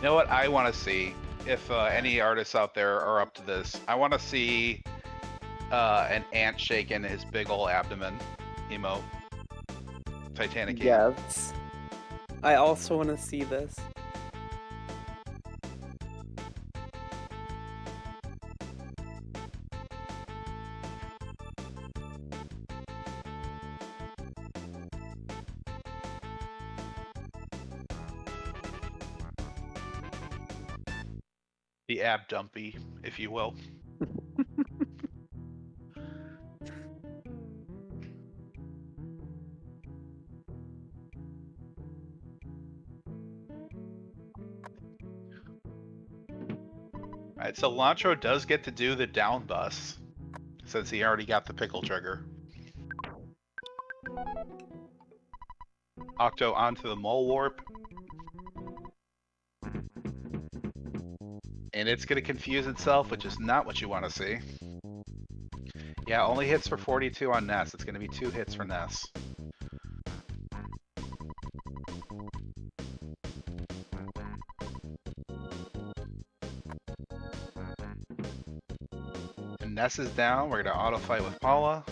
know what I want to see? If any artists out there are up to this, I want to see an ant shaking his big ol' abdomen emote. Titanic. Yes. I also want to see this. The ab dumpy, if you will. Alright, so Lontr0 does get to do the down bus, since he already got the pickle trigger. Octo onto the mole warp. And it's going to confuse itself, which is not what you want to see. Yeah, only hits for 42 on Ness. It's going to be 2 hits for Ness. And Ness is down. We're going to auto fight with Paula.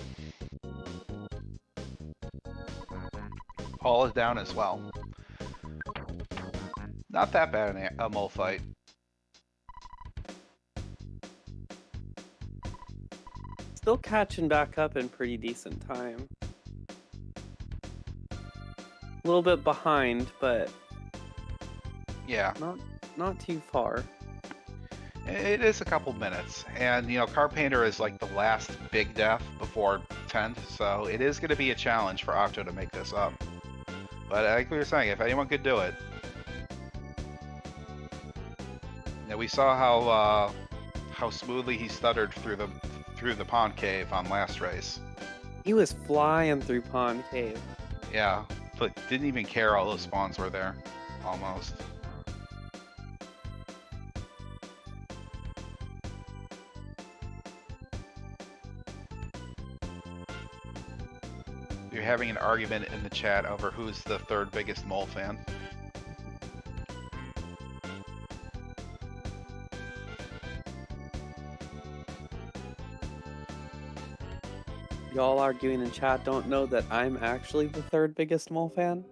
Paula's down as well. Not that bad a mole fight. Still catching back up in pretty decent time. A little bit behind, but Yeah. not too far. It is a couple minutes. And, you know, Car Painter is like the last big death before 10th, so it is going to be a challenge for Octo to make this up. But like we were saying, if anyone could do it. Yeah, we saw how smoothly he stuttered through the pond cave on last race. He was flying through Pond Cave. Yeah, but didn't even care all those spawns were there. Almost. You're having an argument in the chat over who's the 3rd biggest mole fan. Y'all arguing in chat don't know that I'm actually the 3rd biggest mole fan.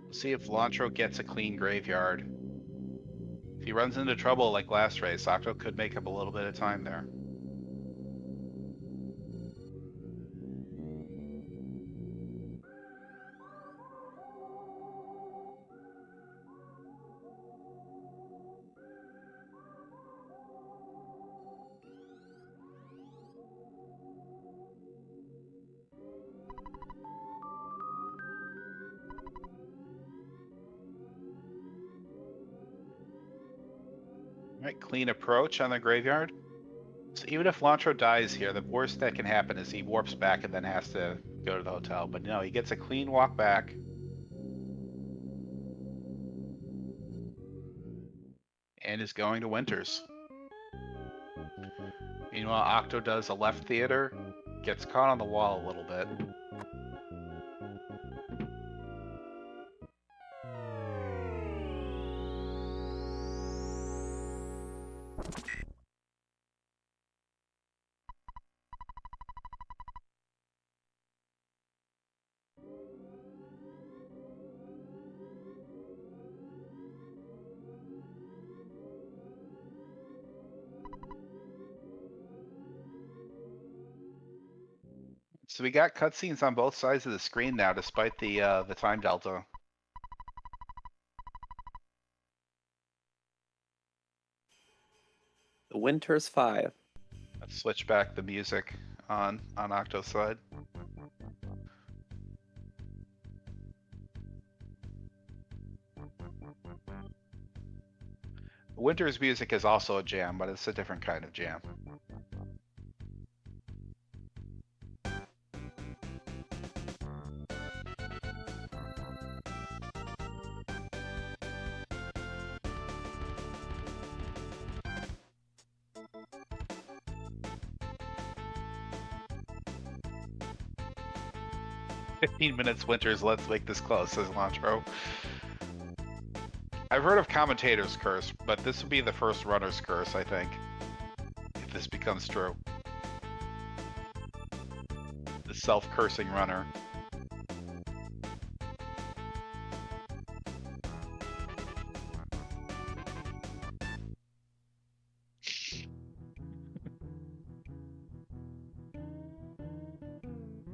We'll see if Lontr0 gets a clean graveyard. If he runs into trouble like last race, Octo could make up a little bit of time there. Right, clean approach on the graveyard. So even if Lontr0 dies here, the worst that can happen is he warps back and then has to go to the hotel. But no, he gets a clean walk back. And is going to Winters. Meanwhile, Octo does a left theater, gets caught on the wall a little bit. So we got cutscenes on both sides of the screen now, despite the time delta. The Winters 5. Let's switch back the music on Octo's side. Winter's music is also a jam, but it's a different kind of jam. "15 minutes, Winters, let's make this close," says Lontr0. I've heard of commentator's curse, but this would be the first runner's curse, I think. If this becomes true. The self-cursing runner.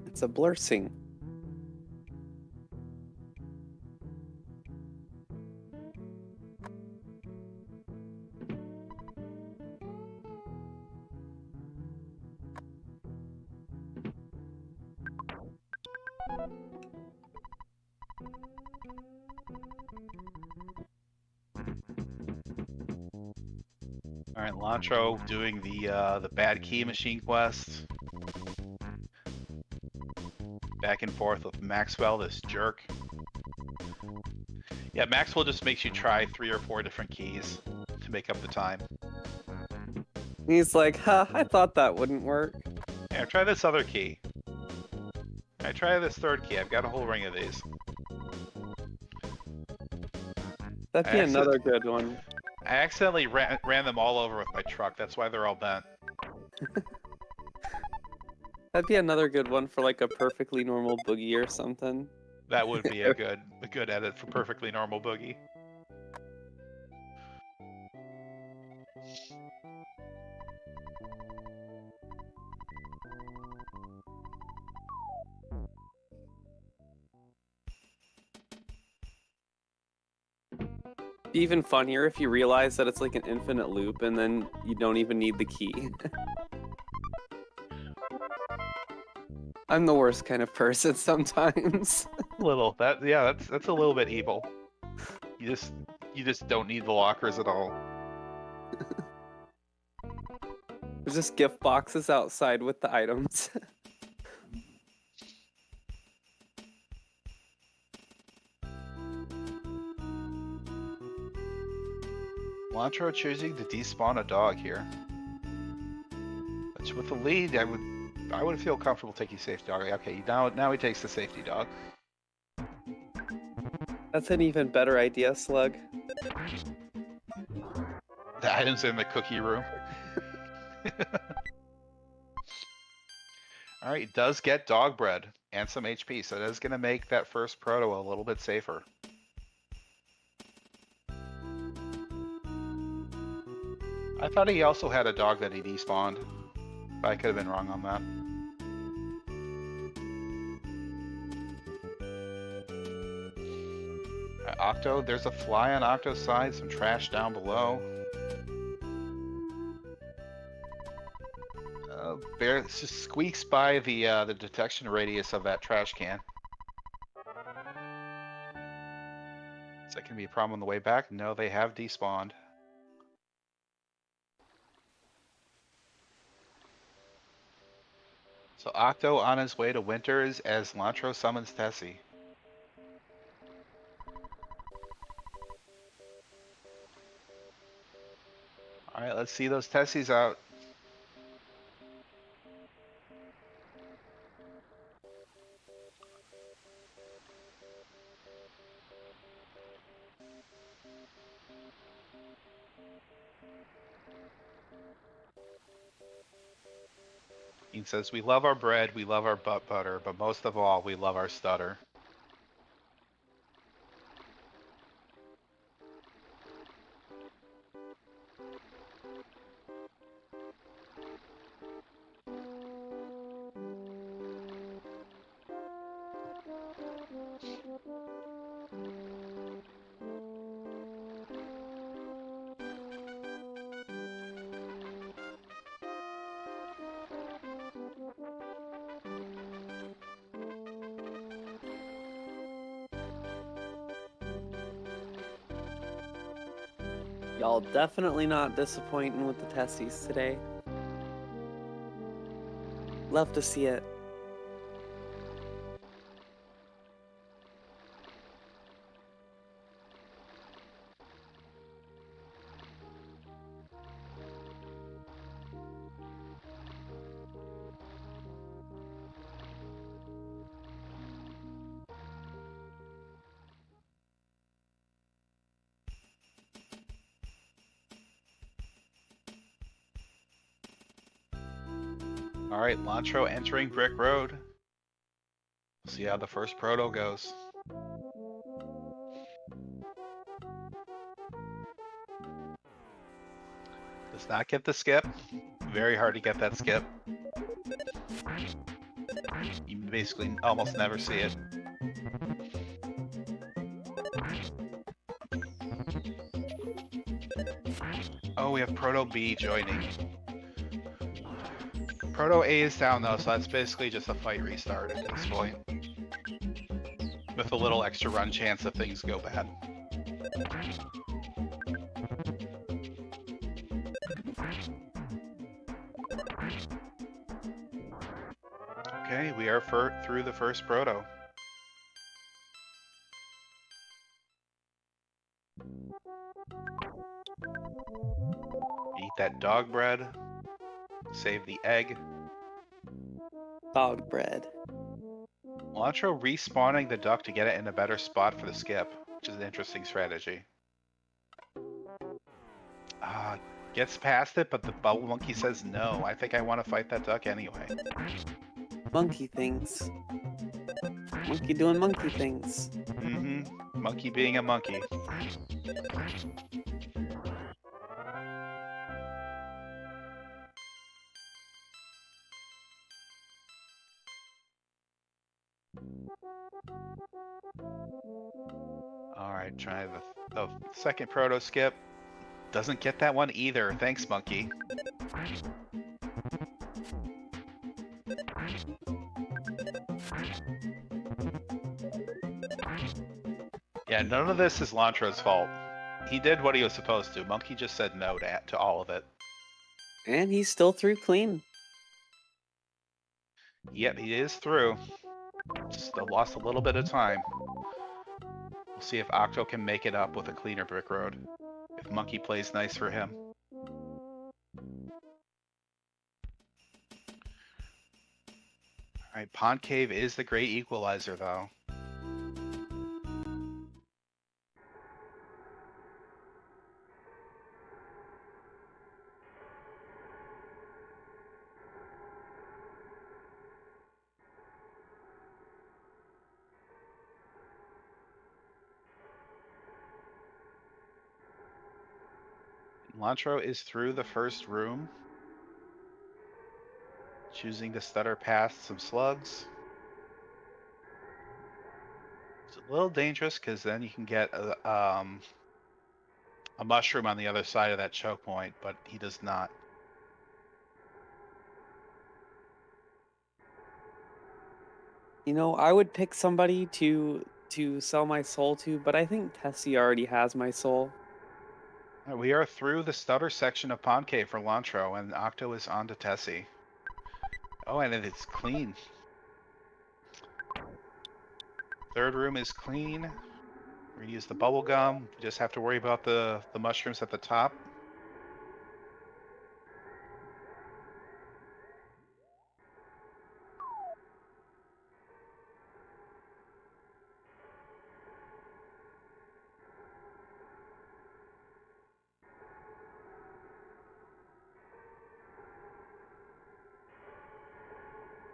It's a blursing. Alright, Lontr0 doing the bad key machine quest. Back and forth with Maxwell, this jerk. Yeah, Maxwell just makes you try 3 or 4 different keys to make up the time. He's like, ha, I thought that wouldn't work. Yeah, try this other key. I try this third key. I've got a whole ring of these. That'd be another good one. I accidentally ran them all over with my truck. That's why they're all bent. That'd be another good one for like a perfectly normal boogie or something. That would be a good edit for perfectly normal Boogey. Be even funnier if you realize that it's like an infinite loop and then you don't even need the key. I'm the worst kind of person sometimes. That's a little bit evil. You just don't need the lockers at all. There's just gift boxes outside with the items. Lontr0 choosing to despawn a dog here. Which with the lead, I would feel comfortable taking safety dog. Okay, now he takes the safety dog. That's an even better idea, Slug. The items in the cookie room. Alright, does get dog bread and some HP, so that is going to make that first proto a little bit safer. I thought he also had a dog that he despawned. But I could have been wrong on that. Octo, there's a fly on Octo's side, some trash down below. Bear just squeaks by the detection radius of that trash can. Is that gonna be a problem on the way back? No, they have despawned. So Octo on his way to Winters as Lontr0 summons Tessie. Alright, let's see those Tessies out. He says, we love our bread, we love our butt butter, but most of all, we love our stutter. Y'all definitely not disappointing with the Tessies today. Love to see it. Alright, Lontr0 entering Brick Road. See how the first proto goes. Does not get the skip. Very hard to get that skip. You basically almost never see it. Oh, we have Proto B joining. Proto A is down though, so that's basically just a fight restart at this point. With a little extra run chance if things go bad. Okay, we are through the first Proto. Eat that dog bread. Save the egg. Dog bread. Lontr0 respawning the duck to get it in a better spot for the skip, which is an interesting strategy. Gets past it, but the bubble monkey says no. I think I want to fight that duck anyway. Monkey things. Monkey doing monkey things. Mm-hmm. Monkey being a monkey. Alright, try the second proto skip. Doesn't get that one either. Thanks, monkey. Yeah, none of this is Lontr0's fault. He did what he was supposed to. Monkey just said no to all of it. And he's still through clean. Yep, he is through. Still lost a little bit of time. We'll see if Octo can make it up with a cleaner brick road. If Monkey plays nice for him. Alright, Pond Cave is the great equalizer though. Lontr0 is through the first room. Choosing to stutter past some slugs. It's a little dangerous because then you can get a mushroom on the other side of that choke point, but he does not. You know, I would pick somebody to sell my soul to, but I think Tessie already has my soul. We are through the stutter section of Pond Cave for Lontr0, and Octo is on to Tessie. Oh, and it's clean. Third room is clean. We're gonna use the bubble gum. We just have to worry about the mushrooms at the top.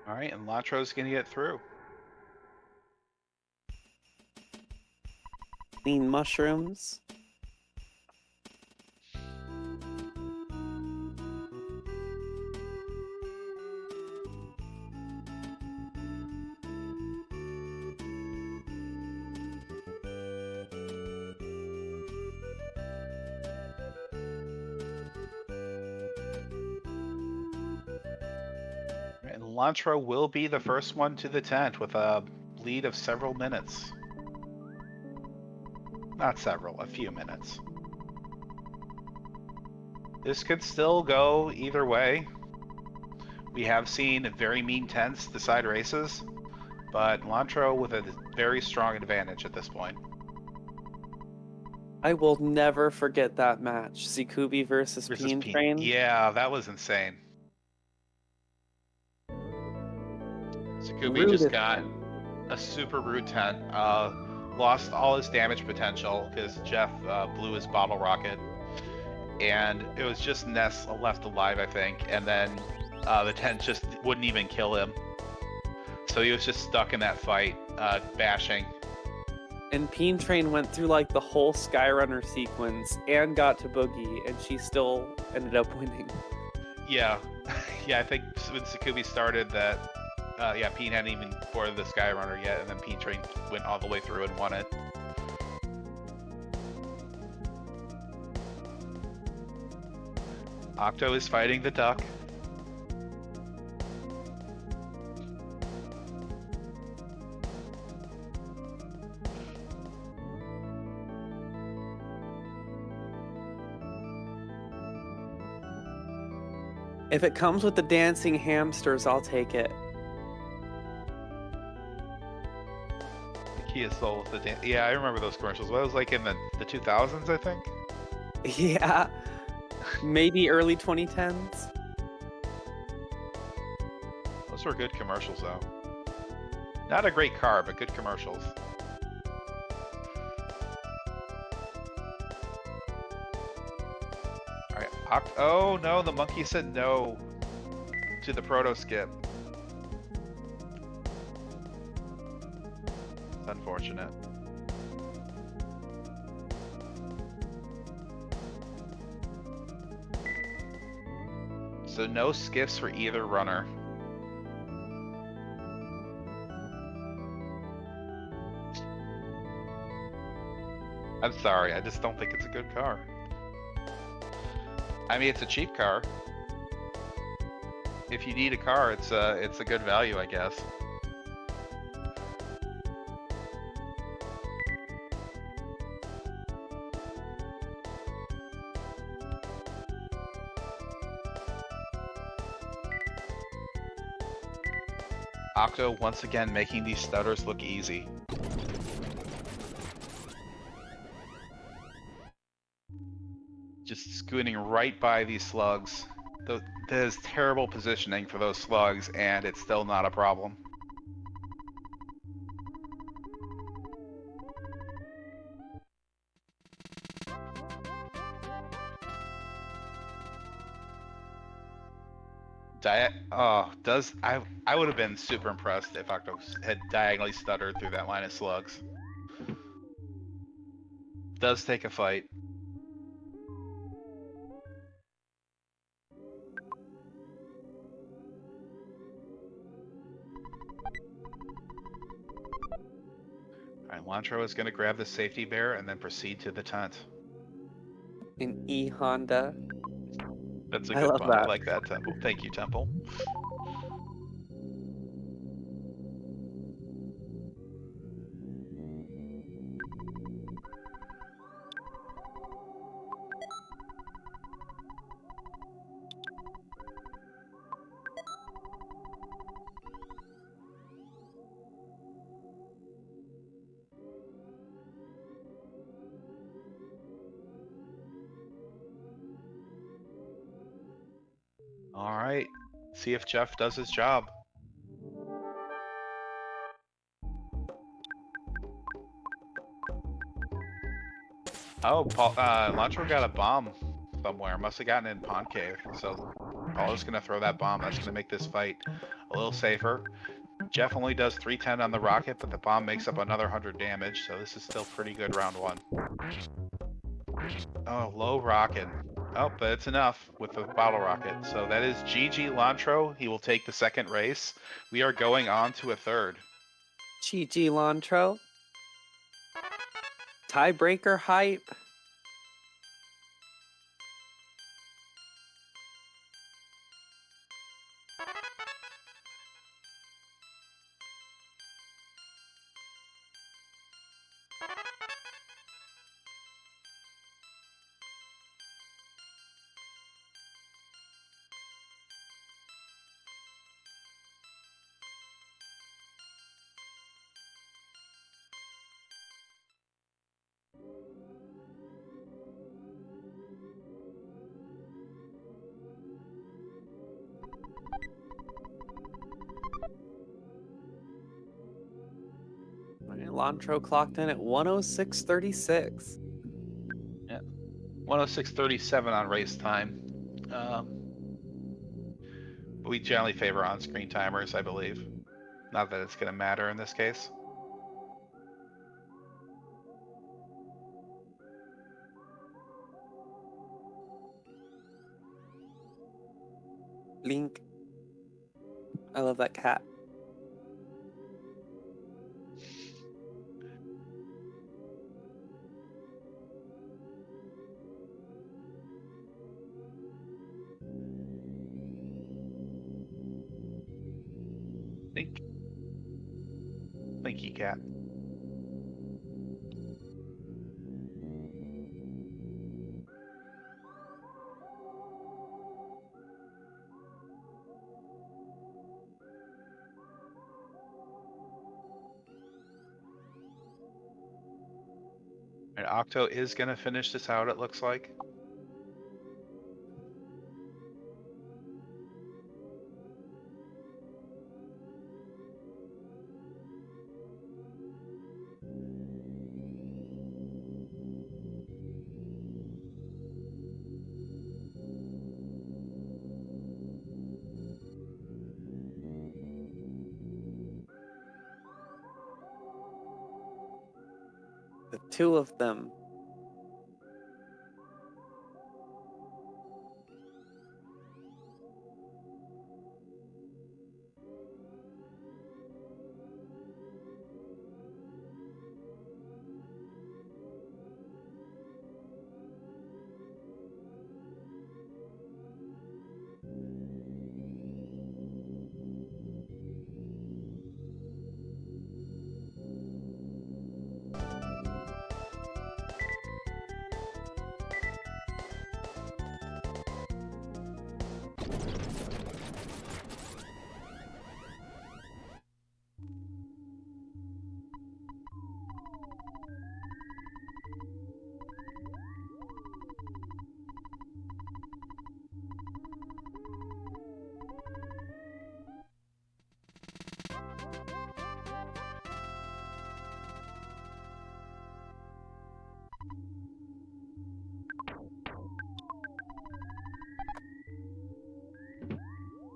All right, and Lontr0's gonna get through. Clean mushrooms. And Lontr0 will be the first one to the tent with a lead of several minutes. Not several, a few minutes. This could still go either way. We have seen very mean tents decide races, but Lontr0 with a very strong advantage at this point. I will never forget that match. Zikubi versus Peen Train. Yeah, that was insane. Zikubi Rude just as got hell. a super rude tent. Lost all his damage potential because Jeff blew his bottle rocket. And it was just Ness left alive, I think. And then the tent just wouldn't even kill him. So he was just stuck in that fight, bashing. And Peen Train went through like the whole Skyrunner sequence and got to Boogey, and she still ended up winning. Yeah. Yeah, I think when Zikubi started that, yeah, Peen hadn't even boarded the Skyrunner yet, and then Peen Train went all the way through and won it. Octo is fighting the duck. If it comes with the dancing hamsters, I'll take it. Kia Soul with the dance. Yeah, I remember those commercials. Well, it was like in the 2000s, I think. Yeah. Maybe early 2010s. Those were good commercials, though. Not a great car, but good commercials. Alright, oh no, the monkey said no to the proto skip. It's unfortunate. So no skips for either runner. I'm sorry, I just don't think it's a good car. I mean, it's a cheap car. If you need a car, it's a good value, I guess. Octo once again making these stutters look easy. Just scooting right by these slugs. There's terrible positioning for those slugs, and it's still not a problem. I would have been super impressed if Octo had diagonally stuttered through that line of slugs. Does take a fight. Alright, Lontr0 is going to grab the safety bear and then proceed to the tent. An E Honda. That's a I good love one. I that. like that, Temple. Thank you, Temple. All right. See if Jeff does his job. Oh, Lontr0 got a bomb somewhere. Must have gotten in Pond Cave. So Paula's gonna throw that bomb. That's gonna make this fight a little safer. Jeff only does 310 on the rocket, but the bomb makes up another 100 damage. So this is still pretty good round one. Oh, low rocket. Oh, but it's enough with the bottle rocket. So that is GG Lontr0. He will take the second race. We are going on to a third. GG Lontr0. Tiebreaker hype. Lontr0 clocked in at 106.36. 106.37 on race time. We generally favor on-screen timers, I believe. Not that it's going to matter in this case. Link. I love that cat. Thank you, cat. And Octo is going to finish this out, it looks like. The two of them.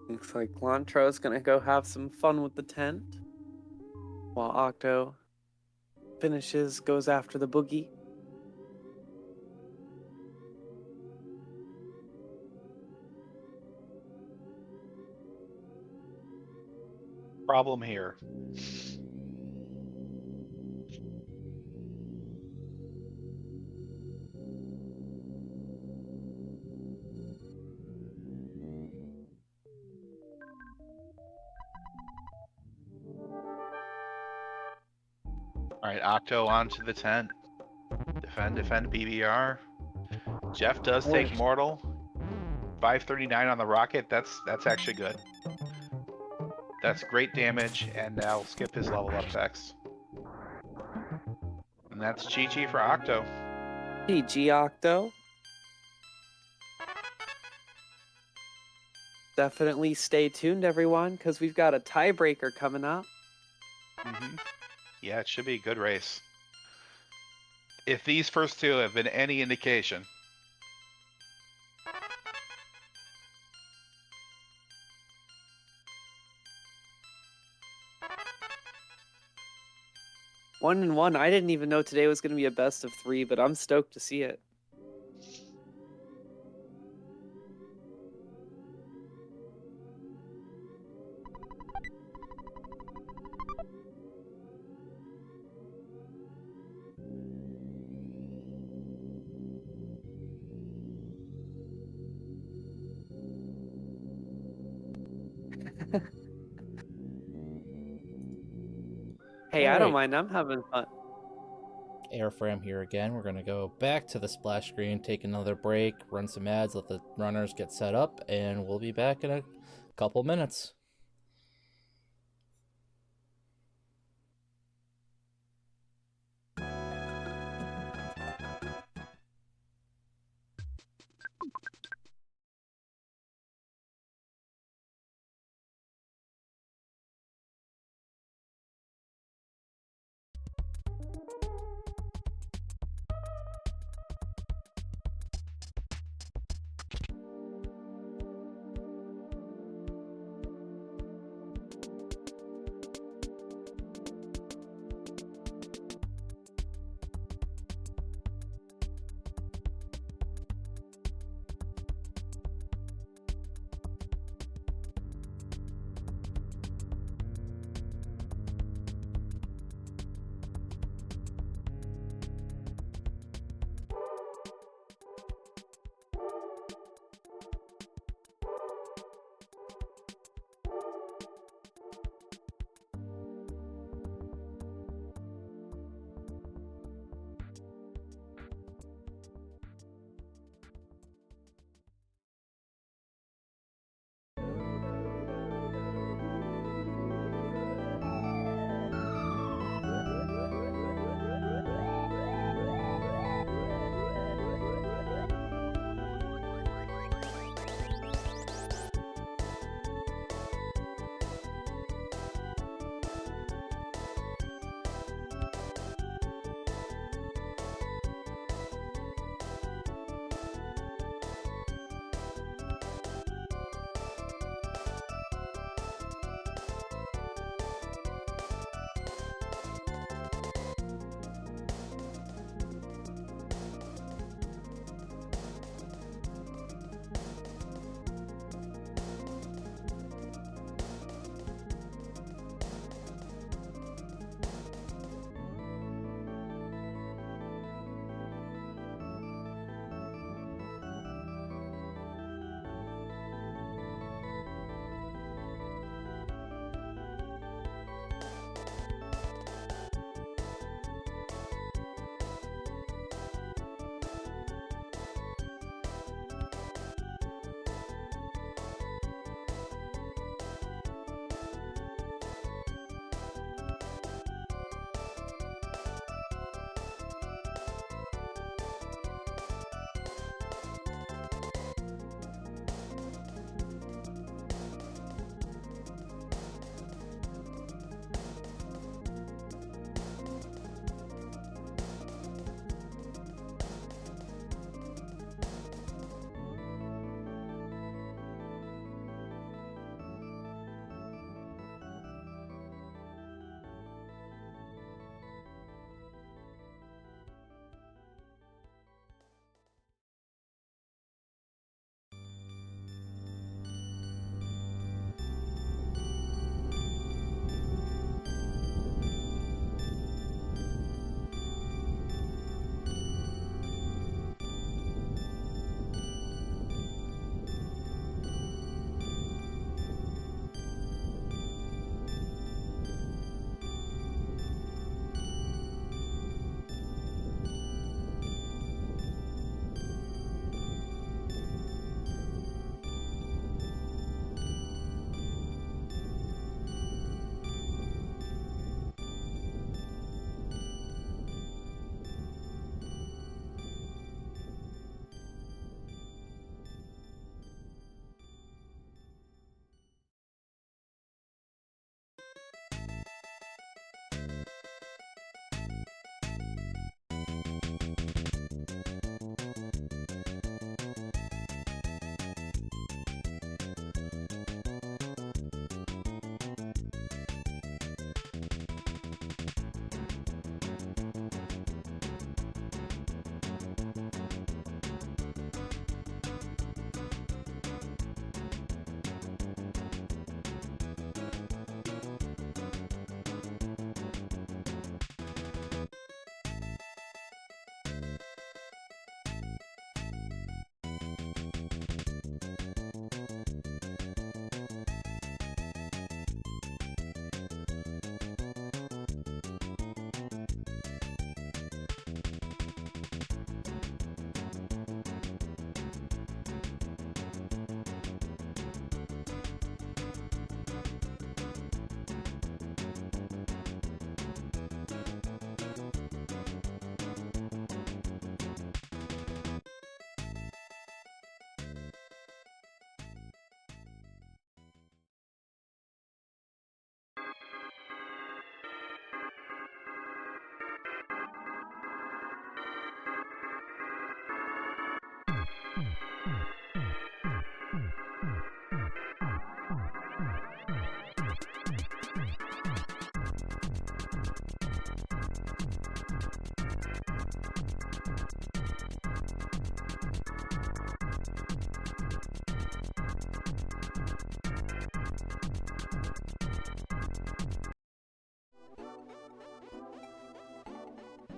Looks like Lontr0's gonna go have some fun with the tent, while Octo finishes, goes after the Boogey. Problem here. All right, Octo onto the tent. Defend BBR. Jeff does take mortal. 539 on the rocket. That's actually good. That's great damage, and now skip his level up effects. And that's GG for Octo. GG Octo. Definitely stay tuned, everyone, because we've got a tiebreaker coming up. Yeah, it should be a good race. If these first two have been any indication. One and one. I didn't even know today was going to be a best of 3, but I'm stoked to see it. Hey, I don't mind. I'm having fun. Airframe here again. We're going to go back to the splash screen, take another break, run some ads, let the runners get set up, and we'll be back in a couple minutes.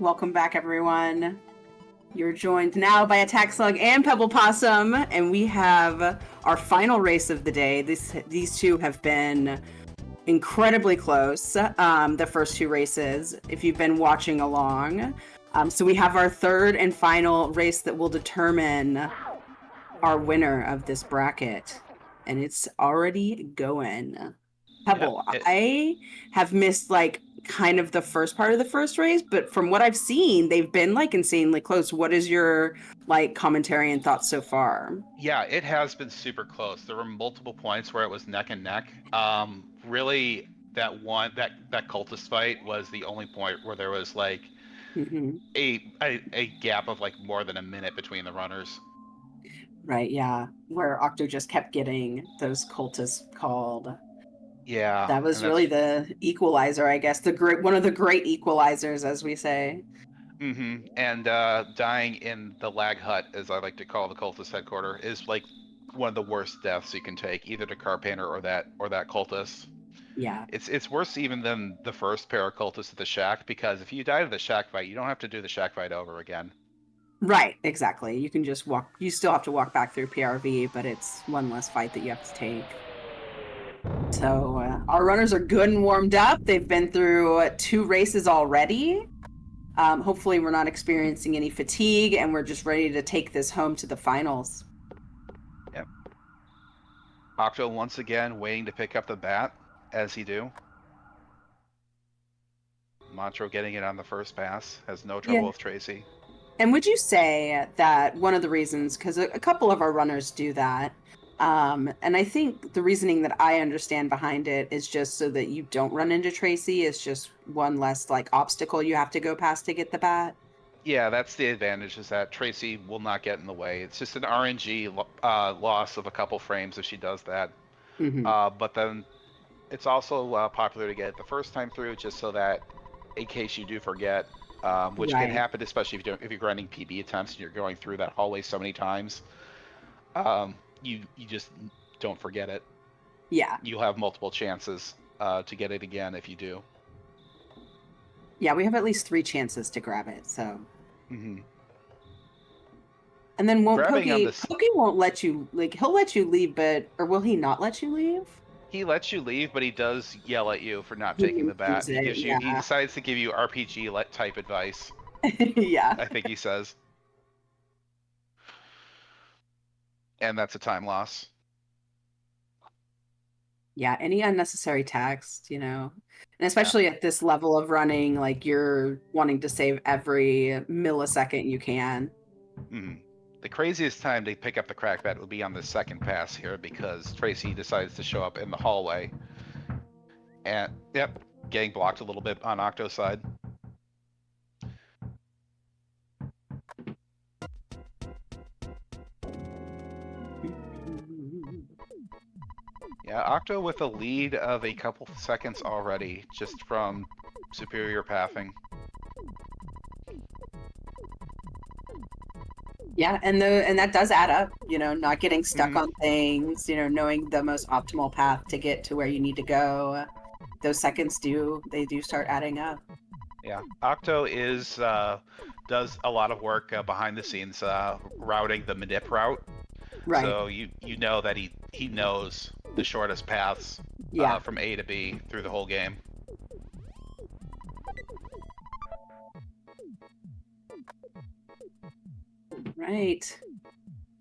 Welcome back, everyone. You're joined now by Attack Slug and Pebble Possum, and we have our final race of the day. These two have been incredibly close, the first two races, if you've been watching along. So we have our third and final race that will determine our winner of this bracket, and it's already going. Pebble, I have missed like kind of the first part of the first race, but from what I've seen, they've been like insanely close. What is your like commentary and thoughts so far? Yeah, it has been super close. There were multiple points where it was neck and neck. Really, that cultist fight was the only point where there was like Mm-hmm. a gap of like more than a minute between the runners. Right, yeah, where Octo just kept getting those cultists called. Yeah, That was and really that's the equalizer, I guess. One of the great equalizers, as we say. and dying in the lag hut, as I like to call the cultist headquarter, is like one of the worst deaths you can take, either to Carpainter or that cultist. Yeah. It's worse even than the first pair of cultists at the shack, because if you die to the shack fight, you don't have to do the shack fight over again. Right, exactly. You can just walk. You still have to walk back through PRV, but it's one less fight that you have to take. So our runners are good and warmed up. They've been through 2 races already. Hopefully, we're not experiencing any fatigue, and we're just ready to take this home to the finals. Yep. Octo once again waiting to pick up the bat, as he do. Lontr0 getting it on the first pass, has no trouble with Tracy. And would you say that one of the reasons, because a couple of our runners do that, and I think the reasoning that I understand behind it is just so that you don't run into Tracy, is just one less like obstacle you have to go past to get the bat? Yeah, that's the advantage, is that Tracy will not get in the way. It's just an RNG loss of a couple frames if she does that. Mm-hmm. But then it's also popular to get it the first time through, just so that in case you do forget, which can Right. happen, especially if you're grinding PB attempts and you're going through that hallway so many times, you just don't forget it. Yeah. You'll have multiple chances to get it again if you do. Yeah, we have at least 3 chances to grab it, so. Mm-hmm. And then Grabbing on this, Pokey won't let you, like, he'll let you leave, or will he not let you leave? he lets you leave, but he does yell at you for not He taking the bat. mentions it, He decides to give you RPG type advice. yeah. I think he says, and that's a time loss. Yeah, any unnecessary text, and especially at this level of running, like you're wanting to save every millisecond you can. Mm-hmm. The craziest time to pick up the crackbat would be on the second pass here, because Tracy decides to show up in the hallway. And, yep, getting blocked a little bit on Octo's side. Yeah, Octo with a lead of a couple seconds already, just from superior pathing. Yeah, and that does add up, not getting stuck on things, knowing the most optimal path to get to where you need to go. Those seconds do start adding up. Yeah, Octo does a lot of work behind the scenes, routing the manip route. Right. So you know that he knows the shortest paths from A to B through the whole game. Right.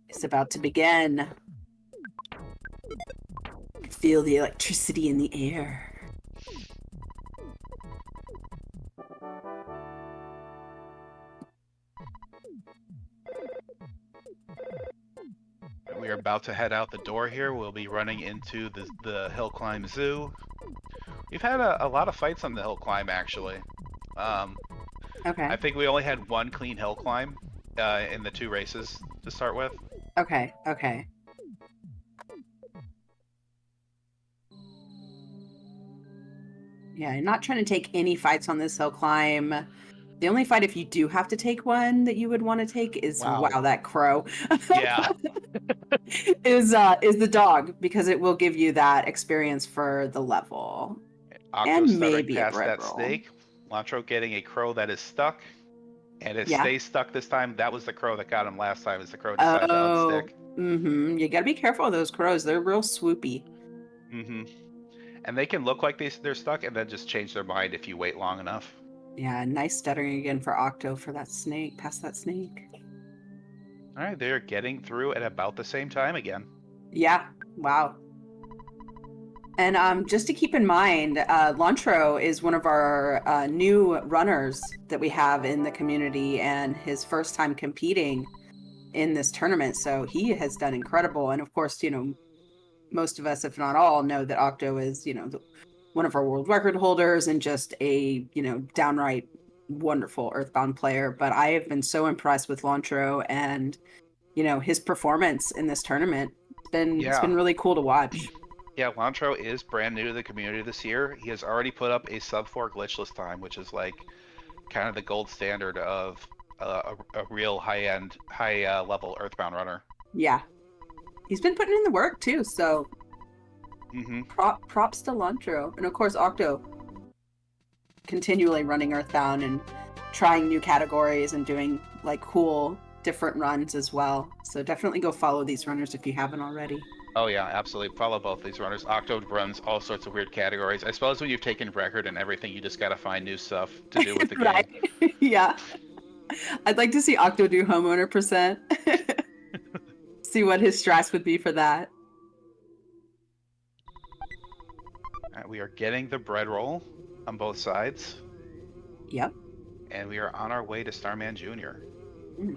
It's about to begin. Feel the electricity in the air. We are about to head out the door here. We'll be running into the hill climb zoo. We've had a lot of fights on the hill climb, actually. Okay. I think we only had one clean hill climb in the 2 races to start with. Okay. Yeah, I'm not trying to take any fights on this hill climb. The only fight, if you do have to take one, that you would want to take is wow that crow. Yeah. is the dog, because it will give you that experience for the level. Octo And stuttering maybe a past bread that roll. snake. Lontr0 getting a crow that is stuck. and it Yeah. stays stuck this time. That was the crow that got him last time. Is the crow decided to Oh, unstick. you gotta be careful of those crows. They're real swoopy. And they can look like they're stuck and then just change their mind if you wait long enough. Yeah, nice stuttering again for Octo for that snake, past that snake. All right, they're getting through at about the same time again. Yeah, wow. And just to keep in mind, Lontr0 is one of our new runners that we have in the community and his first time competing in this tournament. So he has done incredible. And of course, most of us, if not all, know that Octo is, one of our world record holders and just a, downright wonderful Earthbound player. But I have been so impressed with Lontr0 and, his performance in this tournament. It's been really cool to watch. Yeah, Lontr0 is brand new to the community this year. He has already put up a sub-4 glitchless time, which is like kind of the gold standard of a real high-end, high-level Earthbound runner. Yeah. He's been putting in the work too, so props to Lontr0. And of course, Octo continually running Earthbound and trying new categories and doing like cool different runs as well. So definitely go follow these runners if you haven't already. Oh yeah, absolutely. Follow both these runners. Octo runs all sorts of weird categories. I suppose when you've taken record and everything, you just gotta find new stuff to do with the Right. game. Yeah. I'd like to see Octo do homeowner percent. See what his stress would be for that. All right, we are getting the bread roll on both sides. Yep. And we are on our way to Starman Jr.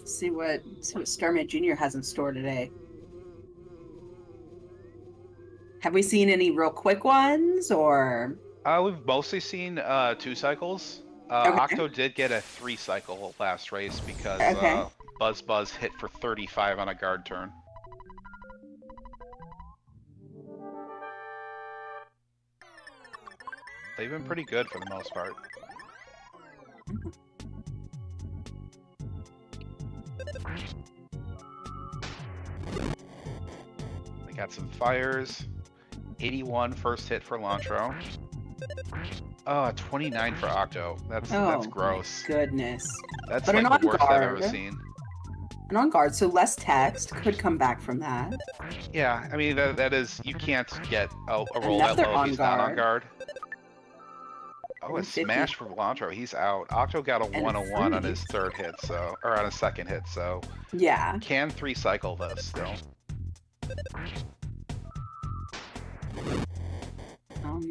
See what Starman Jr. has in store today. Have we seen any real quick ones, or? We've mostly seen 2 cycles. Okay. Octo did get a 3 cycle last race because Buzz hit for 35 on a guard turn. They've been pretty good for the most part. They got some fires. 81 first hit for Lontr0. Oh, 29 for Octo. That's gross. Goodness. That's but like the worst I've ever seen. And on guard, so less text could come back from that. Yeah, I mean that is, you can't get a roll Another that low if he's not on guard. Oh, a 50. smash for Lontr0. He's out. Octo got a 101 on his third hit, or on his second hit, so yeah. Can 3 cycle though still.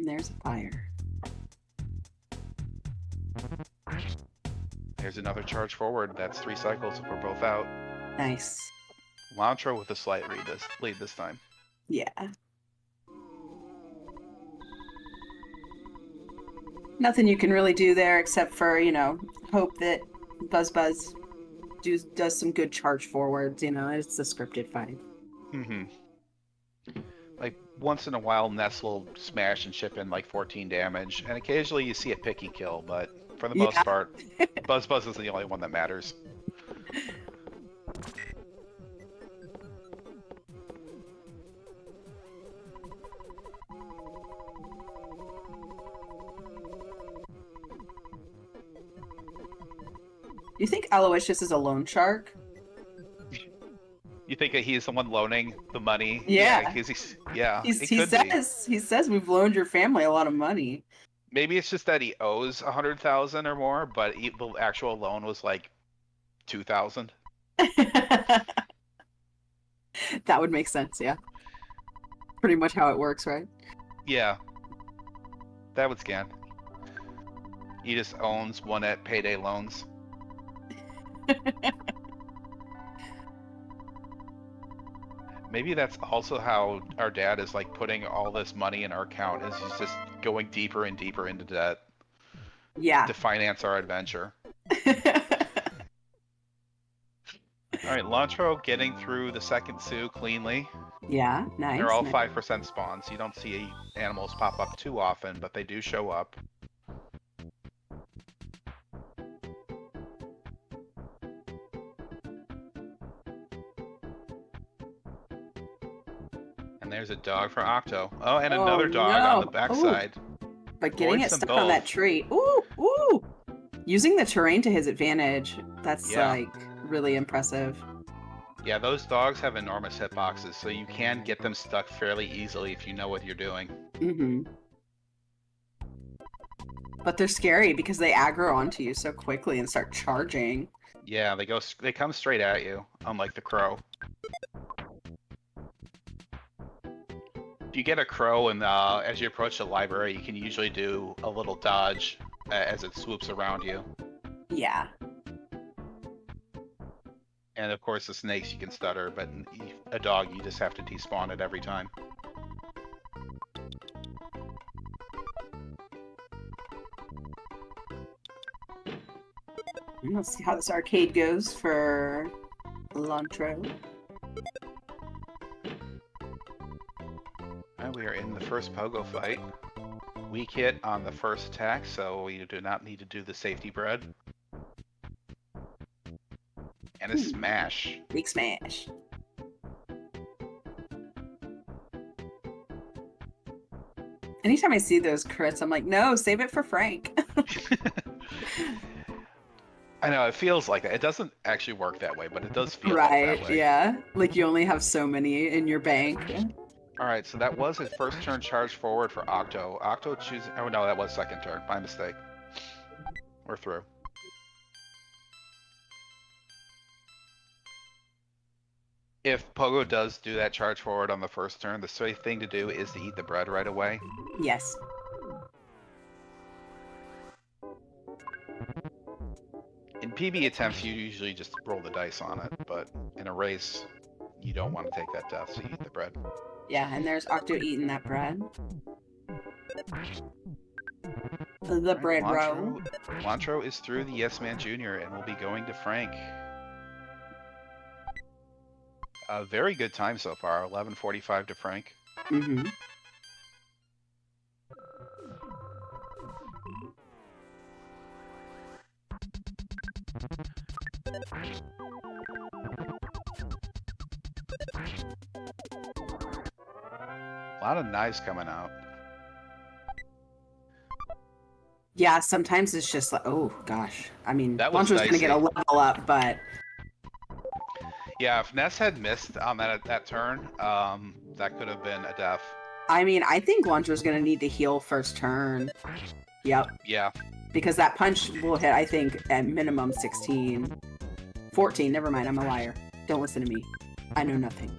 There's a fire. There's another charge forward. That's 3 cycles if we're both out. Nice. Lontr0 with a slight lead this time. Yeah. Nothing you can really do there except for, hope that Buzz does some good charge forwards. It's a scripted fight. Like, once in a while, Ness will smash and chip in like 14 damage, and occasionally you see a picky kill, but for the most part, Buzz is the only one that matters. You think Aloysius is a loan shark? You think that he's the one loaning the money? Yeah. He says we've loaned your family a lot of money. Maybe it's just that he owes 100,000 or more, but the actual loan was like 2,000. That would make sense, yeah. Pretty much how it works, right? Yeah. That would scan. He just owns one at Payday Loans. Maybe that's also how our dad is like putting all this money in our account, is he's just going deeper and deeper into debt. Yeah. To finance our adventure. Alright, Lontr0 getting through the second Sioux cleanly. Yeah, nice. They're all 5% spawns. You don't see animals pop up too often, but they do show up. And there's a dog for Octo. Oh, and another dog on the backside. But getting it stuck on that tree. Ooh, ooh! Using the terrain to his advantage. That's Yeah. like really impressive. Yeah, those dogs have enormous hitboxes, so you can get them stuck fairly easily if you know what you're doing. Mm-hmm. But they're scary because they aggro onto you so quickly and start charging. Yeah, they come straight at you, unlike the crow. If you get a crow and as you approach the library, you can usually do a little dodge as it swoops around you. Yeah. And of course the snakes you can stutter, but a dog you just have to despawn it every time. Let's see how this arcade goes for Lontr0. And we are in the first pogo fight. Weak hit on the first attack, so we do not need to do the safety bread. And a smash. Big smash. Anytime I see those crits, I'm like, no, save it for Frank. I know, it feels like that. It doesn't actually work that way, but it does feel Right, that way. yeah. Like you only have so many in your bank. Alright, so that was his first turn charge forward for Octo. Octo chooses... Oh no, that was second turn. My mistake. We're through. If Pogo does do that charge forward on the first turn, the safe thing to do is to eat the bread right away. Yes. In PB attempts, you usually just roll the dice on it, but in a race, you don't want to take that death, so you eat the bread. Yeah, and there's Octo eating that bread. The bread row. Lontr0 is through the Yes Man Jr. and will be going to Frank. A very good time so far, 11:45 to Frank. Mm-hmm. A lot of knives coming out. Yeah, sometimes it's just like, oh gosh. I mean, That was Lontr0's gonna get a dicey. level up, but Yeah, if Ness had missed on that turn, that could have been a death. I mean, I think Lontr0's gonna need to heal first turn. Yep. Yeah. Because that punch will hit, I think, at minimum 16. 14, never mind, I'm a liar. Don't listen to me. I know nothing.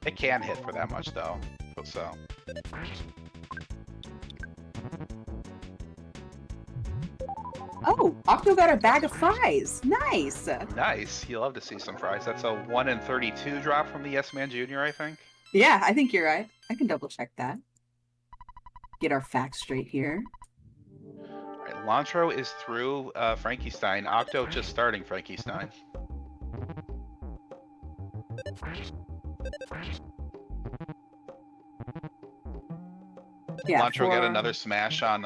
It can hit for that much, though. So. Oh, Octo got a bag of fries. Nice. Nice. You love to see some fries. That's a 1 in 32 drop from the Yes Man Jr., I think. Yeah, I think you're right. I can double check that. Get our facts straight here. Alright, Lontr0 is through Frankenstein. Octo just starting Frankenstein. Yeah, Lontr0 got another smash on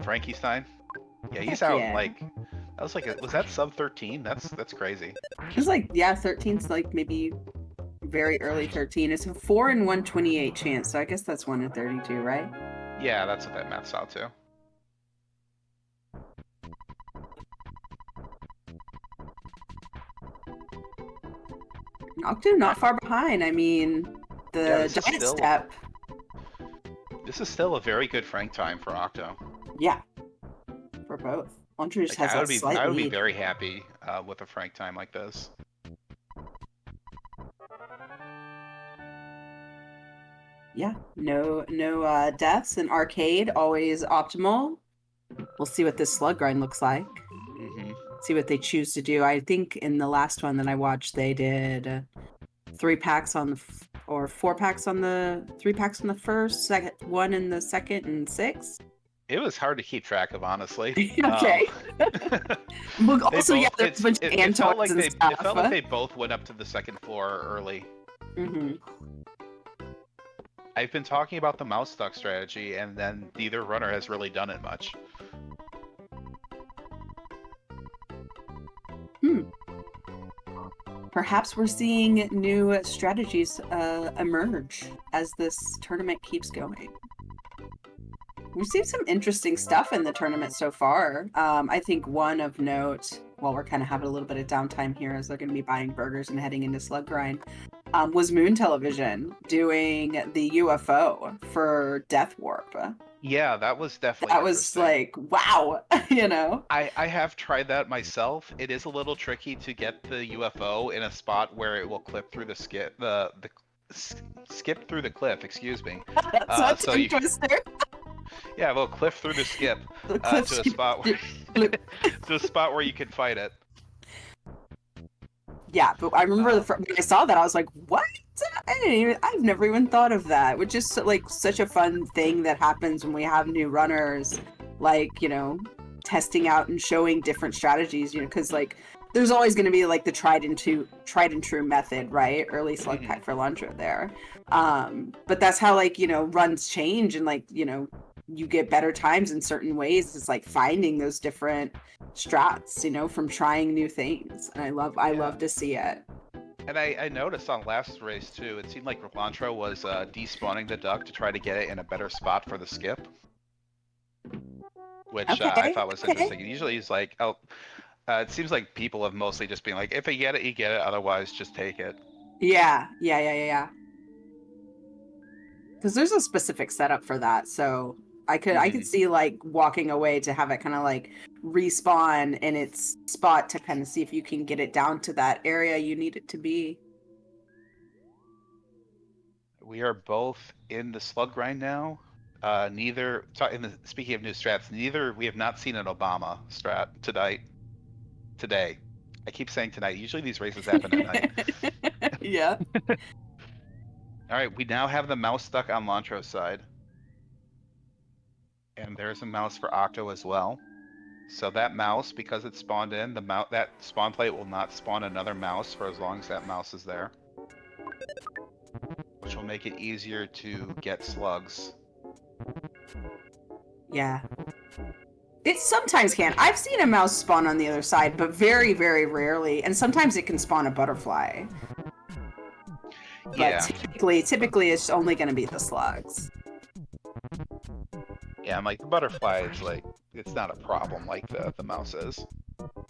Frankenstein. Yeah, he's Heck out yeah. like that was like was that sub 13? That's crazy. It's like, yeah, 13's like maybe very early 13. It's a 4 in 128 chance, so I guess that's 1 in 32, right? Yeah, that's what that maths out to. Octo not far behind. I mean, the this is giant still- step. This is still a very good Frank time for Octo. Yeah, for both. Lontr0 just Like, has I would a be slight lead. very happy with a Frank time like this. Yeah, no deaths in arcade, always optimal. We'll see what this slug grind looks like. Mm-hmm. See what they choose to do. I think in the last one that I watched, they did 3 packs on the or 4 packs on the 3 packs on the first, second 1 in the second, and 6. It was hard to keep track of, honestly. Okay. Well, also, yeah, there's a bunch of it felt Antons like and they stuff. it felt like they both went up to the second floor early. Mm-hmm. I've been talking about the mouse duck strategy, and then neither runner has really done it much. Perhaps we're seeing new strategies emerge as this tournament keeps going. We've seen some interesting stuff in the tournament so far. I think one of note, while we're kind of having a little bit of downtime here as they're going to be buying burgers and heading into Slug Grind, was Moon Television doing the UFO for Death Warp. Yeah, that was definitely That was interesting. like, wow, you know? I have tried that myself. It is a little tricky to get the UFO in a spot where it will clip through the skip through the cliff. Excuse me. That's not So Tongue you Twister. yeah, well, cliff through the skip The cliff to a skip- spot where blip. to a spot where you can fight it. Yeah, but I remember when I saw that, I was like, what? I've never even thought of that, which is like such a fun thing that happens when we have new runners, like, you know, testing out and showing different strategies, you know, because like there's always going to be like the tried and true method, right? Early slug pack for Lontr0 there. But that's how, like, you know, runs change, and like, you know, you get better times in certain ways. It's like finding those different strats, you know, from trying new things. And I love to see it. And I noticed on last race too, it seemed like Lontr0 was despawning the duck to try to get it in a better spot for the skip, which I thought was interesting. Usually he's like, oh, it seems like people have mostly just been like, if you get it, you get it. Otherwise, just take it. Yeah. Because there's a specific setup for that, so I could see like walking away to have it kind of like respawn in its spot to kind of see if you can get it down to that area you need it to be. We are both in the slug grind now. Speaking of new strats, we have not seen an Obama strat tonight. Today, I keep saying tonight. Usually these races happen at night. Yeah. All right, we now have the mouse stuck on Lontr0's side. And there's a mouse for Octo as well. So that mouse, because it spawned in, that spawn plate will not spawn another mouse for as long as that mouse is there. Which will make it easier to get slugs. Yeah. It sometimes can. I've seen a mouse spawn on the other side, but very, very rarely. And sometimes it can spawn a butterfly. But Yeah. typically it's only going to be the slugs. Yeah, I'm like, the butterfly is like, it's not a problem like the mouse is.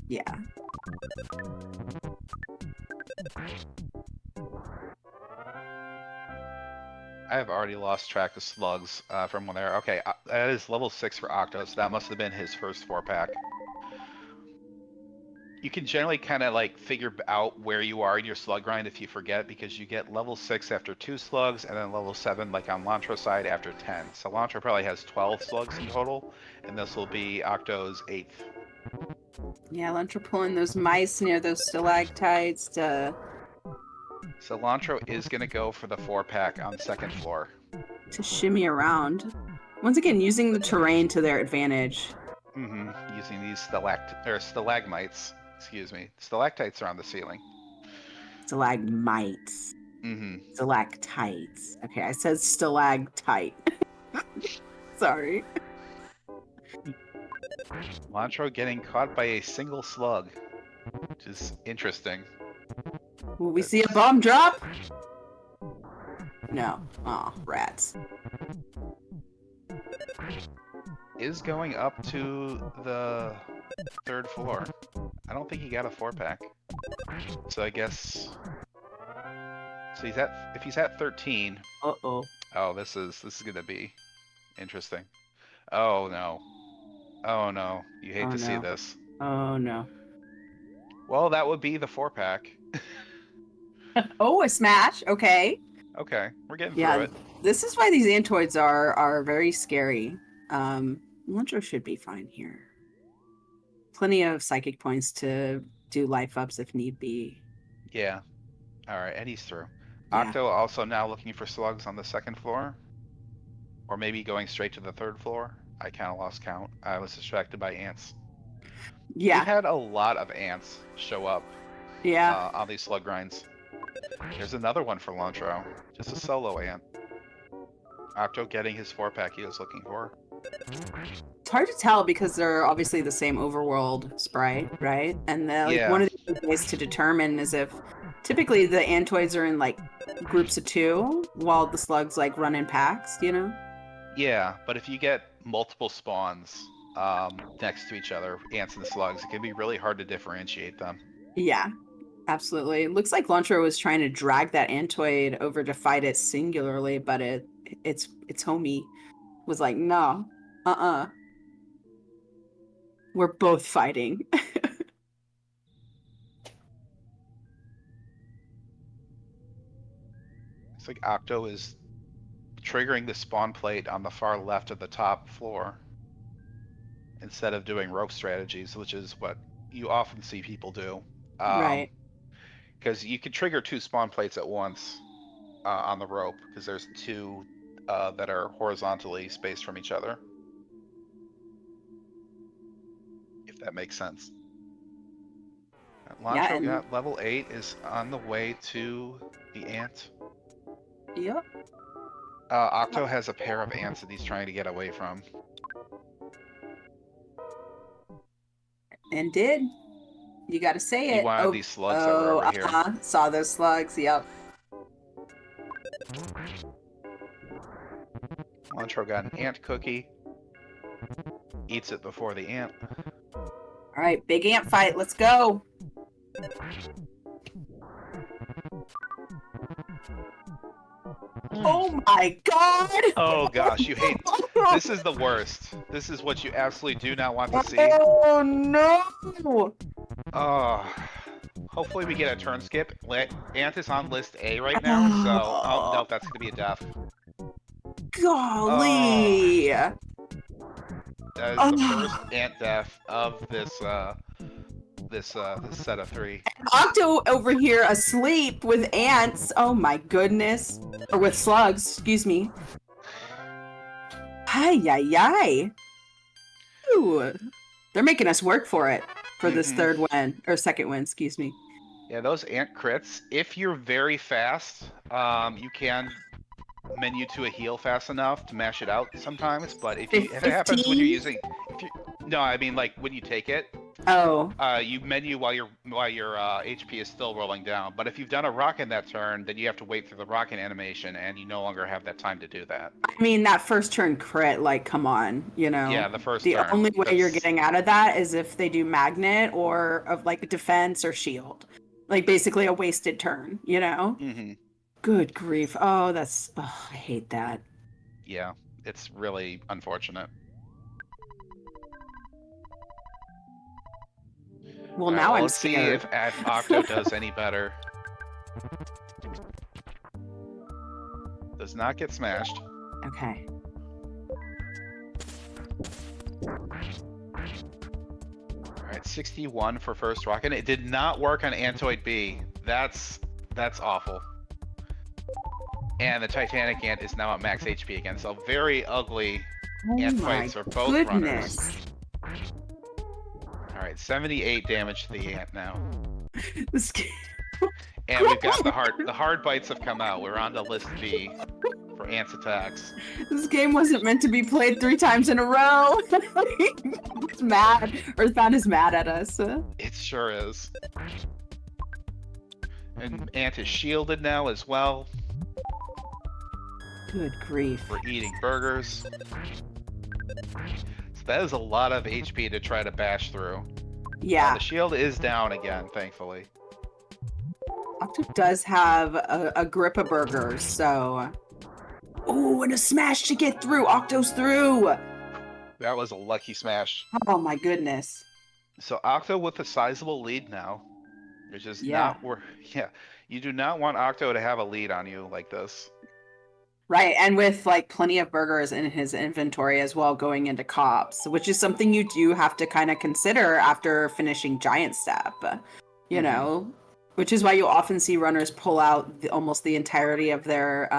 Yeah. I have already lost track of slugs from when there. Okay, that is level 6 for Octo, so that must have been his first 4-pack. You can generally kind of like figure out where you are in your slug grind if you forget, because you get level 6 after 2 slugs, and then level 7 like on Lontr0 side after 10. So Lontr0 probably has 12 slugs in total, and this will be Octo's 8th. Yeah, Lontr0 pulling those mice near those stalactites to Lontr0 is going to go for the 4-pack on second floor. to shimmy around. Once again, using the terrain to their advantage. Using these stalagmites. Excuse me. Stalactites are on the ceiling. Stalagmites. Stalactites. Okay, I said stalactite. Sorry. Lontr0 getting caught by a single slug, which is interesting. Will we see a bomb drop? No. Aw, rats. Is going up to the 3rd floor. I don't think he got a 4-pack. So I guess... So if he's at 13... Uh-oh. Oh, this is gonna be interesting. Oh no. Oh no. You hate to see this. Oh no. Well, that would be the 4-pack. Oh, a smash. Okay. Okay, we're getting through it. This is why these Antoids are very scary. Lontr0 should be fine here. Plenty of psychic points to do life ups if need be. Yeah. Alright, and he's through. Yeah. Octo also now looking for slugs on the 2nd floor. Or maybe going straight to the 3rd floor. I kind of lost count. I was distracted by ants. Yeah. We've had a lot of ants show up on these slug grinds. There's another one for Lontr0. Just a solo ant. Octo getting his 4-pack he was looking for. It's hard to tell because they're obviously the same overworld sprite, right? And one of the ways to determine is if typically the Antoids are in like groups of 2 while the slugs like run in packs, you know? Yeah, but if you get multiple spawns next to each other, ants and slugs, it can be really hard to differentiate them. Yeah, absolutely. It looks like Lontr0 was trying to drag that Antoid over to fight it singularly, but its homie was like, no, we're both fighting. It's like Octo is triggering the spawn plate on the far left of the top floor instead of doing rope strategies, which is what you often see people do. Right. Because you can trigger 2 spawn plates at once on the rope, because there's 2 that are horizontally spaced from each other. If that makes sense. Yeah, Lontr0 and- got level 8, is on the way to the ant. Yep. Octo has a pair of ants that he's trying to get away from. And did. You got to say He it. wanted these slugs that were over here. Saw those slugs. Yep. Lontr0 got an ant cookie. Eats it before the ant. All right, big ant fight. Let's go. Oh my god! Oh gosh, you hate. This is the worst. This is what you absolutely do not want to see. Oh no! Oh. Hopefully we get a turn skip. Ant is on list A right now, so oh no, that's gonna be a death. Golly! That is the first ant death of this this set of 3. Octo over here asleep with ants. Oh my goodness. Or with slugs, excuse me. Hi, yi. Ooh. They're making us work for it. For this third win. Or second win, excuse me. Yeah, those ant crits, if you're very fast, you can menu to a heal fast enough to mash it out sometimes, but if it happens when you're using no, I mean like when you take it, Oh. you menu while your HP is still rolling down. But if you've done a rock in that turn, then you have to wait through the rocking animation, and you no longer have that time to do that. I mean, that first turn crit, like, come on, you know? Yeah, the first The turn. only way you're getting out of that is if they do magnet or of like defense or shield. Like basically a wasted turn, you know? Mm-hmm. Good grief. Oh, that's I hate that. Yeah, it's really unfortunate. Well, All right, now I'm let's see scared. if Octo does any better. Does not get smashed. Okay. Alright, 61 for first rocket. It did not work on Antoid B. That's awful. And the Titanic Ant is now at max HP again, so very ugly ant fights for both runners. Alright, 78 damage to the ant now. This game... And we've got the hard bites have come out. We're on to list B for ants attacks. This game wasn't meant to be played 3 times in a row. It's mad, or Thad is mad at us. It sure is. And ant is shielded now as well. Good grief. For eating burgers. So that is a lot of HP to try to bash through. Yeah. The shield is down again, thankfully. Octo does have a grip of burgers, so... Oh, and a smash to get through! Octo's through! That was a lucky smash. Oh my goodness. So Octo with a sizable lead now. Which is not where... Yeah, you do not want Octo to have a lead on you like this. Right, and with like plenty of burgers in his inventory as well going into cops, which is something you do have to kind of consider after finishing Giant Step, you know? Which is why you often see runners pull out almost the entirety of their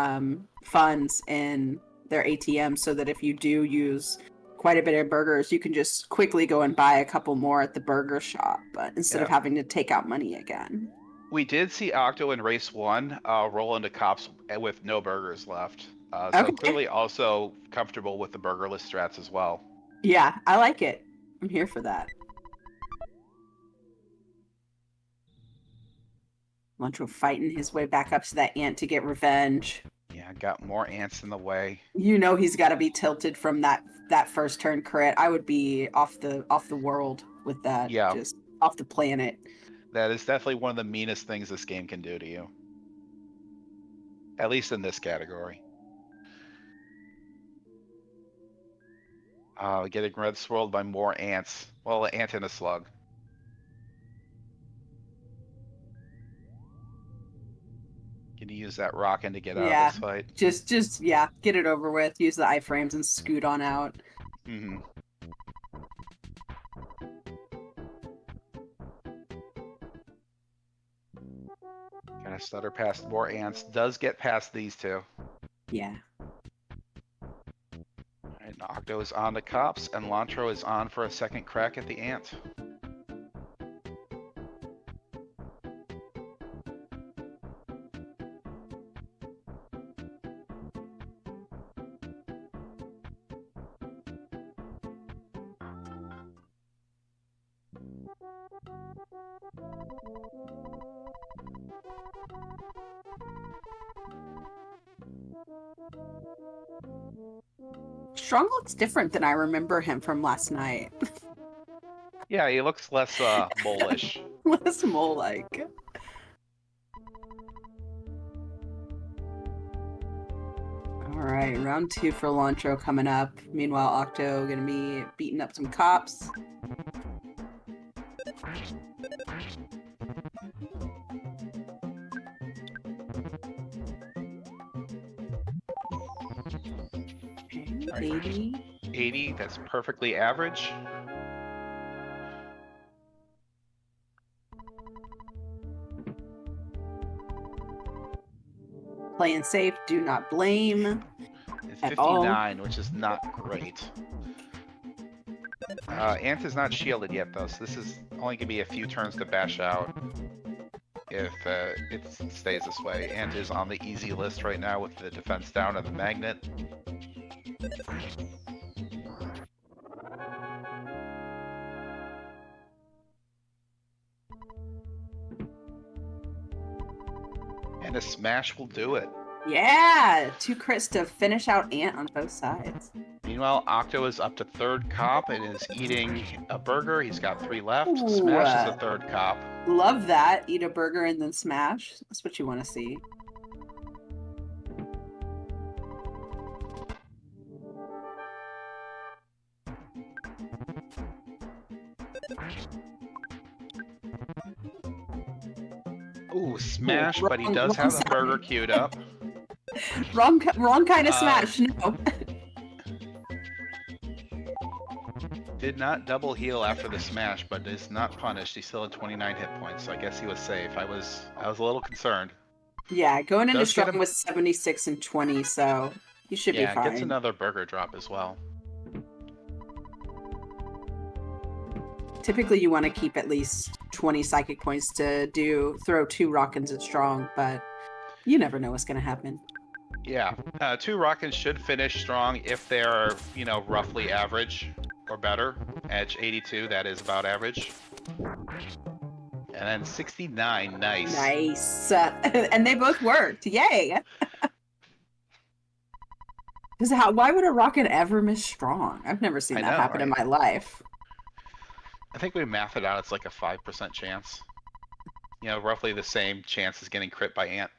funds in their ATM so that if you do use quite a bit of burgers, you can just quickly go and buy a couple more at the burger shop instead of having to take out money again. We did see Octo in race 1 roll into cops with no burgers left. So clearly also comfortable with the burgerless strats as well. Yeah, I like it. I'm here for that. Lontr0 fighting his way back up to that ant to get revenge. Yeah, I got more ants in the way. You know he's got to be tilted from that first turn crit. I would be off the world with that. Yeah. Just off the planet. That is definitely one of the meanest things this game can do to you. At least in this category. Getting red swirled by more ants. Well, an ant and a slug. Can you use that rockin' to get out Yeah. of this fight? Just yeah, get it over with. Use the iframes and scoot on out. Mm-hmm. Gonna stutter past more ants. Does get past these two. Yeah. Alright, Octo is on the cops, and Lontr0 is on for a second crack at the ant. Strong looks different than I remember him from last night. Yeah, he looks less mole-ish. Less mole-like. Alright, round 2 for Lontr0 coming up. Meanwhile, Octo gonna be beating up some cops. Right. 80. 80, that's perfectly average. Playing safe, do not blame. It's At all. 59, which is not great. Ant is not shielded yet, though, so this is only gonna be a few turns to bash out if it stays this way. Ant is on the easy list right now with the defense down and the magnet. And a smash will do it. Yeah! 2 crits to finish out Ant on both sides. Meanwhile, Octo is up to third cop and is eating a burger. He's got 3 left. Ooh. Smash is the third cop. Love that. Eat a burger and then smash. That's what you want to see. Ooh, smash, Ooh, but he does have the burger queued up. Wrong kind of smash. No. Did not double heal after the smash, but is not punished. He still had 29 hit points, so I guess he was safe. I was a little concerned. Yeah, going into Does get strong him- with 76 and 20, so he should be Yeah, fine. gets another burger drop as well. Typically, you want to keep at least 20 psychic points to throw 2 rockins at strong, but you never know what's going to happen. Yeah, 2 Rockets should finish strong if they're, roughly average or better. Edge 82, that is about average. And then 69, nice. Nice. And they both worked. Yay! Why would a rocket ever miss strong? I've never seen I that know, happen in right? my life. I think we mathed it out, it's like a 5% chance. Roughly the same chance as getting crit by Ant.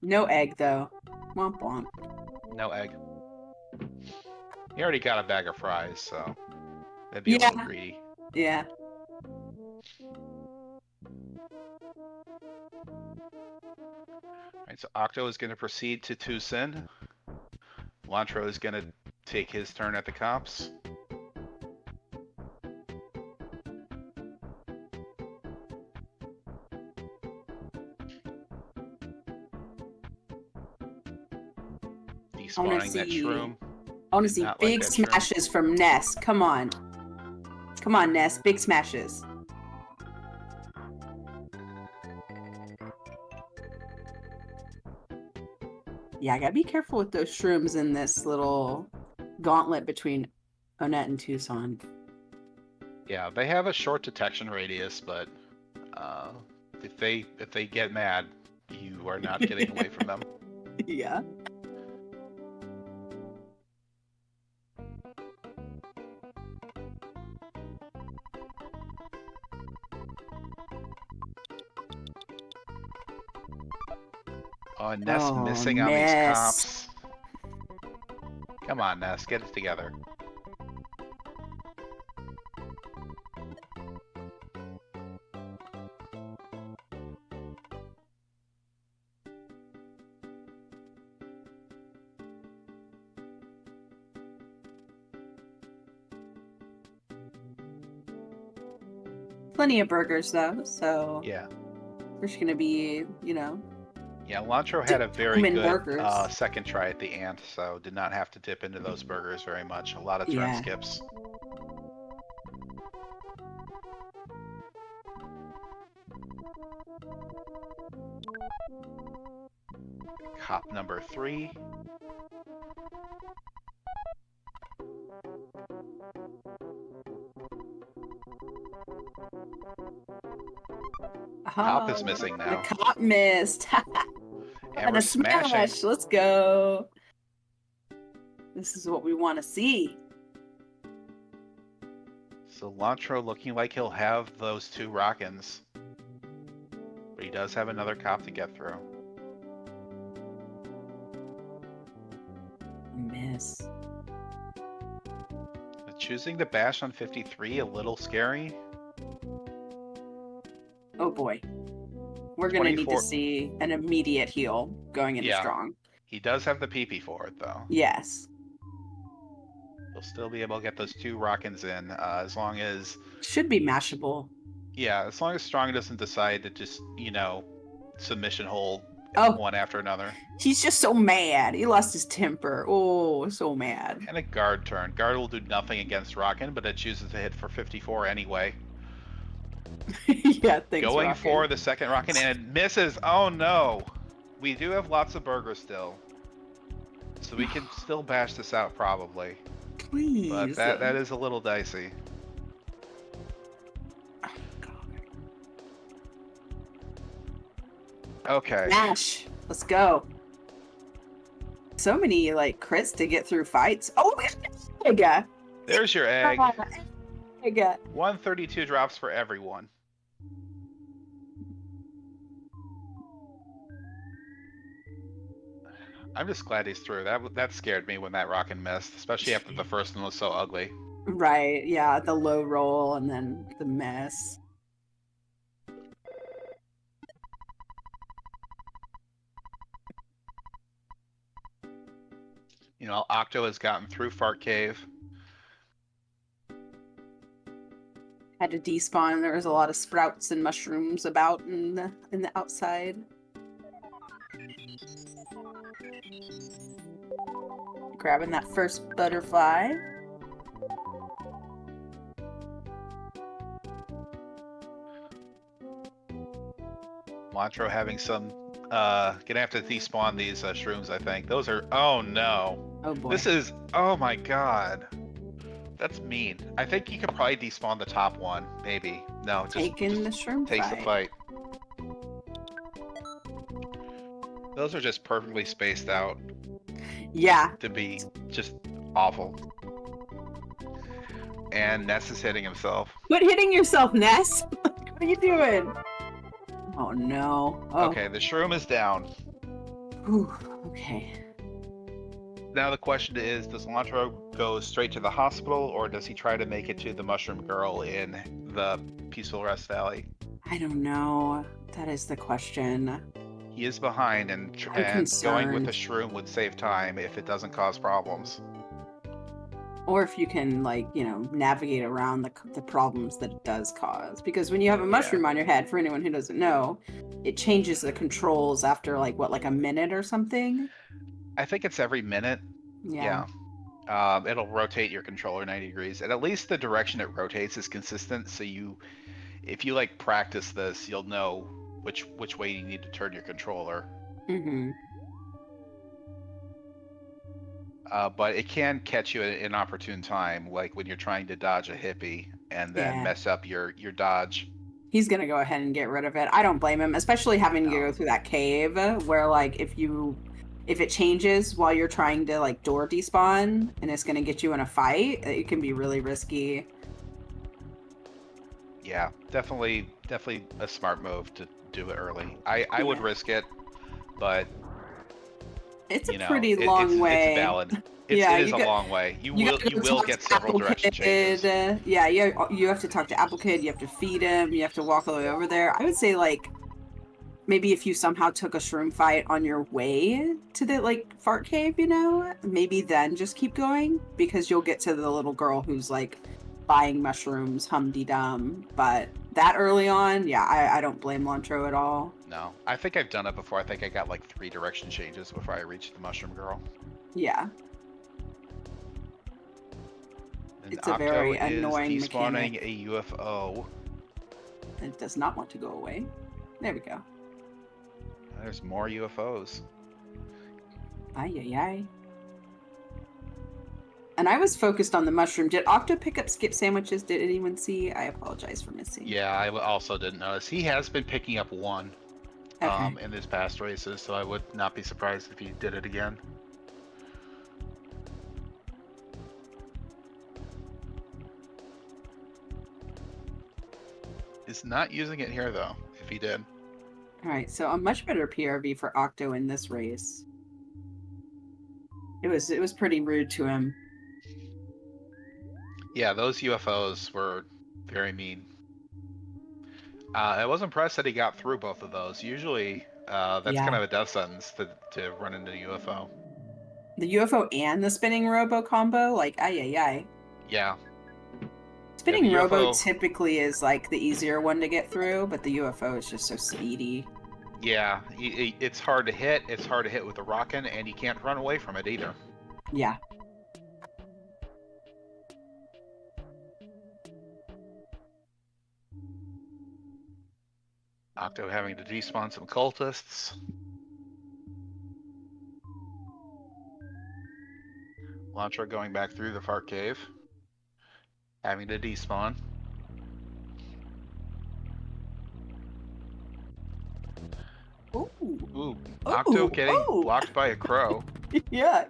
No egg, though. Womp womp. No egg. He already got a bag of fries, so that'd be a little greedy. Yeah. Alright, so Octo is going to proceed to Tucson. Lontr0 is going to take his turn at the cops. Despawning that shroom. I want to Did see not like big that shroom. smashes from Ness. Come on. Come on, Ness. Big smashes. Yeah, I gotta be careful with those shrooms in this little gauntlet between Onett and Tucson. Yeah, they have a short detection radius, but if they get mad, you are not getting away from them. Yeah. Oh, Ness Oh, missing on these Ness. cops. Come on, Ness, get it together. Plenty of burgers though, so Yeah. there's gonna be, Yeah, Lontr0 had a very human good burgers. second try at the ant, so did not have to dip into those burgers very much. A lot of turn Yeah. skips. Cop number 3. Cop is missing The now. cop missed. And And we're a smashing. smash. Let's go. This is what we want to see. So Lontr0 looking like he'll have those 2 Rockins. But he does have another cop to get through. Miss. Choosing to bash on 53 a little scary. Oh boy. We're gonna need to 24 see an immediate heal going into Yeah. strong. He does have the PP for it though. Yes. He'll still be able to get those 2 Rockins in as long as Should be mashable. as long as Strong doesn't decide to just, submission hold Oh. one after another. He's just so mad. He lost his temper. Oh, so mad. And a guard turn. Guard will do nothing against Rockin, but it chooses to hit for 54 anyway. Yeah, thanks, Going Rockin'. for the second Rockin, and it misses. Oh no! We do have lots of burgers still. So we can still bash this out probably. Please. But that is a little dicey. Okay. Smash. Let's go. So many crits to get through fights. Oh, egg. There's your egg. Egg. 132 drops for everyone. I'm just glad he's through. That scared me when that Rockin' missed, especially after the first one was so ugly. Right. Yeah. The low roll and then the mess. Octo has gotten through Fart Cave. Had to despawn. There was a lot of sprouts and mushrooms about in the outside. Grabbing that first butterfly. Lontr0 having some gonna have to despawn these shrooms, I think. Those are oh no. Oh boy. This is oh my god. That's mean. I think you could probably despawn the top one, maybe. No, just taking the shroom takes the fight. fight. Those are just perfectly spaced out Yeah. to be just awful. And Ness is hitting himself. Quit hitting yourself, Ness. What are you doing? Oh no. Oh. Okay, the shroom is down. Whew. Okay. Now the question is, does Lontr0 go straight to the hospital, or does he try to make it to the Mushroom Girl in the Peaceful Rest Valley? I don't know. That is the question. He is behind, and going with the shroom would save time if it doesn't cause problems. Or if you can, navigate around the problems that it does cause. Because when you have a mushroom on your head, for anyone who doesn't know, it changes the controls after, a minute or something? I think it's every minute. Yeah. It'll rotate your controller 90 degrees, and at least the direction it rotates is consistent. So if you practice this, you'll know which way you need to turn your controller. Mm-hmm. But it can catch you at an inopportune time, like when you're trying to dodge a hippie and then mess up your dodge. He's gonna go ahead and get rid of it. I don't blame him, especially having to go through that cave where if it changes while you're trying to door despawn and it's gonna get you in a fight, it can be really risky. Yeah, definitely a smart move to do it early. I would risk it, but It's a you know, pretty long way. It's valid. Yeah, It is you a got- long way. You You gotta go will talk get to several Apple direction changes. Kid. Yeah, you have to talk to Apple Kid. You have to feed him. You have to walk all the way over there. I would say like maybe if you somehow took a shroom fight on your way to the like fart cave, you know, maybe then just keep going because you'll get to the little girl who's like buying mushrooms, hum-de-dum. But that early on, yeah, I don't blame Lontr0 at all. No, I think I've done it before. I think I got like 3 direction changes before I reached the mushroom girl. Yeah, And it's a Octo very is annoying despawning mechanic. a UFO. It does not want to go away. There we go. There's more UFOs. Ay, ay, ay. And I was focused on the mushroom. Did Octo pick up skip sandwiches? Did anyone see? I apologize for missing. Yeah, I also didn't notice. He has been picking up 1 Okay. in his past races, so I would not be surprised if he did it again. He's not using it here though, if he did. Alright, so a much better PRV for Octo in this race. It was pretty rude to him. Yeah, those UFOs were very mean. I was impressed that he got through both of those. Usually, that's Yeah. kind of a death sentence to run into a UFO. The UFO and the spinning robo combo, like ay ay ay. Yeah, Spinning the robo UFO typically is like the easier one to get through, but the UFO is just so speedy. yeah, it's hard to hit. It's hard to hit with the rockin', and you can't run away from it either. Yeah. Octo having to despawn some cultists. Lontr0 going back through the fart cave. Having to despawn. Ooh. Ooh, Octo getting ooh. blocked by a crow. Yeah.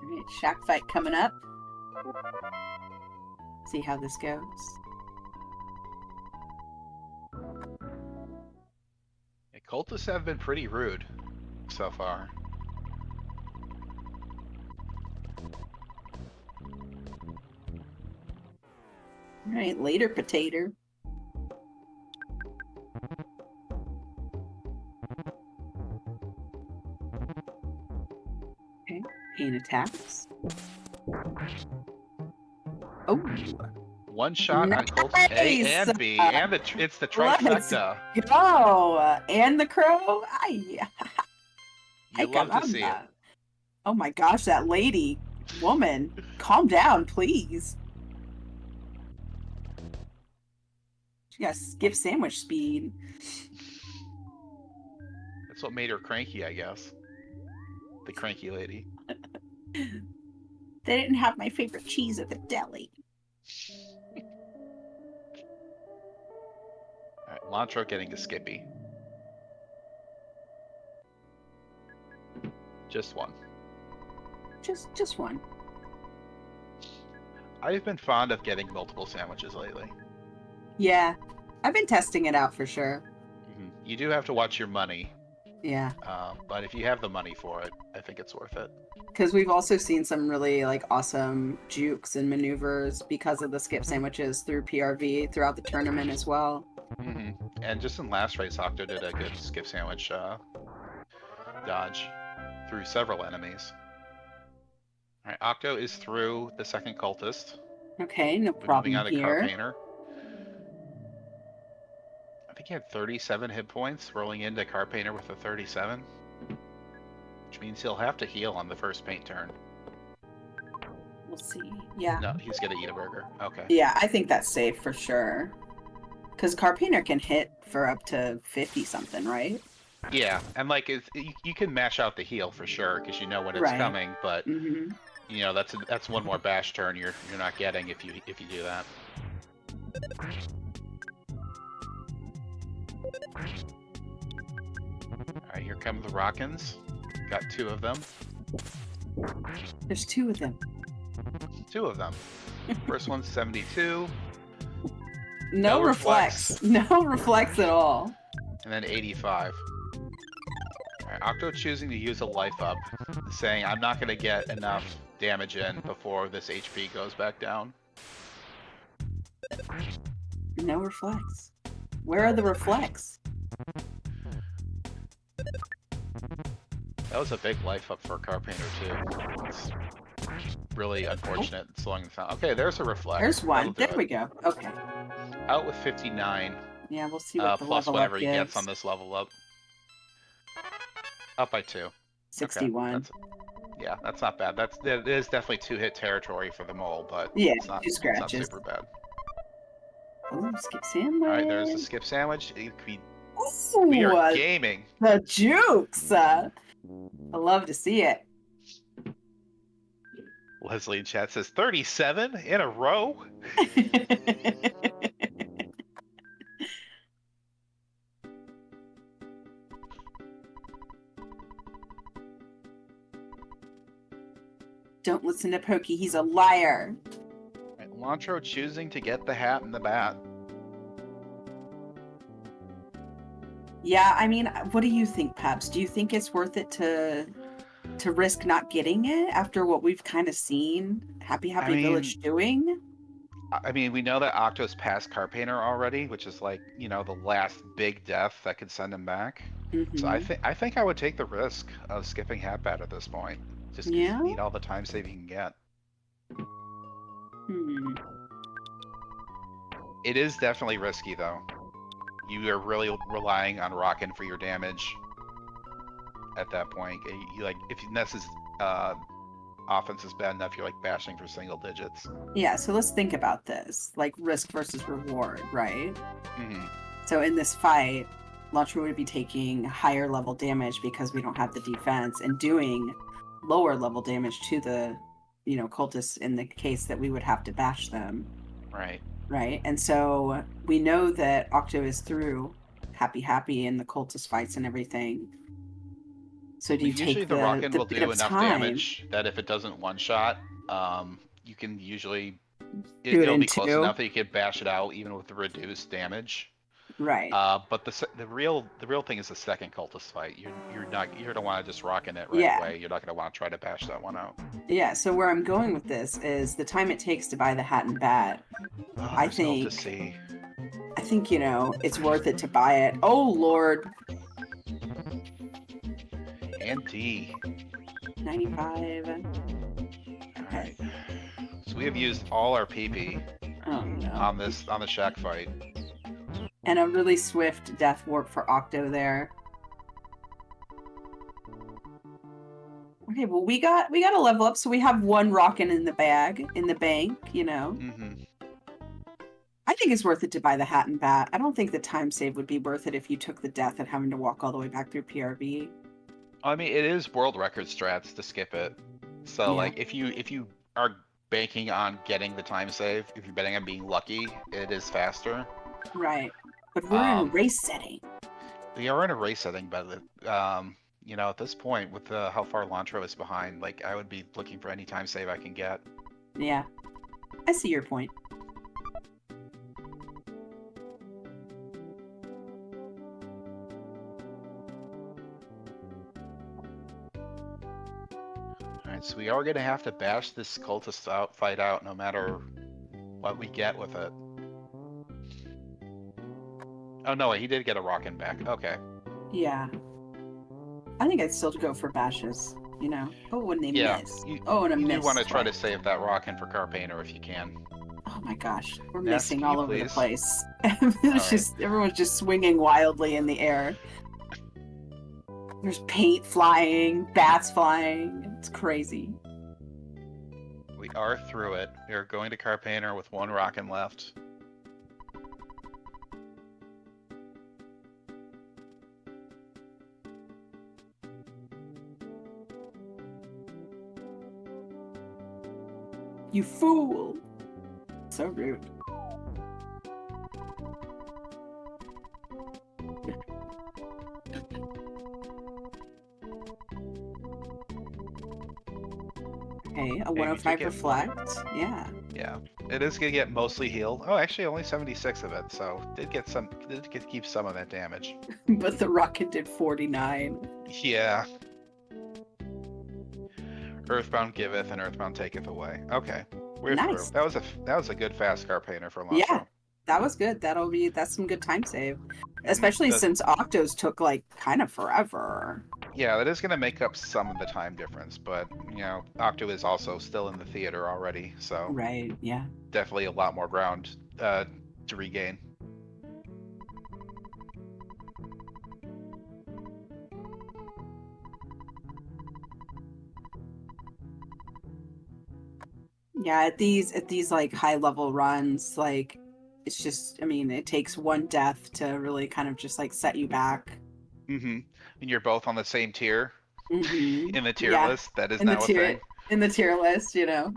Alright, shack fight coming up. See how this goes. Yeah, cultists have been pretty rude so far. Alright, later potato. Okay, pain attacks. Oh, One shot on cultist A Nice! and B, and it's the trifecta. go! And the crow? Ay, You love to see it. Oh my gosh, that lady, woman, calm down, please. She got skip sandwich speed. That's what made her cranky, I guess. The cranky lady. They didn't have my favorite cheese at the deli. Alright, Lontr0 getting a Skippy. Just one. Just one. I've been fond of getting multiple sandwiches lately. Yeah, I've been testing it out for sure. You do have to watch your money, Yeah, but if you have the money for it, I think it's worth it. because we've also seen some really like awesome jukes and maneuvers because of the skip sandwiches through PRV throughout the tournament as well. And just in last race, Octo did a good skip sandwich dodge through several enemies. Alright, Octo is through the second cultist. Okay, no We're moving problem on to here. Carpainter. I think he had 37 hit points, rolling into Carpainter with a 37. Which means he'll have to heal on the first paint turn. We'll see. Yeah. No, he's gonna eat a burger. Okay. Yeah, I think that's safe for sure. Because Carpainter can hit for up to 50 something, right? Yeah, and like you can mash out the heal for sure because you know when it's Right. coming, but Mm-hmm. you know that's one more bash turn you're not getting if you do that. All right, here come the Rockins. Got 2 of them. There's 2 of them. 2 of them. First one's 72, No, No reflex. reflex. No reflex at all. and then 85. Alright, Octo choosing to use a life up, saying I'm not gonna get enough damage in before this HP goes back down. No reflex. Where are the reflex? That was a big life up for a car painter too. It's really unfortunate slowing the sound. Okay, there's a reflect. There's one. That'll do There we it. go. Okay. Out with 59, Yeah, we'll see what the plus level whatever up he gives. gets on this level up. Up by 2. 61. Okay, yeah, that's not bad. That is definitely 2-hit territory for the mole, but Yeah, it's not 2 scratches. super bad. Oh, skip sandwich. All right, there's the skip sandwich. We Ooh, are gaming. the jukes. I love to see it. Leslie in chat says 37 in a row. Don't listen to Pokey. He's a liar. Right, Lontr0 choosing to get the hat and the bat. Yeah, I mean, what do you think, Peps? Do you think it's worth it to risk not getting it after what we've kind of seen Happy Village doing? I mean, we know that Octo's past Carpainter already, which is like, you know, the last big death that could send him back. So I think I would take the risk of skipping Hatbat at this point. Just 'cause you need all the time save you can get. It is definitely risky though. You are really relying on Rockin' for your damage at that point. You like if Ness's offense is bad enough, you're like bashing for single digits. Yeah, so let's think about this, like risk versus reward, right? So in this fight, Lontr0 would be taking higher level damage because we don't have the defense and doing lower level damage to the, you know, cultists in the case that we would have to bash them. Right. And so we know that Octo is through Happy in the cultist fights and everything. So do you usually take the Rockin' will bit do of enough time? damage that if it doesn't one shot, you can usually Do it it'll in be close 2? enough that you can bash it out even with the reduced damage. Right. But the real thing is the second cultist fight. You're gonna want to just Rockin' it right away. You're not gonna want to try to bash that one out. Yeah. So where I'm going with this is the time it takes to buy the hat and bat. I think you know it's worth it to buy it. Oh Lord. And D. 95. Alright. So we have used all our PP on the shack fight. And a really swift death warp for Octo there. Okay, well we got a level up, so we have 1 Rockin' in the bank, you know. I think it's worth it to buy the hat and bat. I don't think the time save would be worth it if you took the death and having to walk all the way back through PRB. I mean, it is world record strats to skip it. So like if you are banking on getting the time save, if you're betting on being lucky, it is faster. Right. But we're in a race setting. We are in a race setting, but you know, at this point, with how far Lontr0 is behind, like I would be looking for any time save I can get. Yeah, I see your point. Alright, so we are gonna have to bash this cultist fight out no matter what we get with it. Oh no, he did get a Rockin' back. Okay. Yeah. I think I'd still go for bashes, you know. Oh, when they miss. You miss. do want to try to save that Rockin' for Carpainter if you can. Oh my gosh, we're Ness, missing can all you over the please? place. Everyone's just swinging wildly in the air. There's paint flying, bats flying. It's crazy. We are through it. We are going to Carpainter with 1 Rockin' left. You fool! So rude. Okay, a 105 get reflect. Yeah. Yeah, it is gonna get mostly healed. Oh, actually, only 76 of it, so keep some of that damage. But the rocket did 49. Yeah. Earthbound giveth and Earthbound taketh away. Okay, we're Nice. through. That was a good fast car painter for Yeah, Lontr0. that was good. That's some good time save. Especially The- since Octos took like kind of forever. Yeah, that is gonna make up some of the time difference, but you know, Octo is also still in the theater already, so Right, yeah. definitely a lot more ground to regain. Yeah, at these like high level runs, like it's just I mean, it takes one death to really kind of just like set you back. Mm-hmm. And you're both on the same tier Mm-hmm. in the tier Yeah. list. That is In the now a tier thing. in the tier list, you know.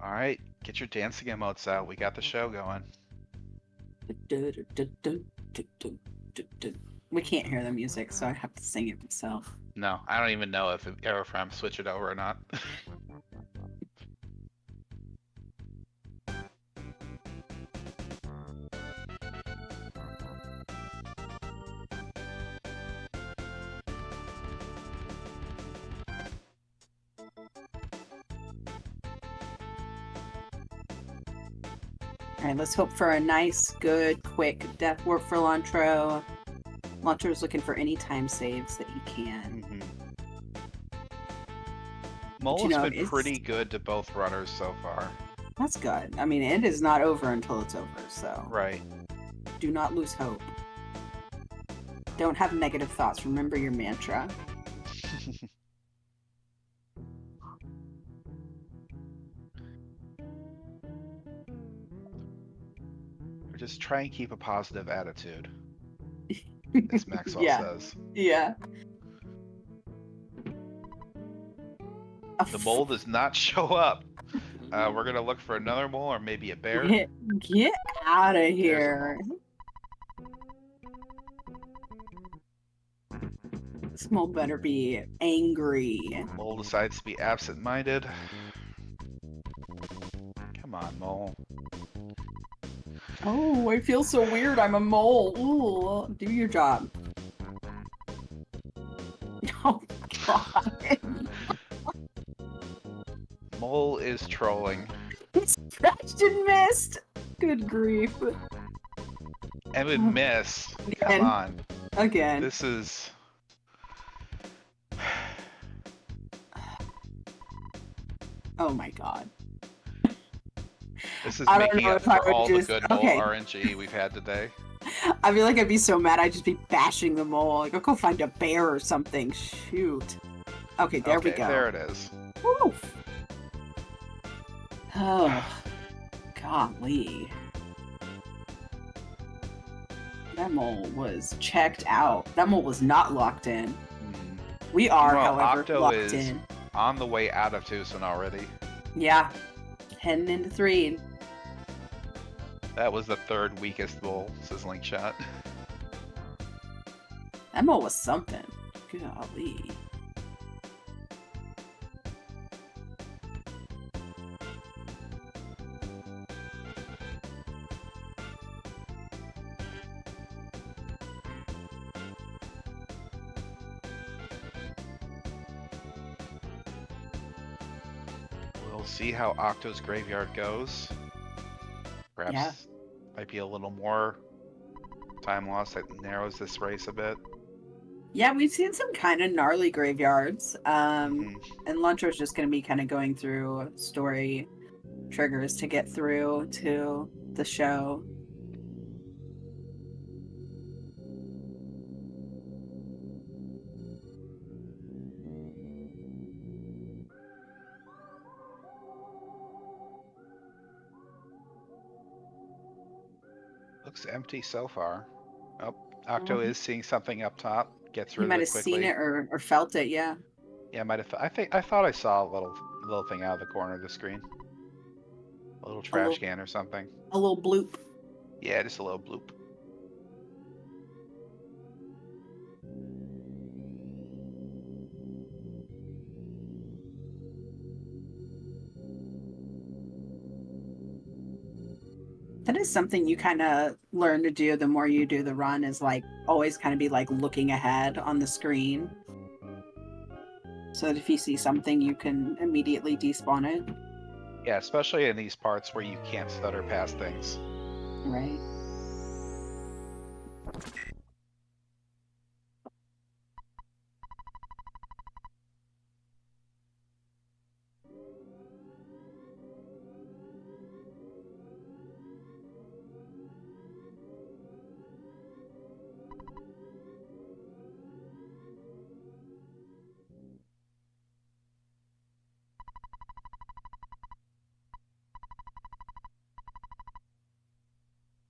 All right, get your dancing emotes out. We got the show going. We can't hear the music, so I have to sing it myself. No, I don't even know if Aerofram switch it over or not. All right, let's hope for a nice, good, quick death warp for Lontr0. Lontr0 is looking for any time saves that he can. Mm-hmm. Mole you has know, been it's- pretty good to both runners so far. That's good. I mean, it is not over until it's over, so Right. do not lose hope. Don't have negative thoughts. Remember your mantra. Or just try and keep a positive attitude, as Maxwell Yeah. says. Yeah. The mole does not show up. We're gonna look for another mole or maybe a bear. Get out of There's a here. This mole better be angry. Mole decides to be absent-minded. Come on, mole. Oh, I feel so weird. I'm a mole. Ooh, do your job. Oh, God. Mole is trolling. Scratched and missed. Good grief. And would miss. Again. Come on. Again. This is... Oh my god. This is I don't making know up if I for would all just- the good mole okay. RNG we've had today. I feel like I'd be so mad I'd just be bashing the mole. Like, I'll go find a bear or something. Shoot. Okay, there we Okay, go. there it is. Woo. Oh, golly. That mole was checked out. That mole was not locked in. Mhm. We are, Well, however, Octo locked is in. on the way out of Tucson already. Yeah. Heading into 3. That was the third weakest mole, sizzling shot. That mole was something. Golly. We'll see how Octo's graveyard goes. Perhaps Yeah. might be a little more time loss that narrows this race a bit. Yeah, we've seen some kind of gnarly graveyards. Mhm. And Lontr0's just going to be kind of going through story triggers to get through to the show. Looks empty so far. Oh, Octo is seeing something up top. Gets He rid might of have it quickly. seen it or felt it, yeah. Yeah, might have. I thought I saw a little thing out of the corner of the screen. A little trash little- can or something. A little bloop. Yeah, just a little bloop. That is something you kind of learn to do the more you do the run, is like always kind of be like looking ahead on the screen. So that if you see something, you can immediately despawn it. Yeah, especially in these parts where you can't stutter past things. Right.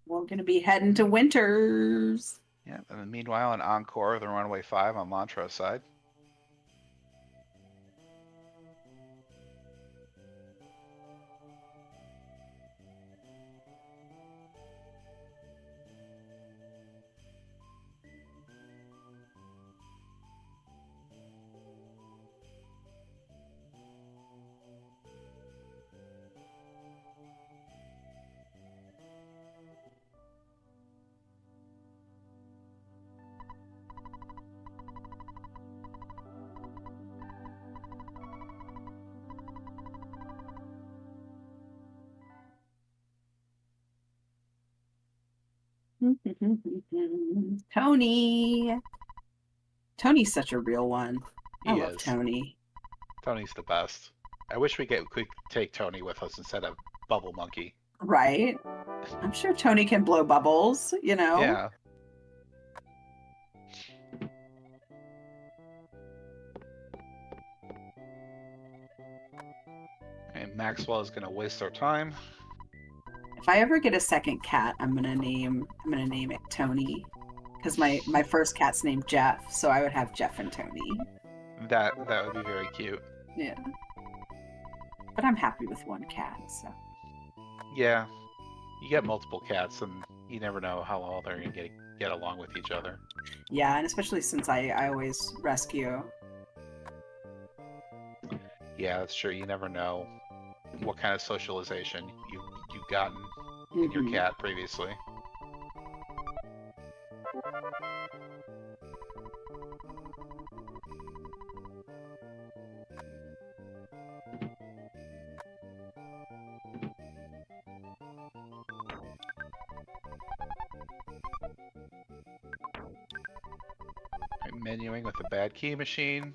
We're going to be heading to Winters. Yeah, and then meanwhile, an encore of the Runaway 5 on Lontr0's side. Tony. Tony's such a real one. I He love is. Tony. Tony's the best. I wish we could take Tony with us instead of Bubble Monkey. Right? I'm sure Tony can blow bubbles, you know? Yeah. And Maxwell is going to waste our time. If I ever get a second cat, I'm gonna name it Tony. Because my first cat's named Jeff, so I would have Jeff and Tony. That would be very cute. Yeah. But I'm happy with one cat, so. Yeah. You get multiple cats, and you never know how well they're going to get along with each other. Yeah, and especially since I always rescue. Yeah, that's true. You never know what kind of socialization you've gotten in your Mhm. cat previously. Right, menuing with the bad key machine.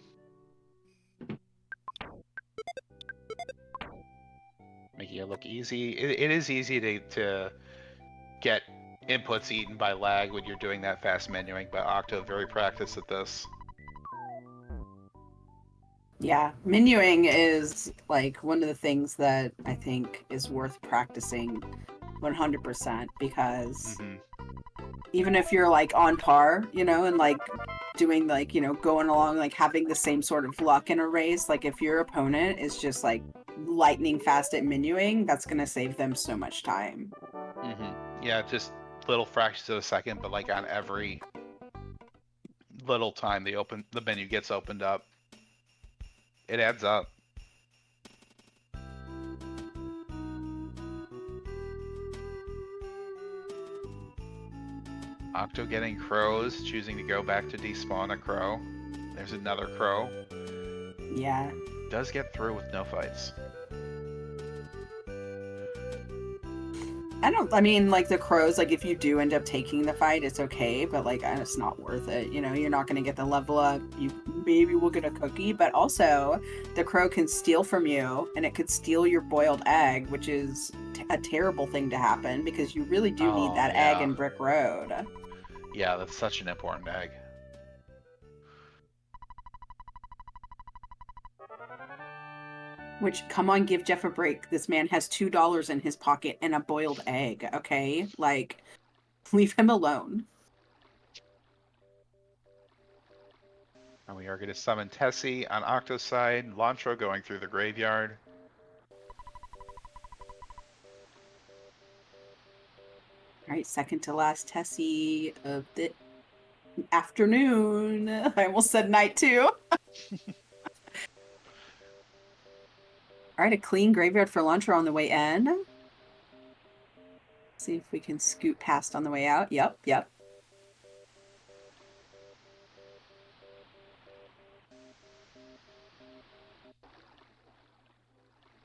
Making it look easy. It is easy to get inputs eaten by lag when you're doing that fast menuing, but Octo very practiced at this. Yeah, menuing is like one of the things that I think is worth practicing 100% because Mm-hmm. even if you're like on par, you know, and like doing like, you know, going along, like having the same sort of luck in a race, like if your opponent is just like lightning fast at menuing, that's going to save them so much time. Mm-hmm. Yeah, just little fractions of a second, but like on every little time the menu gets opened up, it adds up. Octo getting crows, choosing to go back to despawn a crow. There's another crow. Yeah. Does get through with no fights. I mean, like the crows, like if you do end up taking the fight, it's okay, but like it's not worth it. You know, you're not going to get the level up. You maybe will get a cookie, but also the crow can steal from you and it could steal your boiled egg, which is a terrible thing to happen because you really do need Oh, that egg yeah. in Brick Road. Yeah, that's such an important egg. Which, come on, give Jeff a break. This man has $2 in his pocket and a boiled egg, okay? Like, leave him alone. And we are going to summon Tessie on Octo's side. Lontr0 going through the graveyard. Alright, second to last Tessie of the afternoon. I almost said night too. Alright, a clean graveyard for Lontr0 on the way in. See if we can scoot past on the way out. Yep, yep.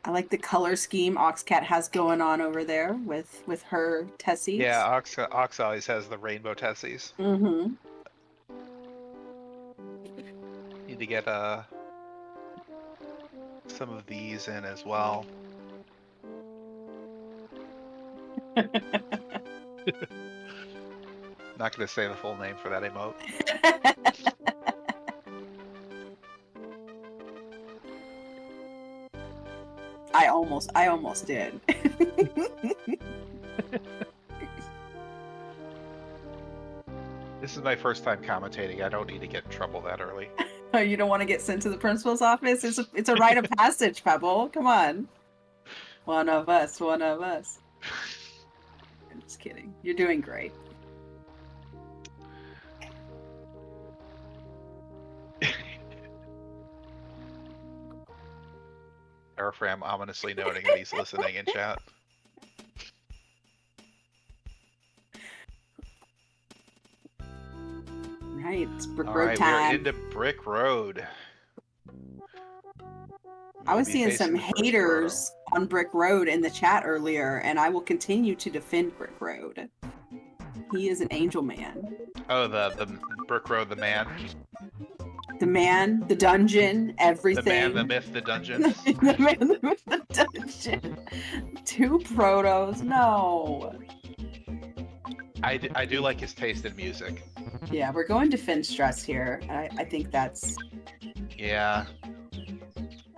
I like the color scheme Oxcat has going on over there with her Tessies. Yeah, Ox always has the rainbow Tessies. Mm-hmm. Need to get some of these in as well. Not going to say the full name for that emote. I almost did. This is my first time commentating. I don't need to get in trouble that early. You don't want to get sent to the principal's office? It's a rite of passage, Pebble. Come on. One of us, one of us. I'm just kidding. You're doing great. Airfram ominously noting that he's listening in chat. Right, it's Brick All Road right, time. we're into Brick Road. I was We'll be seeing facing some the first haters on Brick Road in the chat earlier, and I will continue to defend Brick Road. He is an angel man. Oh, the Brick Road, the man. The man, the dungeon, everything. The man, the myth, the dungeon. The man, the myth, the dungeon. 2 protos, no. I do like his taste in music. Yeah, we're going to Finstress here. I think that's... Yeah.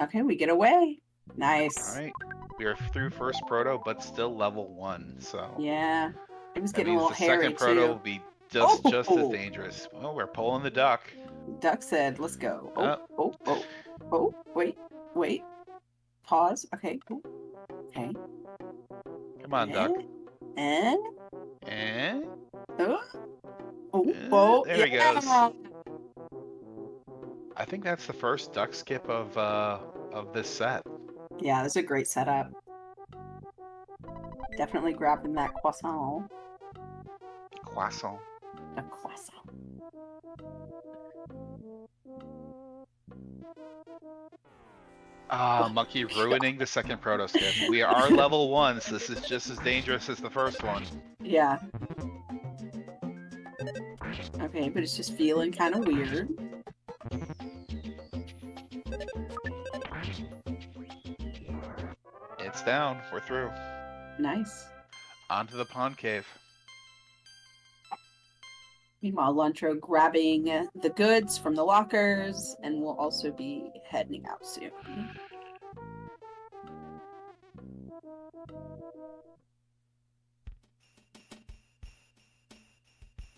Okay, we get away. Nice. All right. We are through first proto, but still level 1. So Yeah. It was that getting a means little the hairy, second proto will too. be just as Oh! dangerous. Oh, we're pulling the duck. Duck said, let's go. Oh, wait. Pause. Okay. Ooh. Okay. Come on, duck. And? And Oh, there he yeah. goes. I think that's the first duck skip of this set. Yeah, that's a great setup. Definitely grabbing that croissant. Croissant. A croissant. Ah, Monkey ruining the second proto skip. We are level 1, so this is just as dangerous as the first one. Yeah. Okay, but it's just feeling kind of weird. It's down. We're through. Nice. Onto the pond cave. Meanwhile, Lontr0 grabbing the goods from the lockers, and we'll also be heading out soon.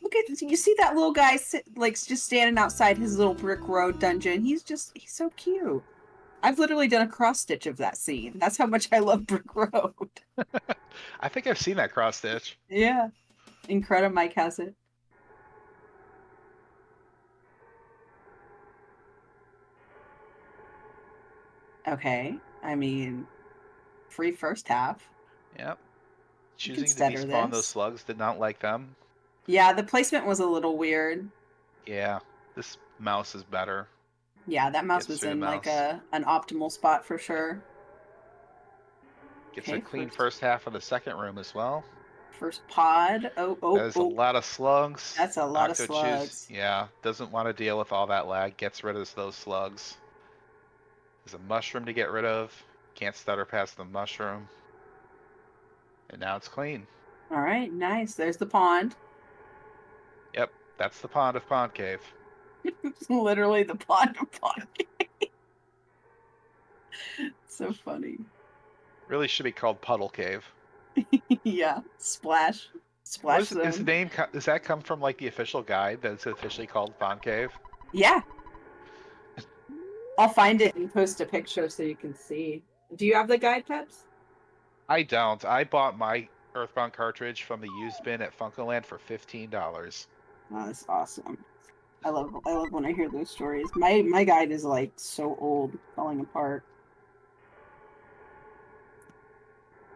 Look at, you see that little guy just standing outside his little Brick Road dungeon. He's so cute. I've literally done a cross stitch of that scene. That's how much I love Brick Road. I think I've seen that cross stitch. Yeah. Incredible Mike has it. Okay. I mean, free first half. Yep. You can Choosing to stutter despawn those this. slugs, did not like them. Yeah, the placement was a little weird. Yeah, this mouse is better. Yeah, that mouse Gets was through the in like mouse. an optimal spot for sure. Gets Okay, a clean first half of the second room as well. First pod. That is a lot of slugs. That's a lot of Octo slugs. Yeah, doesn't want to deal with all that lag. Gets rid of those slugs. There's a mushroom to get rid of. Can't stutter past the mushroom. And now it's clean. All right, nice. There's the pond. Yep, that's the pond of Pond Cave. It's literally the pond of pond. So funny. Really should be called Puddle Cave. Yeah, splash Is the zone. name? Does that come from like the official guide that's officially called Pond Cave? Yeah. I'll find it and post a picture so you can see. Do you have the guide, Peps? I don't. I bought my Earthbound cartridge from the used bin at Funkoland for $15. Oh, that's awesome. I love when I hear those stories. My guide is like so old, falling apart.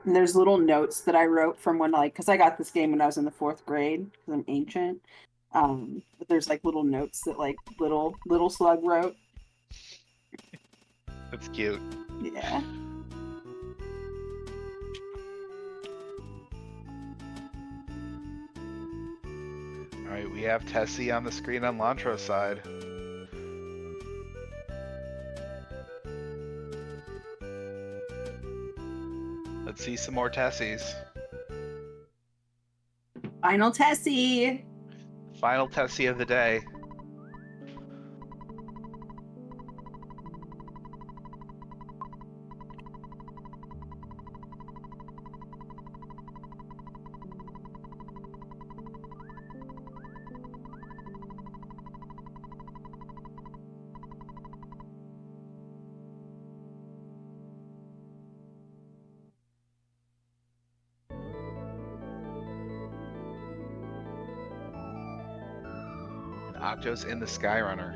And there's little notes that I wrote from when, like, because I got this game when I was in the 4th grade, because I'm ancient. But there's like little notes that like little slug wrote. That's cute. Yeah. All right, we have Tessie on the screen on Lontr0's side. Let's see some more Tessies. Final Tessie. Final Tessie of the day. Octo's in the Skyrunner.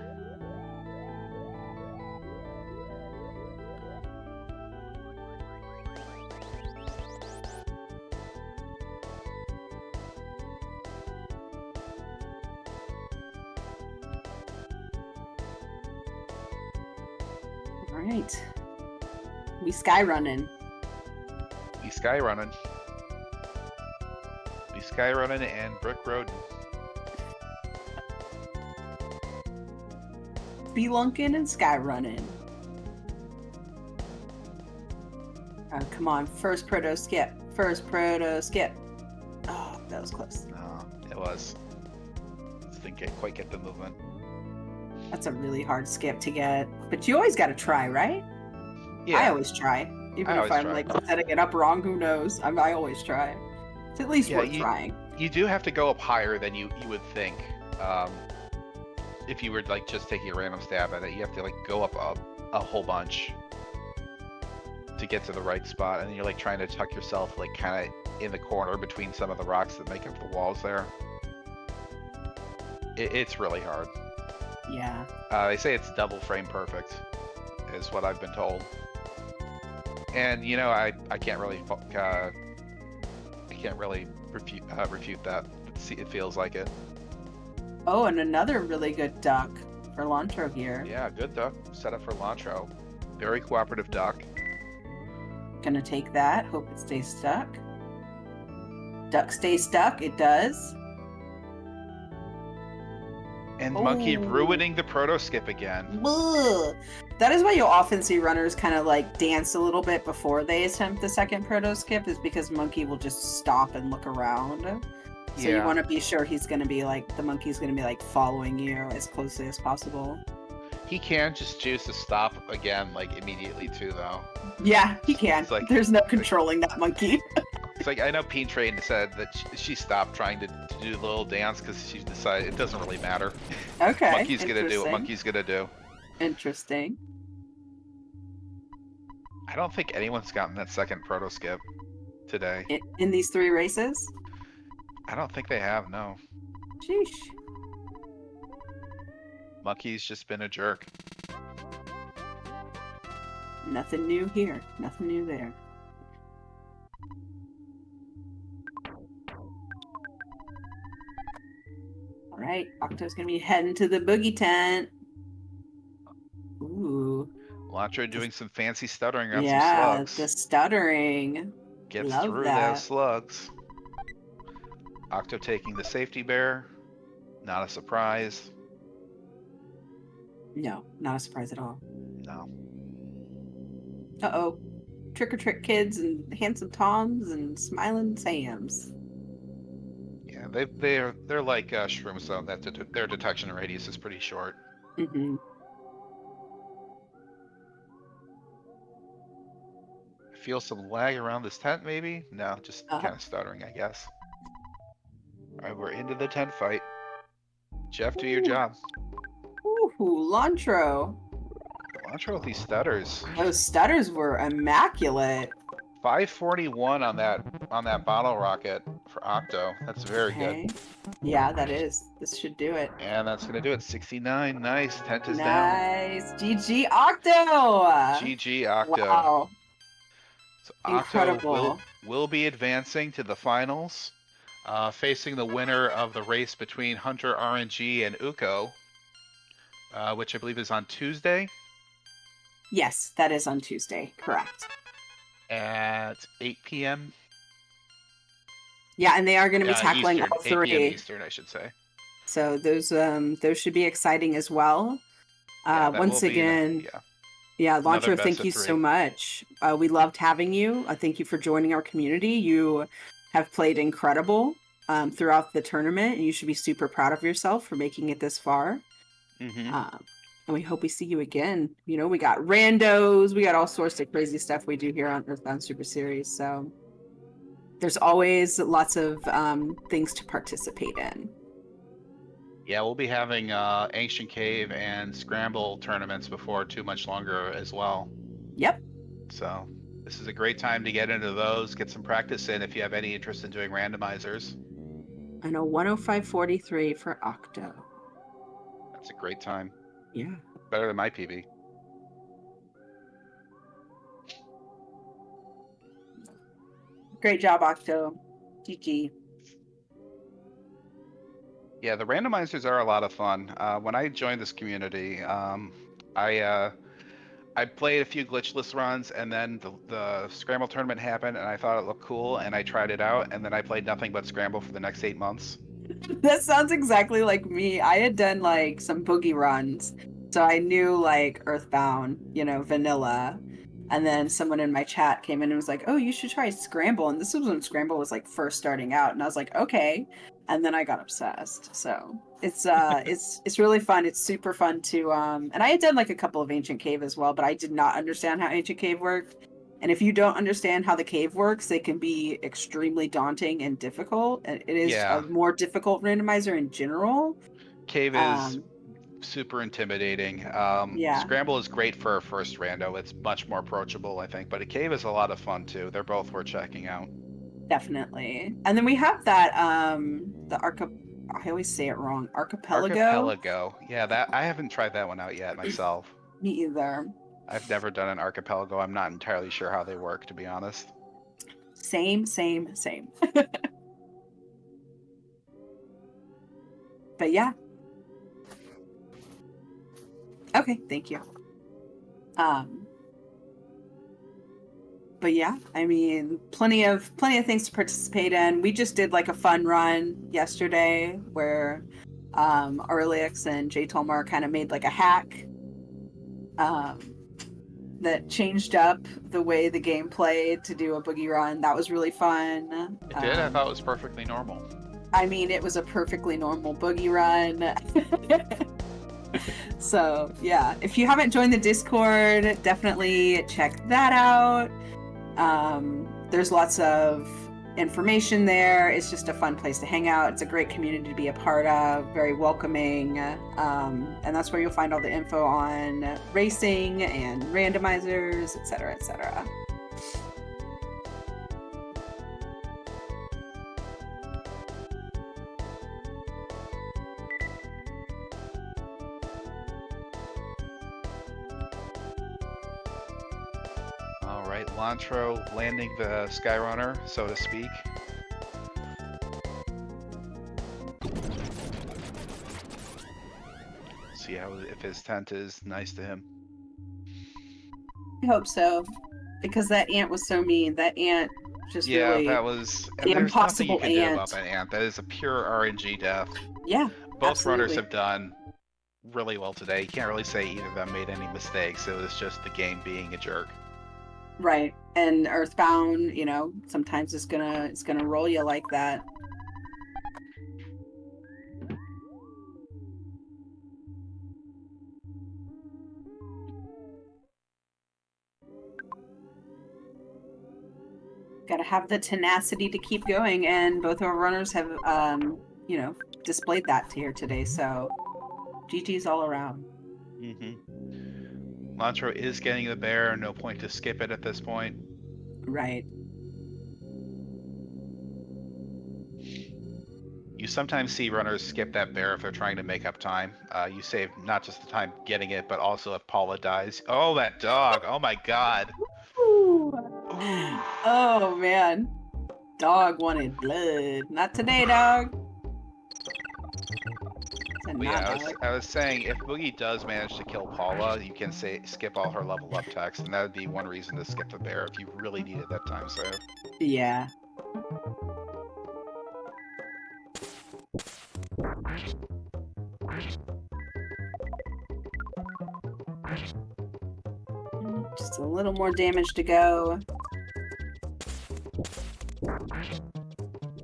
All right. We sky running. We Skyrunning. We Skyrunning and Brick Road. Spelunking and sky running. Oh, come on. First proto skip. First proto skip. Oh, that was close. No, it was. Didn't quite get the movement. That's a really hard skip to get. But you always got to try, right? Yeah, I always try. Even I if always I'm try. like setting it up wrong, who knows? I always try. It's at least Yeah, worth trying. you do have to go up higher than you would think. If you were like just taking a random stab at it, you have to like go up a whole bunch to get to the right spot, and then you're like trying to tuck yourself like kind of in the corner between some of the rocks that make up the walls there. It's really hard. Yeah. They say it's double frame perfect, is what I've been told. And you know, I can't really refute that. It feels like it. Oh, and another really good duck for Lontr0 here. Yeah, good duck set up for Lontr0. Very cooperative duck. Gonna take that. Hope it stays stuck. Duck stays stuck. It does. And Monkey Oh. ruining the proto skip again. Ugh. That is why you'll often see runners kind of like dance a little bit before they attempt the second proto skip, is because Monkey will just stop and look around. So you want to be sure he's going to be like, the monkey's going to be like following you as closely as possible. He can just choose to stop again, like immediately too, though. Yeah, he can. It's like- There's no controlling that monkey. It's like, I know Peen Train said that she stopped trying to do the little dance because she decided it doesn't really matter. Okay. Monkey's gonna do what interesting. Monkey's gonna do. Interesting. I don't think anyone's gotten that second proto skip today. In these 3 races? I don't think they have, no. Sheesh. Monkey's just been a jerk. Nothing new here. Nothing new there. All right, Octo's gonna be heading to the boogie tent. Ooh, Lontr0 doing some fancy stuttering around yeah, some the slugs. stuttering. Gets love through that. those slugs. Octo taking the safety bear. Not a surprise. No, not a surprise at all. No. Uh-oh. Trick or trick kids and handsome Toms and smiling Sams. Yeah, they're like shrooms though. Their detection radius is pretty short. Mm-hmm. I feel some lag around this tent, maybe? No, just Uh-huh. kind of stuttering, I guess. Alright, we're into the tent fight. Jeff, do your Ooh. job. Ooh, Lontr0. Lontr0 with these stutters. Those stutters were immaculate. 541 on that bottle rocket for Octo. That's very Okay. good. Yeah, that is. This should do it. And that's gonna do it. 69. Nice. Tent is down. Nice. GG Octo! GG Octo. Wow. Octo Incredible. will be advancing to the finals, facing the winner of the race between Hunter RNG and Uko, which I believe is on Tuesday Yes, that is on Tuesday. Correct. at 8 p.m. Yeah, and they are going to be tackling Eastern, all 8 p.m. three. Eastern, I should say. So those should be exciting as well. Yeah, that Once will be again, yeah. yeah, another Lontr0, best thank of you three. so much. We loved having you. Thank you for joining our community. You have played incredible throughout the tournament, and you should be super proud of yourself for making it this far. Mm-hmm. And we hope we see you again. You know, we got randos, we got all sorts of crazy stuff we do here on Earthbound Super Series. So there's always lots of things to participate in. Yeah, we'll be having Ancient Cave and Scramble tournaments before too much longer as well. Yep. So this is a great time to get into those, get some practice in if you have any interest in doing randomizers. I know 105.43 for Octo. That's a great time. Yeah. Better than my PB. Great job, Octo. GG. Yeah, the randomizers are a lot of fun. When I joined this community, I played a few glitchless runs, and then the Scramble tournament happened, and I thought it looked cool, and I tried it out, and then I played nothing but Scramble for the next 8 months. That sounds exactly like me. I had done like some Boogey runs. So I knew like Earthbound, you know, vanilla. And then someone in my chat came in and was like, "Oh, you should try Scramble." And this was when Scramble was like first starting out, and I was like, "Okay." And then I got obsessed. So it's really fun. It's super fun to and I had done like a couple of Ancient Cave as well, but I did not understand how Ancient Cave worked. And if you don't understand how the cave works, they can be extremely daunting and difficult. And it is Yeah. a more difficult randomizer in general. Cave is Um, super intimidating. yeah. Scramble is great for a first rando. It's much more approachable, I think. But a cave is a lot of fun too. They're both worth checking out. Definitely. And then we have that I always say it wrong. Archipelago. Archipelago. Yeah, that I haven't tried that one out yet myself. Me either. I've never done an archipelago. I'm not entirely sure how they work, to be honest. Same. But yeah. Okay, thank you. But yeah, I mean, plenty of things to participate in. We just did like a fun run yesterday where Aurelix and J Tolmar kind of made like a hack that changed up the way the game played to do a boogie run. That was really fun. It did? I thought it was perfectly normal. I mean, it was a perfectly normal boogie run. So yeah, if you haven't joined the Discord, definitely check that out. There's lots of information there. It's just a fun place to hang out. It's a great community to be a part of, very welcoming. And that's where you'll find all the info on racing and randomizers, etc., etc. All right, Lontr0 landing the Skyrunner, so to speak. See how if his tent is nice to him. I hope so, because that ant was so mean. That ant just really that was. the And there's nothing you impossible can do ant. about that ant. That is a pure RNG death. Yeah, Both runners absolutely. have done really well today. You can't really say either of them made any mistakes. It was just the game being a jerk. Right. And Earthbound, you know, sometimes it's gonna roll you like that. Gotta have the tenacity to keep going, and both our runners have you know, displayed that here today, so GG's all around. Mm-hmm. Lontr0 is getting the bear. No point to skip it at this point. Right. You sometimes see runners skip that bear if they're trying to make up time. You save not just the time getting it, but also if Paula dies. Oh, that dog! Oh my god! Ooh. Ooh. Oh man. Dog wanted blood. Not today, dog. Said But nah, yeah, dog. I was saying if Boogey does manage to kill Paula, you can say skip all her level up text, and that would be one reason to skip the bear if you really needed that time save. Yeah. Just a little more damage to go.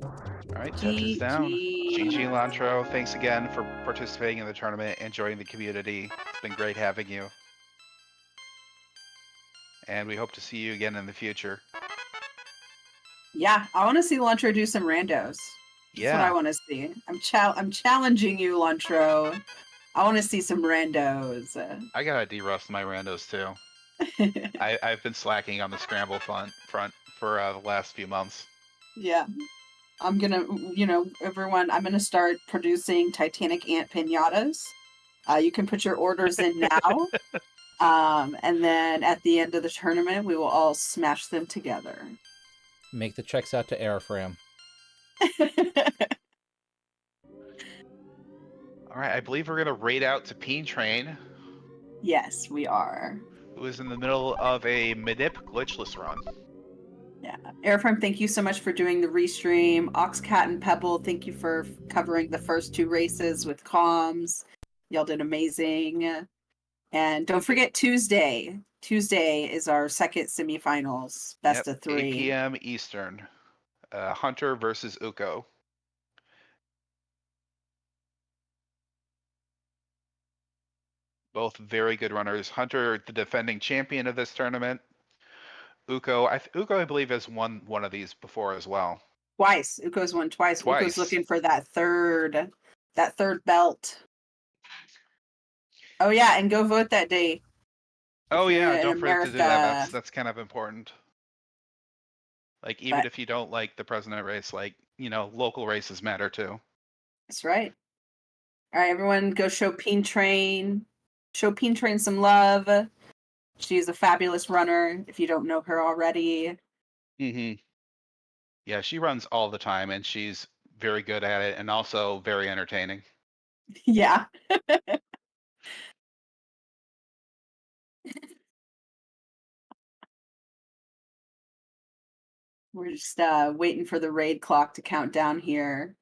All right, judges down. GG GG. Lontr0. Thanks again for participating in the tournament and joining the community. It's been great having you. And we hope to see you again in the future. Yeah, I want to see Lontr0 do some randos. That's what I Yeah. want to see. I'm challenging you, Lontr0. I want to see some randos. I gotta derust my randos too. I've been slacking on the scramble front for the last few months. Yeah. I'm gonna, everyone, I'm gonna start producing Titanic Ant pinatas. You can put your orders in now. And then at the end of the tournament, we will all smash them together. Make the checks out to Airframe. All right, I believe we're gonna raid out to Peen Train, Yes, we are. who is in the middle of a Midip glitchless run. Yeah. Airframe, thank you so much for doing the restream. Oxcat and Pebble, thank you for covering the first two races with comms. Y'all did amazing. And don't forget Tuesday. Tuesday is our second semifinals, best Yep, of 3. 8 p.m. Eastern. Hunter versus Uko. Both very good runners. Hunter, the defending champion of this tournament. Uko, I believe, has won one of these before as well. Twice. Uko's won twice. Twice. Uko's looking for that third belt. Oh yeah, and go vote that day. Oh If you're yeah, in don't forget to do that. America. That's kind of important. Like even But if you don't like the president race, like local races matter too. that's right. All right, everyone, go show Peen Train. Show Peen Train some love. She's a fabulous runner. If you don't know her already. Mm-hmm. Yeah, she runs all the time, and she's very good at it, and also very entertaining. Yeah. We're just waiting for the raid clock to count down here.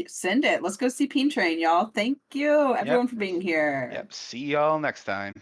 Send it. Let's go see Peen Train, y'all. Thank you, everyone, for being here. Yep. See y'all next time.